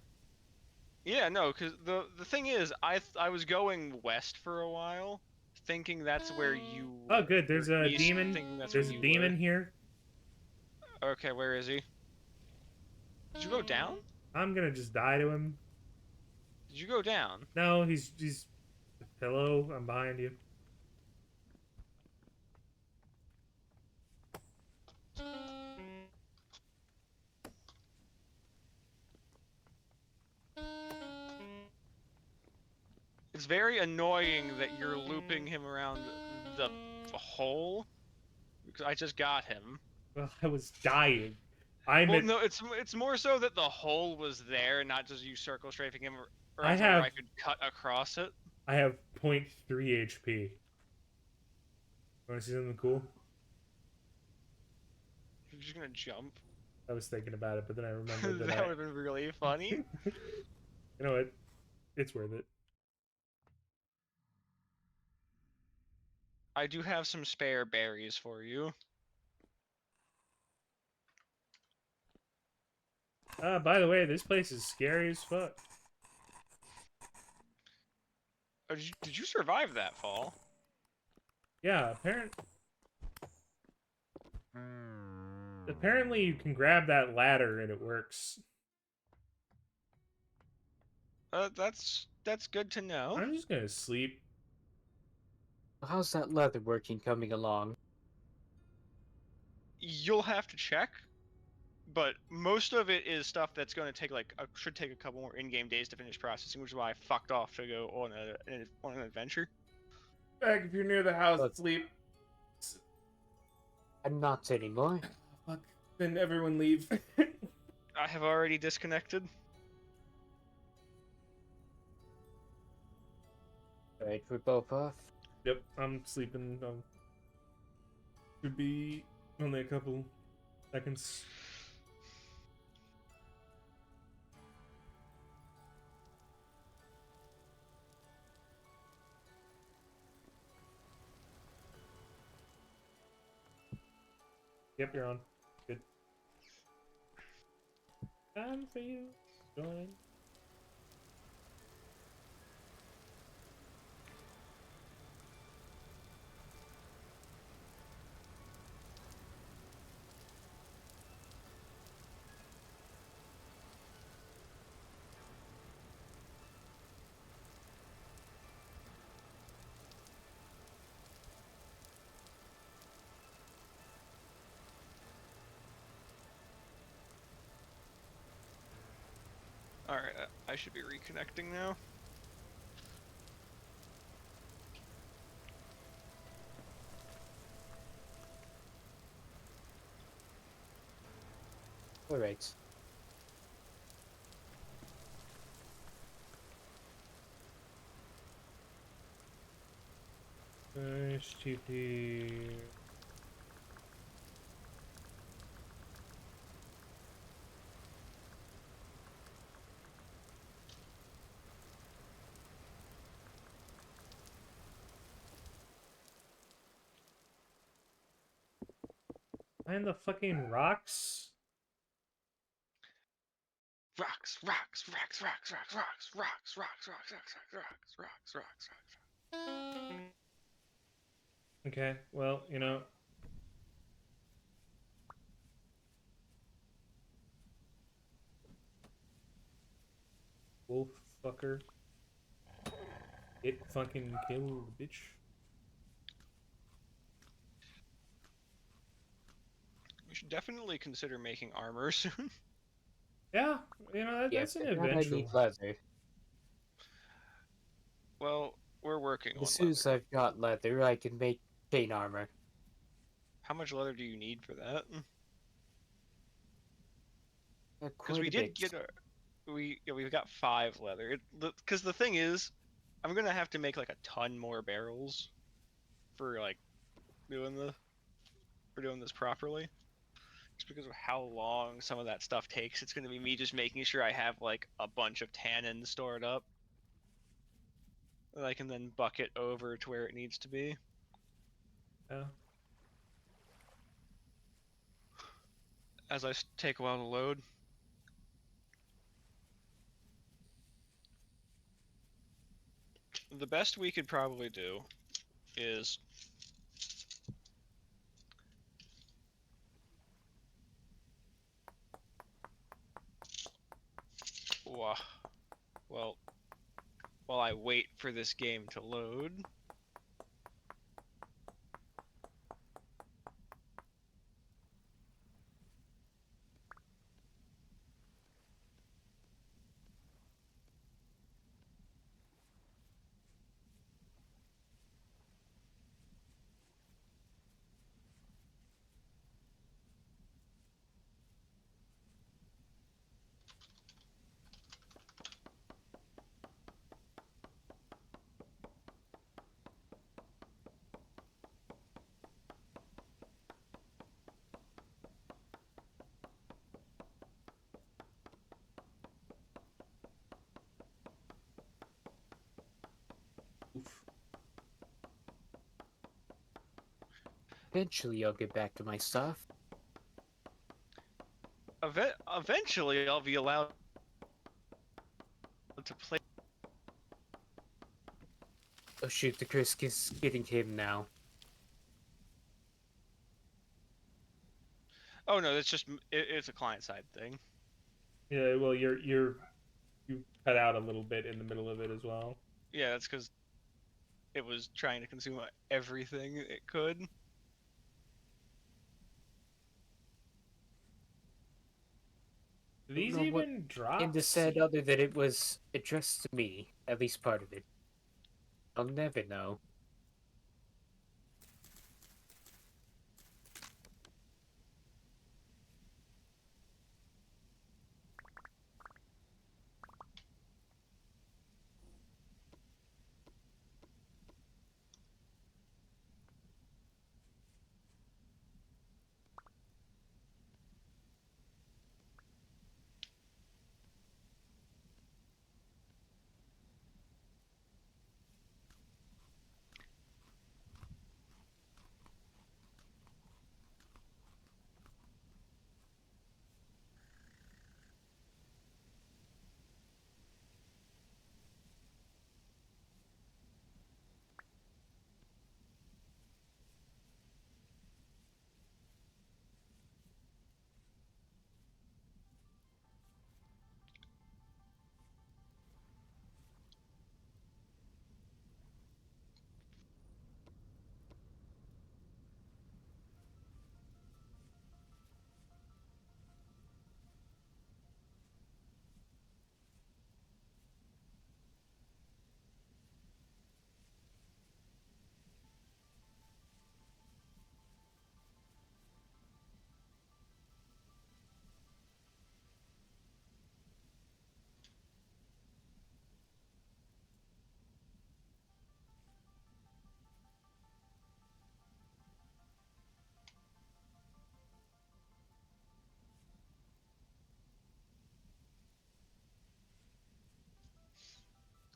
Yeah, no, because the thing is, I was going west for a while, thinking that's where you. Oh, good. There's or a east, demon. thinking that's There's where a you demon here. were. Okay, where is he? Did you go down? I'm gonna just die to him. Did you go down? No, he's the pillow. I'm behind you. It's very annoying that you're looping him around the hole, because I just got him. Well, I was dying. I'm Well, at. no, it's more so that the hole was there, not just you circle strafing him I around somewhere have I could cut across it. I have 0.3 HP. Want to see something cool? You're just gonna jump. I was thinking about it, but then I remembered That that would have been really funny. you know what? It's worth it. I do have some spare berries for you. By the way, this place is scary as fuck. Oh, did you survive that fall? Yeah, apparently you can grab that ladder and it works. That's good to know. I'm just gonna sleep. How's that leather working coming along? You'll have to check, but most of it is stuff that's going to take should take a couple more in-game days to finish processing, which is why I fucked off to go on an adventure. Back if you're near the house, Look. sleep. I'm not anymore. Fuck. Then everyone leave. I have already disconnected. Right, we're both off. Yep, I'm sleeping. Should be only a couple seconds. Yep, you're on. Good. Time for you. Join. Alright, I should be reconnecting now. Alright. HTTP. Behind the fucking rocks? Rocks, rocks, rocks, rocks, rocks, rocks, rocks, rocks, rocks, rocks, rocks, rocks, rocks. Okay, well, you know. Wolf fucker. Get fucking killed, bitch. should definitely consider making armor soon. Yeah, you know Yeah, that's an for that I eventual. need leather. Well, we're working on As soon as leather. I've got leather, I can make chain armor. How much leather do you need for that? Because Quite we a did bit. get we've got 5 leather. Because the thing is, I'm gonna have to make like a ton more barrels for like doing the for doing this properly. Just because of how long some of that stuff takes, it's gonna be me just making sure I have like a bunch of tannin stored up that I can then bucket over to where it needs to be. Yeah. As I take a while to load. The best we could probably do is Wah. Well, while I wait for this game to load. Oof. Eventually, I'll get back to my stuff. Eventually, I'll be allowed to play. Oh shoot, the curse is getting him now. Oh no, that's just it's a client side thing. Yeah, well, you cut out a little bit in the middle of it as well. Yeah, that's because it was trying to consume everything it could. Do these know what even drop Inda said other than it was addressed to me, at least part of it. I'll never know.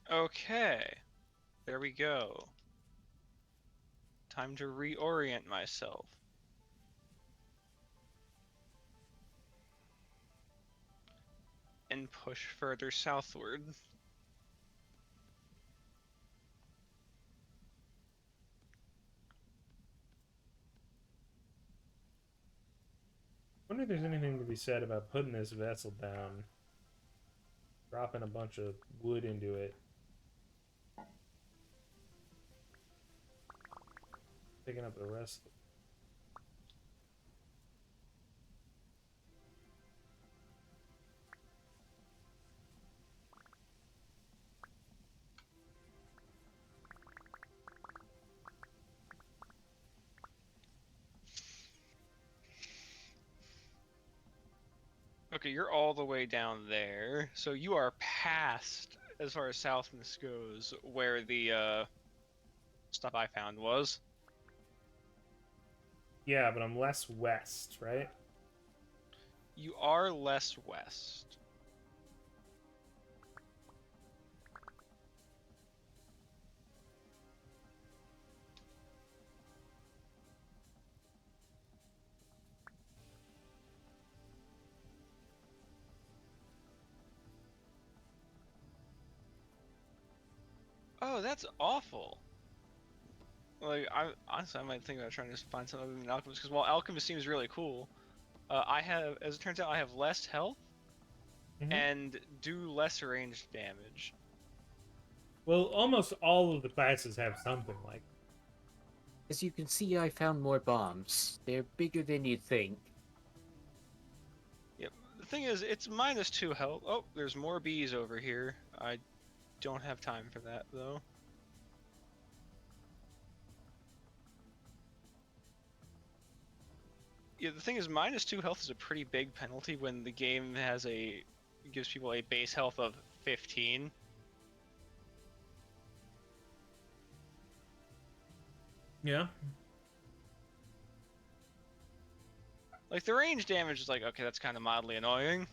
Okay, there we go. Time to reorient myself. And push further southward. I wonder if there's anything to be said about putting this vessel down, dropping a bunch of wood into it, picking up the rest. Okay, you're all the way down there, so you are past, as far as southness goes, where the stuff I found was. Yeah, but I'm less west, right? You are less west. Oh, that's awful. Like, I honestly, I might think about trying to find something other than alchemist, because while alchemist seems really cool, I have, as it turns out, I have less health Mhm. and do less ranged damage. Well, almost all of the classes have something like. As you can see, I found more bombs. They're bigger than you'd think. Yep. The thing is, it's -2 health. Oh, there's more bees over here. I don't have time for that though. Yeah, the thing is, -2 health is a pretty big penalty when the game gives people a base health of 15. Yeah. Like the range damage is like, okay, that's kind of mildly annoying.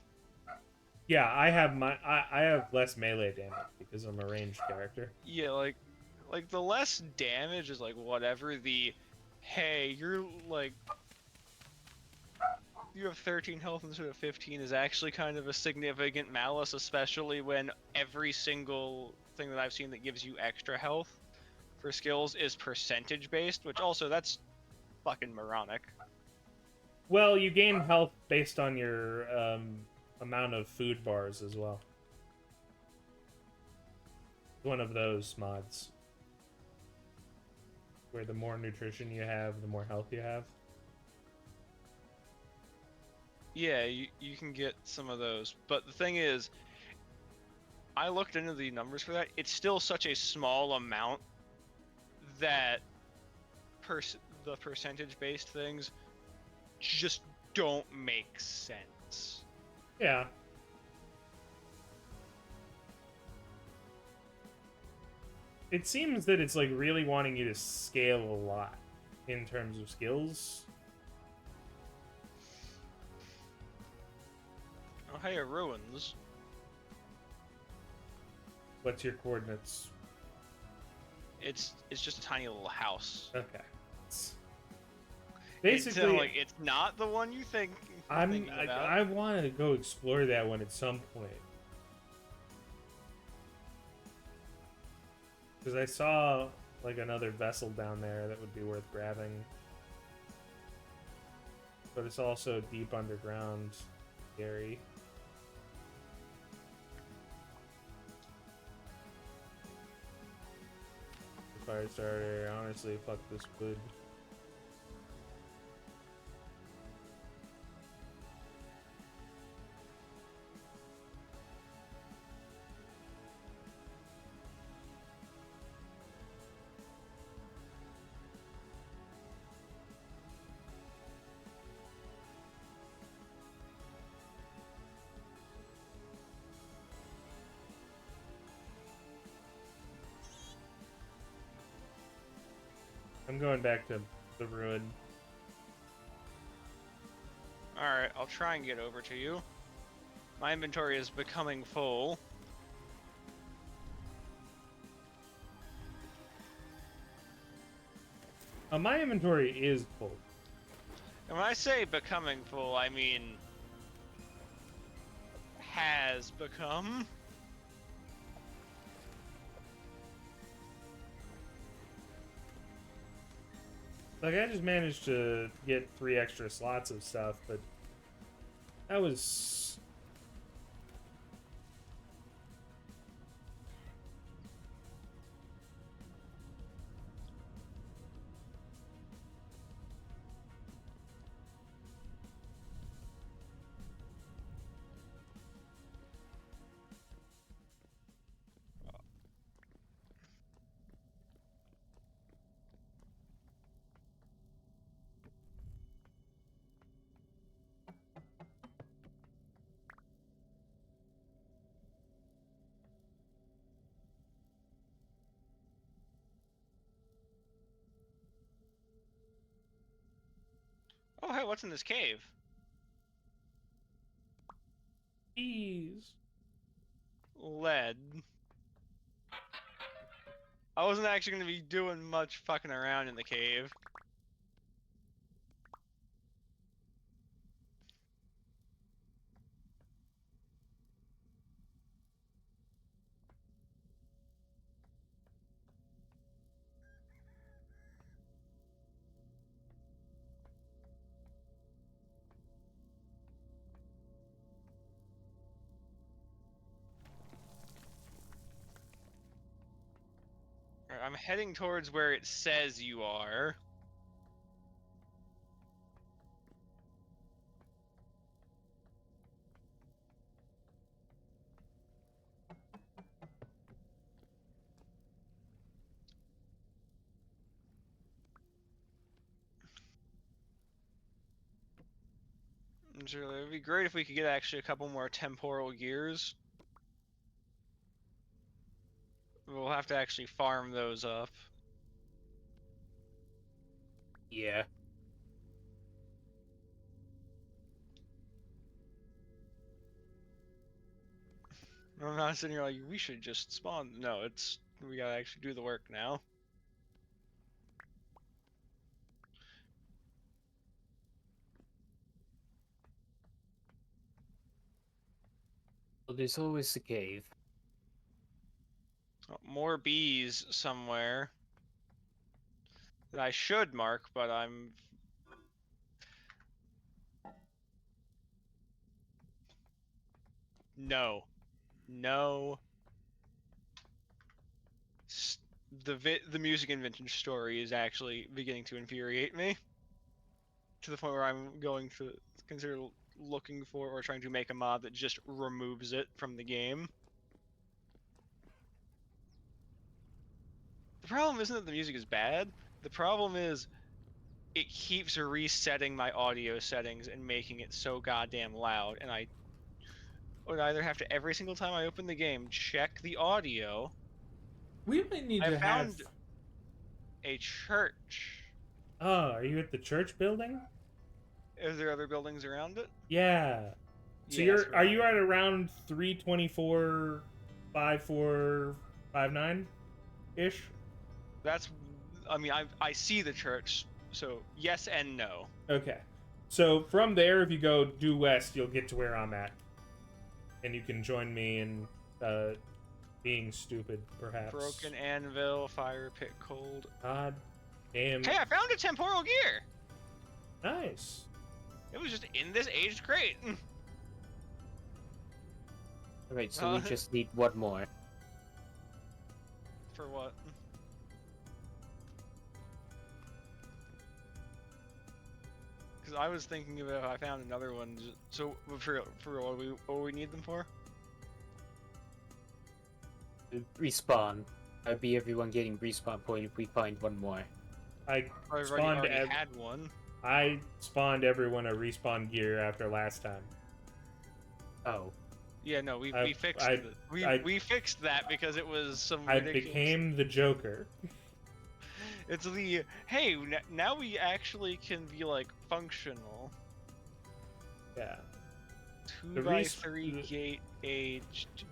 Yeah, I have less melee damage because I'm a ranged character. Yeah, like the less damage is like whatever. The hey, you're like you have 13 health instead of 15 is actually kind of a significant malus, especially when every single thing that I've seen that gives you extra health for skills is percentage based, which also that's fucking moronic. Well, you gain health based on your amount of food bars as well. One of those mods. Where the more nutrition you have, the more health you have. Yeah, you can get some of those, but the thing is, I looked into the numbers for that. It's still such a small amount that the percentage based things just don't make sense. Yeah. It seems that it's like really wanting you to scale a lot in terms of skills. Oh, hey, ruins. What's your coordinates? It's just a tiny little house. Okay. Basically, Basically, like it's not the one you think. I want to go explore that one at some point. Because I saw like another vessel down there that would be worth grabbing. But it's also deep underground, scary. Fire starter, honestly, fuck this wood. I'm going back to the ruin. Alright, I'll try and get over to you. My inventory is becoming full. My inventory is full. And when I say becoming full, I mean has become. Like, I just managed to get 3 extra slots of stuff, but that was... Alright, what's in this cave? Keys. Lead. I wasn't actually going to be doing much fucking around in the cave. Alright, I'm heading towards where it says you are. So it would be great if we could get actually a couple more temporal gears. We'll have to actually farm those up. Yeah. I'm not sitting here like, we should just spawn. No, it's, we gotta actually do the work now. Well, there's always the cave. Oh, more bees somewhere that I should mark, but I'm... No. No. The music invention story is actually beginning to infuriate me. To the point where I'm going to consider looking for or trying to make a mod that just removes it from the game. The problem isn't that the music is bad. The problem is it keeps resetting my audio settings and making it so goddamn loud, and I would either have to, every single time I open the game, check the audio. We might need I to have. found a church. Oh, are you at the church building? Is there other buildings around it? Yeah. So Yes, are you at around 324, 5459 ish? That's, I mean, I see the church, so yes and no. Okay. So from there, if you go due west, you'll get to where I'm at, and you can join me in being stupid, perhaps. Broken anvil, fire pit, cold. God damn. Hey, I found a temporal gear. Nice. It was just in this aged crate. Alright, so we just need one more. For what? Because I was thinking about, I found another one. So for what we need them for? Respawn. That'd be everyone getting respawn point if we find one more. I I've spawned. already had one. I spawned everyone a respawn gear after last time. Oh. Yeah, no, we fixed I- it. We fixed that because it was some I ridiculous... became the Joker. It's the, hey, now we actually can be, like, functional. Yeah. 2x3 gate aged.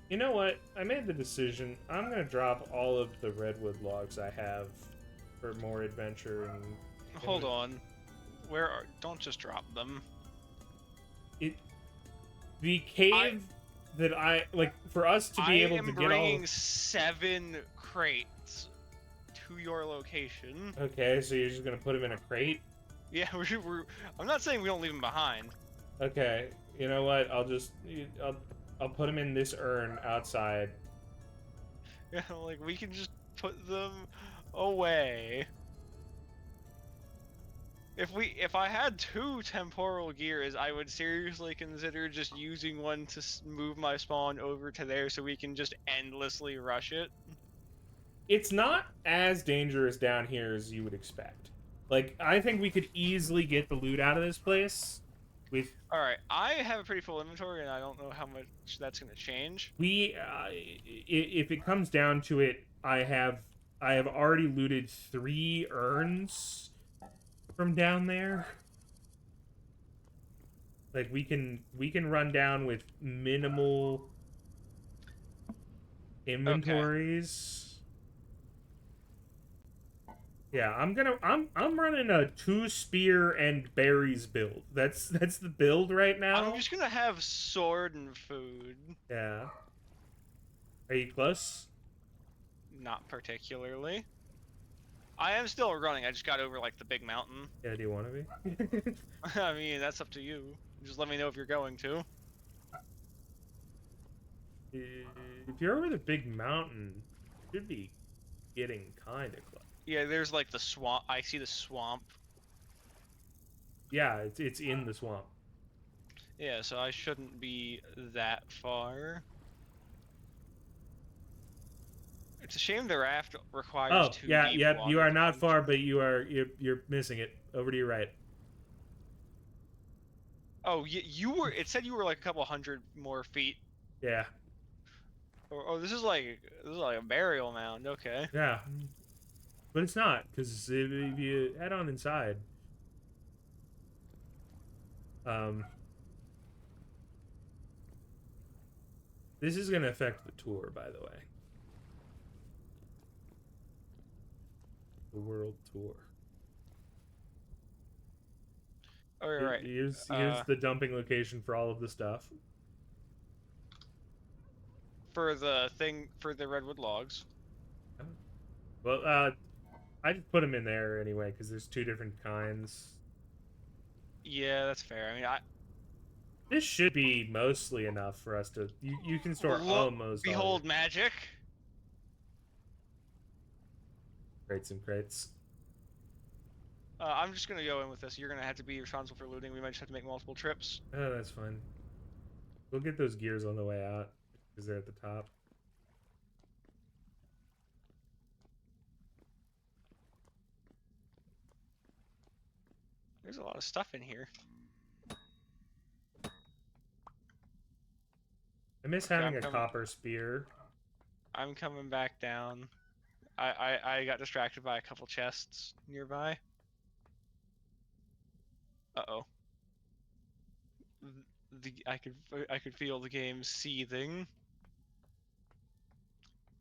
You know what? I made the decision. I'm gonna drop all of the redwood logs I have for more adventure and. Hold on. Don't just drop them. The cave that I like for us to be able to get all. I am bringing 7 crates to your location. Okay, so you're just gonna put them in a crate. Yeah, I'm not saying we don't leave them behind. Okay, you know what? I'll put them in this urn outside. Yeah, like we can just put them away. If I had 2 temporal gears, I would seriously consider just using one to move my spawn over to there so we can just endlessly rush it. It's not as dangerous down here as you would expect. Like, I think we could easily get the loot out of this place. With All right, I have a pretty full inventory, and I don't know how much that's gonna change. if it comes down to it, I have already looted 3 urns from down there. Like we can run down with minimal inventories. Yeah, I'm running a 2 spear and berries build. That's the build right now. I'm just gonna have sword and food. Yeah. Are you close? Not particularly. I am still running. I just got over like the big mountain. Yeah, do you want to be? I mean, that's up to you. Just let me know if you're going to. If you're over the big mountain, you should be getting kind of close. Yeah, there's like the swamp. I see the swamp. Yeah, it's in the swamp. Yeah, so I shouldn't be that far. It's a shame the raft requires Oh, 2 yeah, deep yep. water You are to not come far, through. but you're missing it. Over to your right. Oh, you were. It said you were like a couple hundred more feet. Yeah, Oh, this is like a burial mound. Okay. yeah. But it's not, because if you head on inside, this is gonna affect the tour, by the way. The world tour. Oh, you're right. Here's Uh, the dumping location for all of the stuff. For the redwood logs. Well, I just put them in there anyway because there's 2 different kinds. Yeah, that's fair. I mean, This should be mostly enough for us to. You can store almost. Behold magic. Crates and crates. I'm just gonna go in with this. You're gonna have to be responsible for looting. We might just have to make multiple trips. Oh, that's fine. We'll get those gears on the way out because they're at the top. There's a lot of stuff in here. I miss Okay, having I'm a coming. copper spear. I'm coming back down. I got distracted by a couple chests nearby. Uh-oh. I could feel the game seething.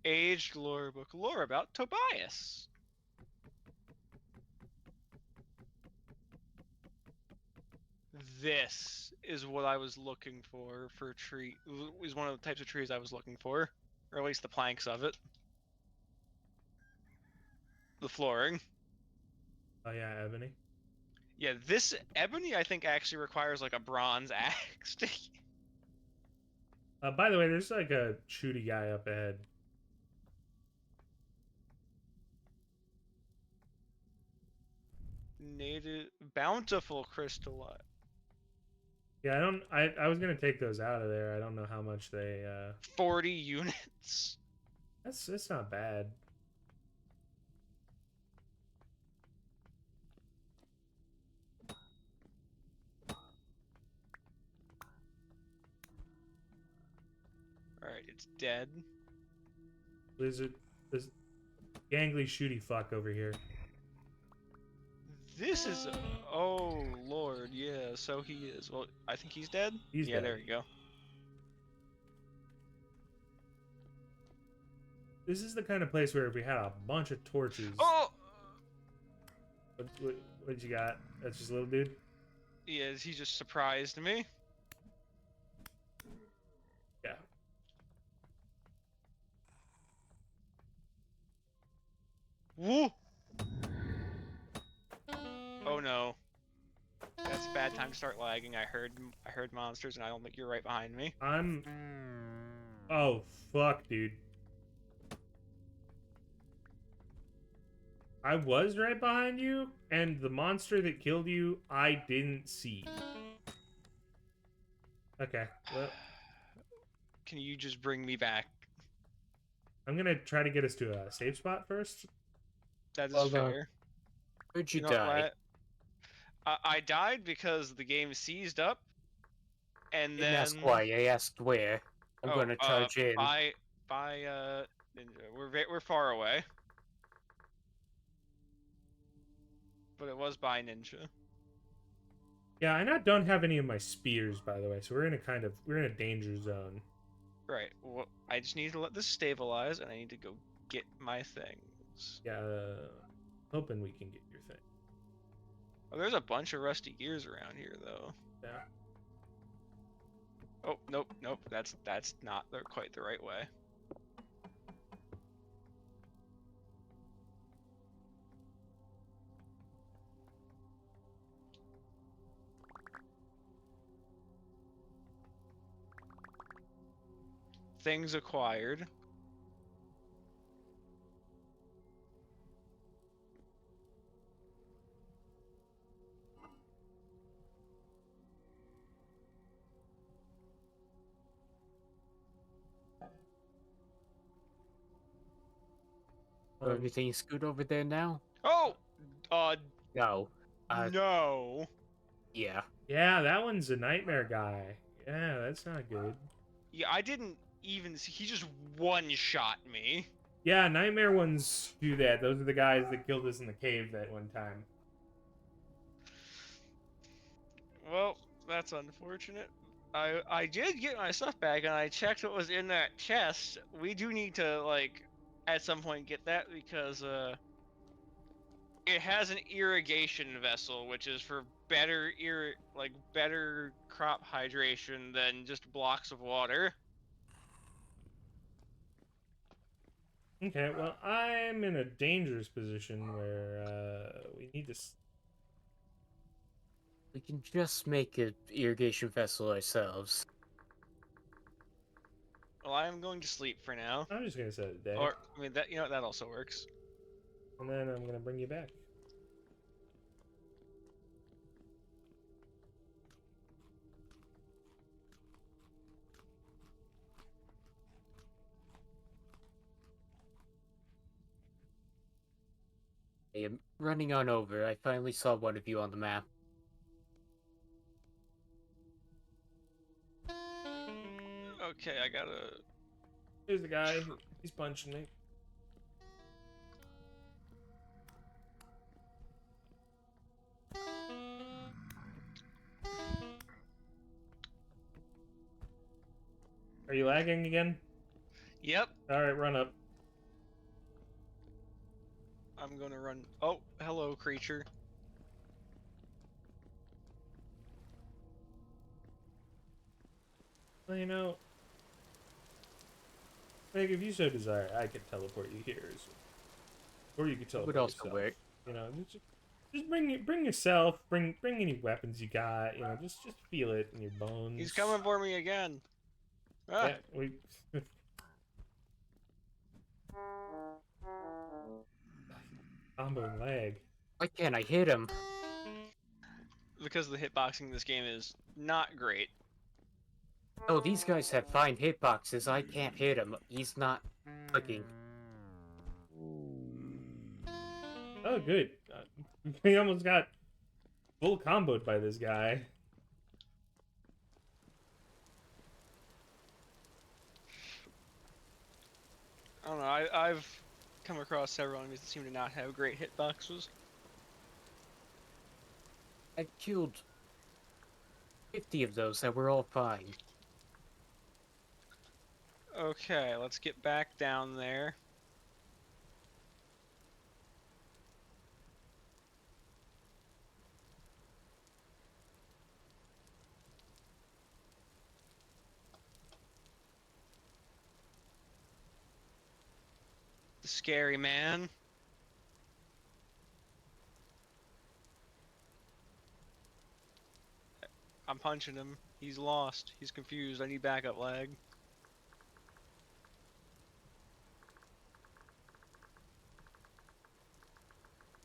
Aged lore book. Lore about Tobias. This is what I was looking for tree. Is one of the types of trees I was looking for, or at least the planks of it. The flooring. Oh yeah, ebony. Yeah, this ebony I think actually requires like a bronze axe. By the way, there's like a shooty guy up ahead. Native bountiful crystallite. Yeah, I was gonna take those out of there. I don't know how much they. 40 units. That's not bad. Alright, it's dead. This gangly shooty fuck over here. This is. Oh, Lord, yeah, so he is. Well, I think he's dead? He's yeah, dead. there you go. This is the kind of place where if we had a bunch of torches. Oh! What you got? That's just a little dude? Yeah, he just surprised me. Yeah. Woo! Oh no. That's a bad time to start lagging. I heard monsters and I don't think you're right behind me. Oh, fuck, dude. I was right behind you, and the monster that killed you, I didn't see. Okay. Well, Can you just bring me back? I'm gonna try to get us to a safe spot first. That is Well done. fair. Where'd you know die? what? I died because the game seized up, and Didn't ask then why. I asked where. I'm oh, gonna charge in. by Ninja. We're far away, but it was by Ninja. Yeah, I not don't have any of my spears, by the way, so we're in a danger zone. Right. Well, I just need to let this stabilize, and I need to go get my things. Yeah, hoping we can get your thing. Oh, there's a bunch of rusty gears around here, though. Yeah. Oh, nope, nope. That's not quite the right way. Things acquired. Everything's good over there now? Oh, No. no. Yeah. Yeah, that one's a nightmare guy. Yeah, that's not good. Yeah, I didn't even see. He just one-shot me. Yeah, nightmare ones do that. Those are the guys that killed us in the cave that one time. Well, that's unfortunate. I did get my stuff back, and I checked what was in that chest. We do need to like at some point get that because it has an irrigation vessel, which is for better better crop hydration than just blocks of water. Okay, well, I'm in a dangerous position where we need to. We can just make an irrigation vessel ourselves. Well, I am going to sleep for now. I'm just gonna set it day, Or I mean that that also works. and then I'm gonna bring you back. I am running on over. I finally saw one of you on the map. Okay, I gotta. Here's the guy. He's punching me. Are you lagging again? Yep, All right, run up. I'm gonna run. Oh, hello, creature. Well, you know, like if you so desire, I could teleport you here, or you could It teleport would also yourself. work. You know, just bring yourself, bring any weapons you got. You know, just feel it in your bones. He's coming for me again. Ah, Yeah, we. Combo and lag. Why can't I hit him? because the hitboxing in this game is not great. Oh, these guys have fine hitboxes. I can't hit him. He's not clicking. Oh, good. We almost got full comboed by this guy. I don't know. I've come across several enemies that seem to not have great hitboxes. I killed 50 of those that were all fine. Okay, let's get back down there. The scary man. I'm punching him. He's lost. He's confused. I need backup lag.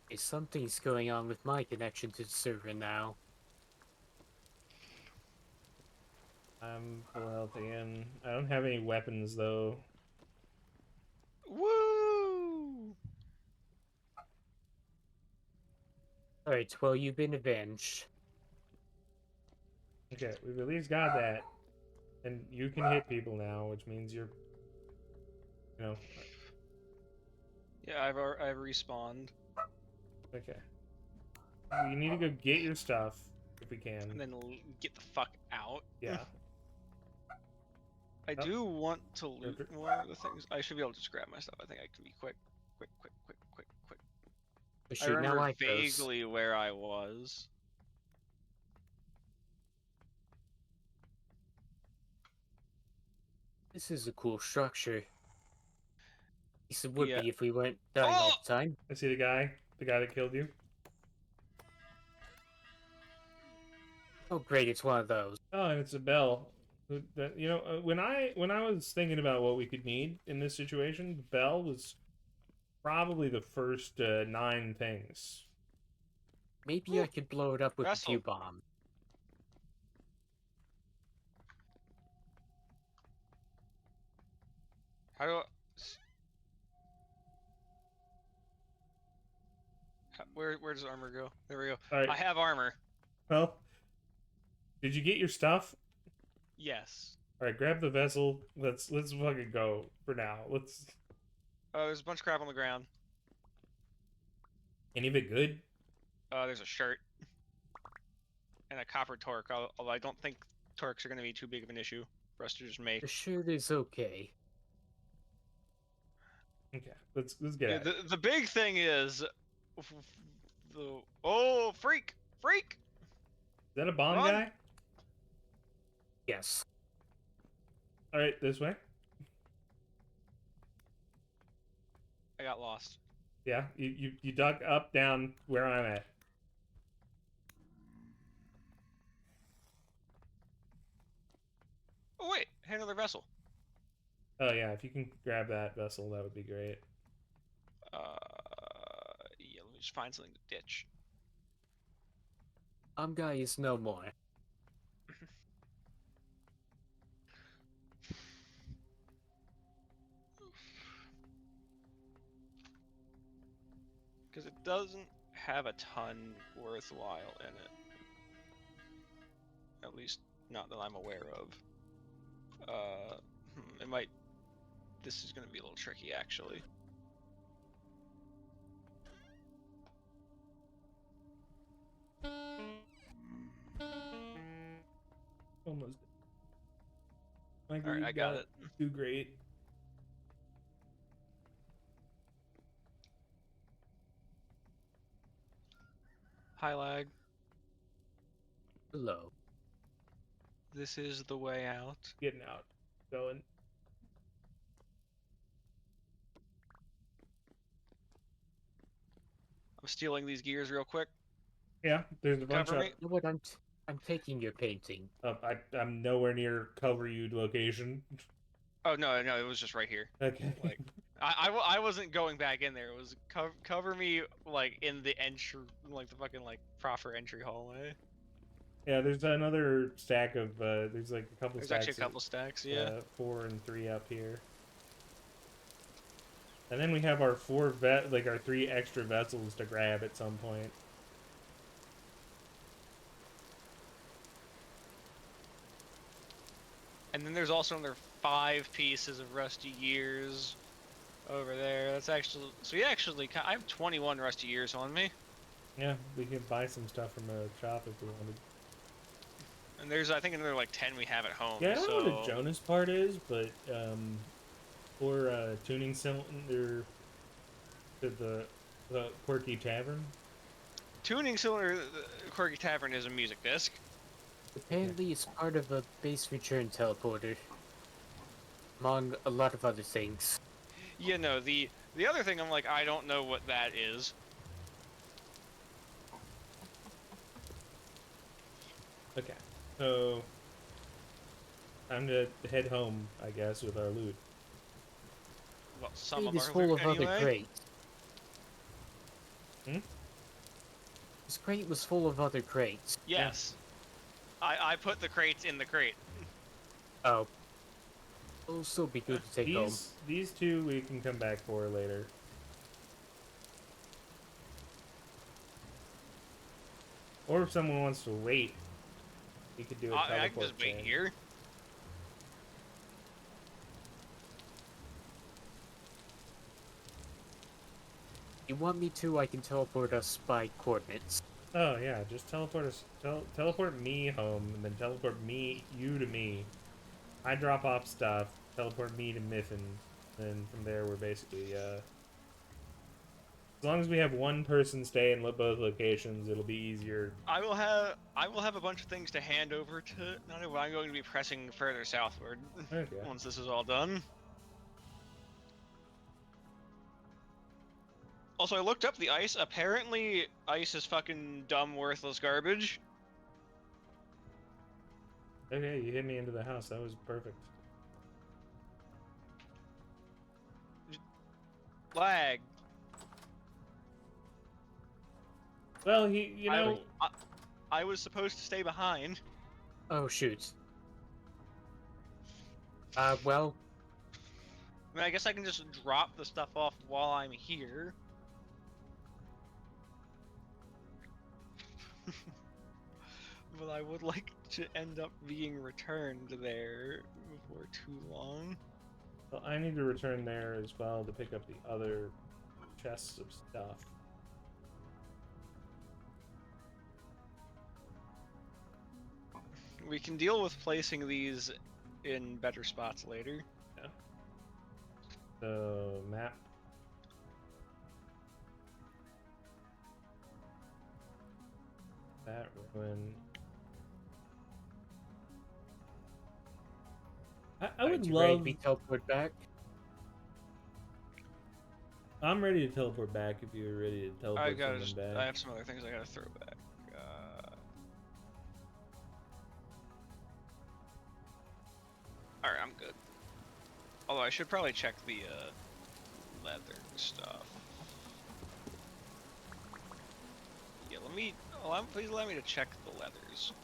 Hey, something's going on with my connection to the server now. I'm full health again. I don't have any weapons though. Woo! Alright, well, you've been avenged. Okay, we've at least got that. And you can hit people now, which means you're, you know, Yeah, I've respawned, okay. We need to go get your stuff if we can. and then get the fuck out. Yeah. I Oh. do want to loot Perfect. more of the things. I should be able to just grab my stuff. I think I can be quick. Quick. Oh, I shoot, now remember I goes. vaguely where I was. This is a cool structure. At least it would Yeah. be if we weren't dying all Oh! I the time. see the guy that killed you. Oh, great, it's one of those. Oh, and it's a bell. You know, when I was thinking about what we could need in this situation, the bell was probably the first 9 things. Maybe I could blow it up with a Vessel. few bombs. How do I... Where does armor go? There we go. All right. I have armor. Well, did you get your stuff? Yes. All right, grab the vessel. Let's fucking go for now. Let's. Oh, there's a bunch of crap on the ground. Any of it good? There's a shirt. And a copper torque, although I don't think torques are going to be too big of an issue for us to just make. The shirt is okay. Okay, let's get Yeah, at it. the big thing is... Oh, freak! Freak! Is that a bomb Run. guy? Yes. All right, this way. I got lost. Yeah, you duck up, down, where I'm at. Oh, wait! Hey, another vessel. Oh yeah, if you can grab that vessel, that would be great. Yeah, let me just find something to ditch. Guy is no more. Because it doesn't have a ton worthwhile in it. At least, not that I'm aware of. It might... This is going to be a little tricky, actually. Almost. Like, Alright, I got it. Too great. Hi, lag. Hello. This is the way out. Getting out. Going. I'm stealing these gears real quick. Yeah, there's a bunch Cover of. me. You know what? I'm taking your painting. I'm nowhere near cover you location. Oh, no, it was just right here. Okay. Like, I wasn't going back in there. It was cover me, like, in the entry, like, the fucking, like, proper entry hallway. Yeah, there's another stack of. There's like a couple. There's stacks actually a couple stacks, yeah. 4 and 3 up here. And then we have our our 3 extra vessels to grab at some point. And then there's also another 5 pieces of rusty gears over there. That's actually... So you actually... I have 21 rusty gears on me. Yeah, we could buy some stuff from a shop if we wanted. And there's, I think, another, like, 10 we have at home. Yeah, I don't so... know what the Jonas part is, but, or tuning cylinder to the Quirky Tavern. Tuning cylinder, the Quirky Tavern is a music disc. Apparently, it's part of a base return teleporter. Among a lot of other things. Yeah, no, the other thing, I'm like, I don't know what that is. Okay, so I'm gonna head home, I guess, with our loot. Well, some Crate of is them full are of other anyway. crates. Hmm? This crate was full of other crates. Yes. I put the crates in the crate. Oh. It'll still be good to take home. These 2 we can come back for later. Or if someone wants to wait, we could do a teleport I can just wait chain. here. You want me to? I can teleport us by coordinates. Oh yeah, just teleport us. Teleport me home, and then teleport you to me. I drop off stuff. Teleport me to Miffin, and from there we're basically. As long as we have one person stay in both locations, it'll be easier. I will have a bunch of things to hand over to Nanu, but I'm going to be pressing further southward Okay. once this is all done. Also, I looked up the ice. Apparently, ice is fucking dumb, worthless garbage. Okay, you hit me into the house. That was perfect. Lag. Well, you know. I was supposed to stay behind. Oh shoot. Well, I mean, I guess I can just drop the stuff off while I'm here. But I would like to end up being returned there before too long. Well, I need to return there as well to pick up the other chests of stuff. We can deal with placing these in better spots later. Yeah. So, map. That ruin. I would you ready to love. be teleported back? I'm ready to teleport back if you're ready to teleport someone back. I have some other things I gotta throw back. Alright, I'm good. Although I should probably check the leather stuff. Yeah, please allow me to check the leathers.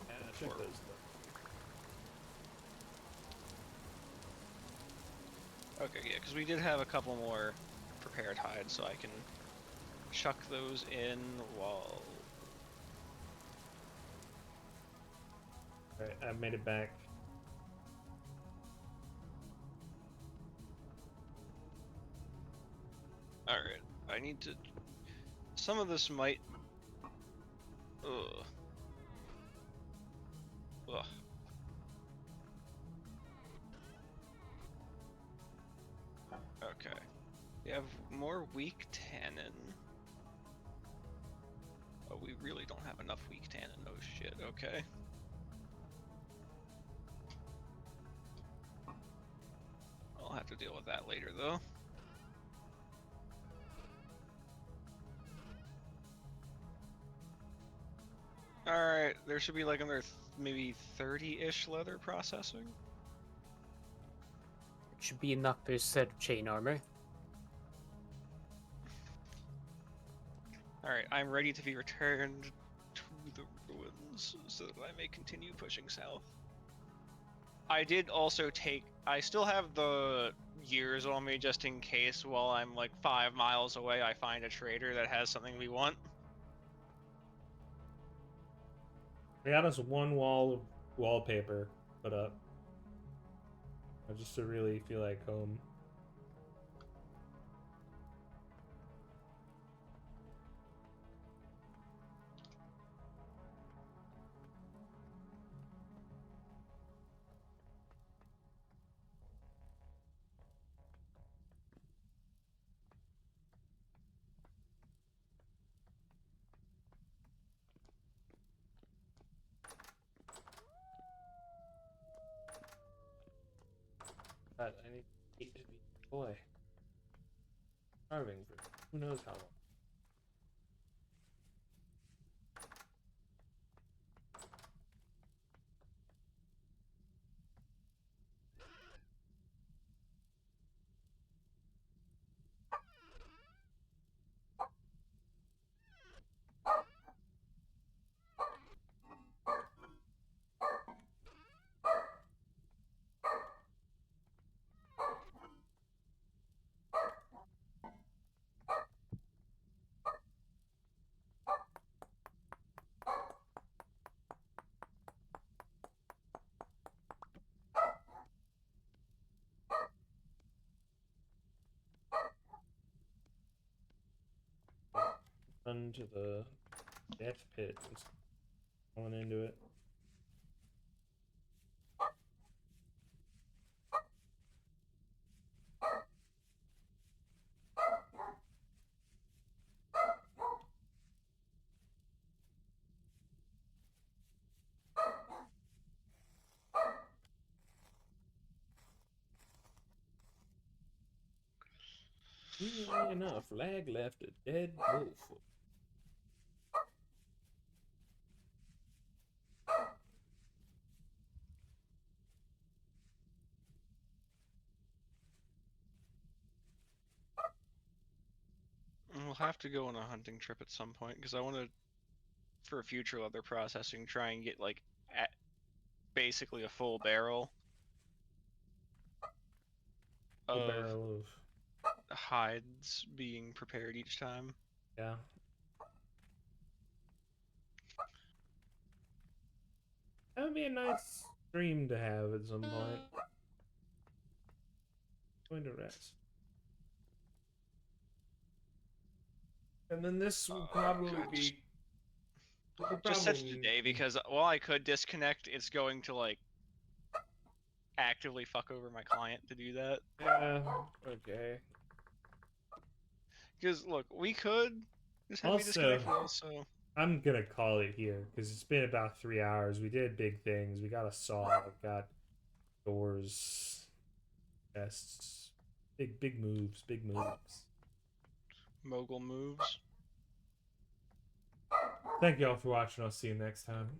Yeah, check Or- those stuff. Okay, yeah, because we did have a couple more prepared hides, so I can chuck those in while... Alright, I've made it back. Alright, I need to... Some of this might... Ugh. Ugh. Okay. We have more weak tannin. Oh, we really don't have enough weak tannin. Oh shit, okay. I'll have to deal with that later though. Alright, there should be like another maybe 30-ish leather processing. Should be enough for a set of chain armor. Alright, I'm ready to be returned to the ruins so that I may continue pushing south. I did also I still have the gears on me just in case while I'm like 5 miles away I find a trader that has something we want. I got us one wall of wallpaper put up. Just to really feel like home. God, I need to be a boy. Starving for who knows how long. into the death pit. Just going into it. Conveniently enough, Lag left a dead wolf. We'll have to go on a hunting trip at some point because I want to, for future leather processing, try and get like basically a full barrel A of barrel of hides being prepared each time. yeah. That would be a nice stream to have at some point. Going to rest. And then this will probably God, be. Just set it today because while I could disconnect, it's going to like actively fuck over my client to do that. Yeah. Okay. Because look, we could just have me Also- disconnect also. I'm gonna call it here because it's been about 3 hours. We did big things. We got a saw. Got doors, chests. Big moves. Big moves. Mogul moves. Thank y'all for watching. I'll see you next time.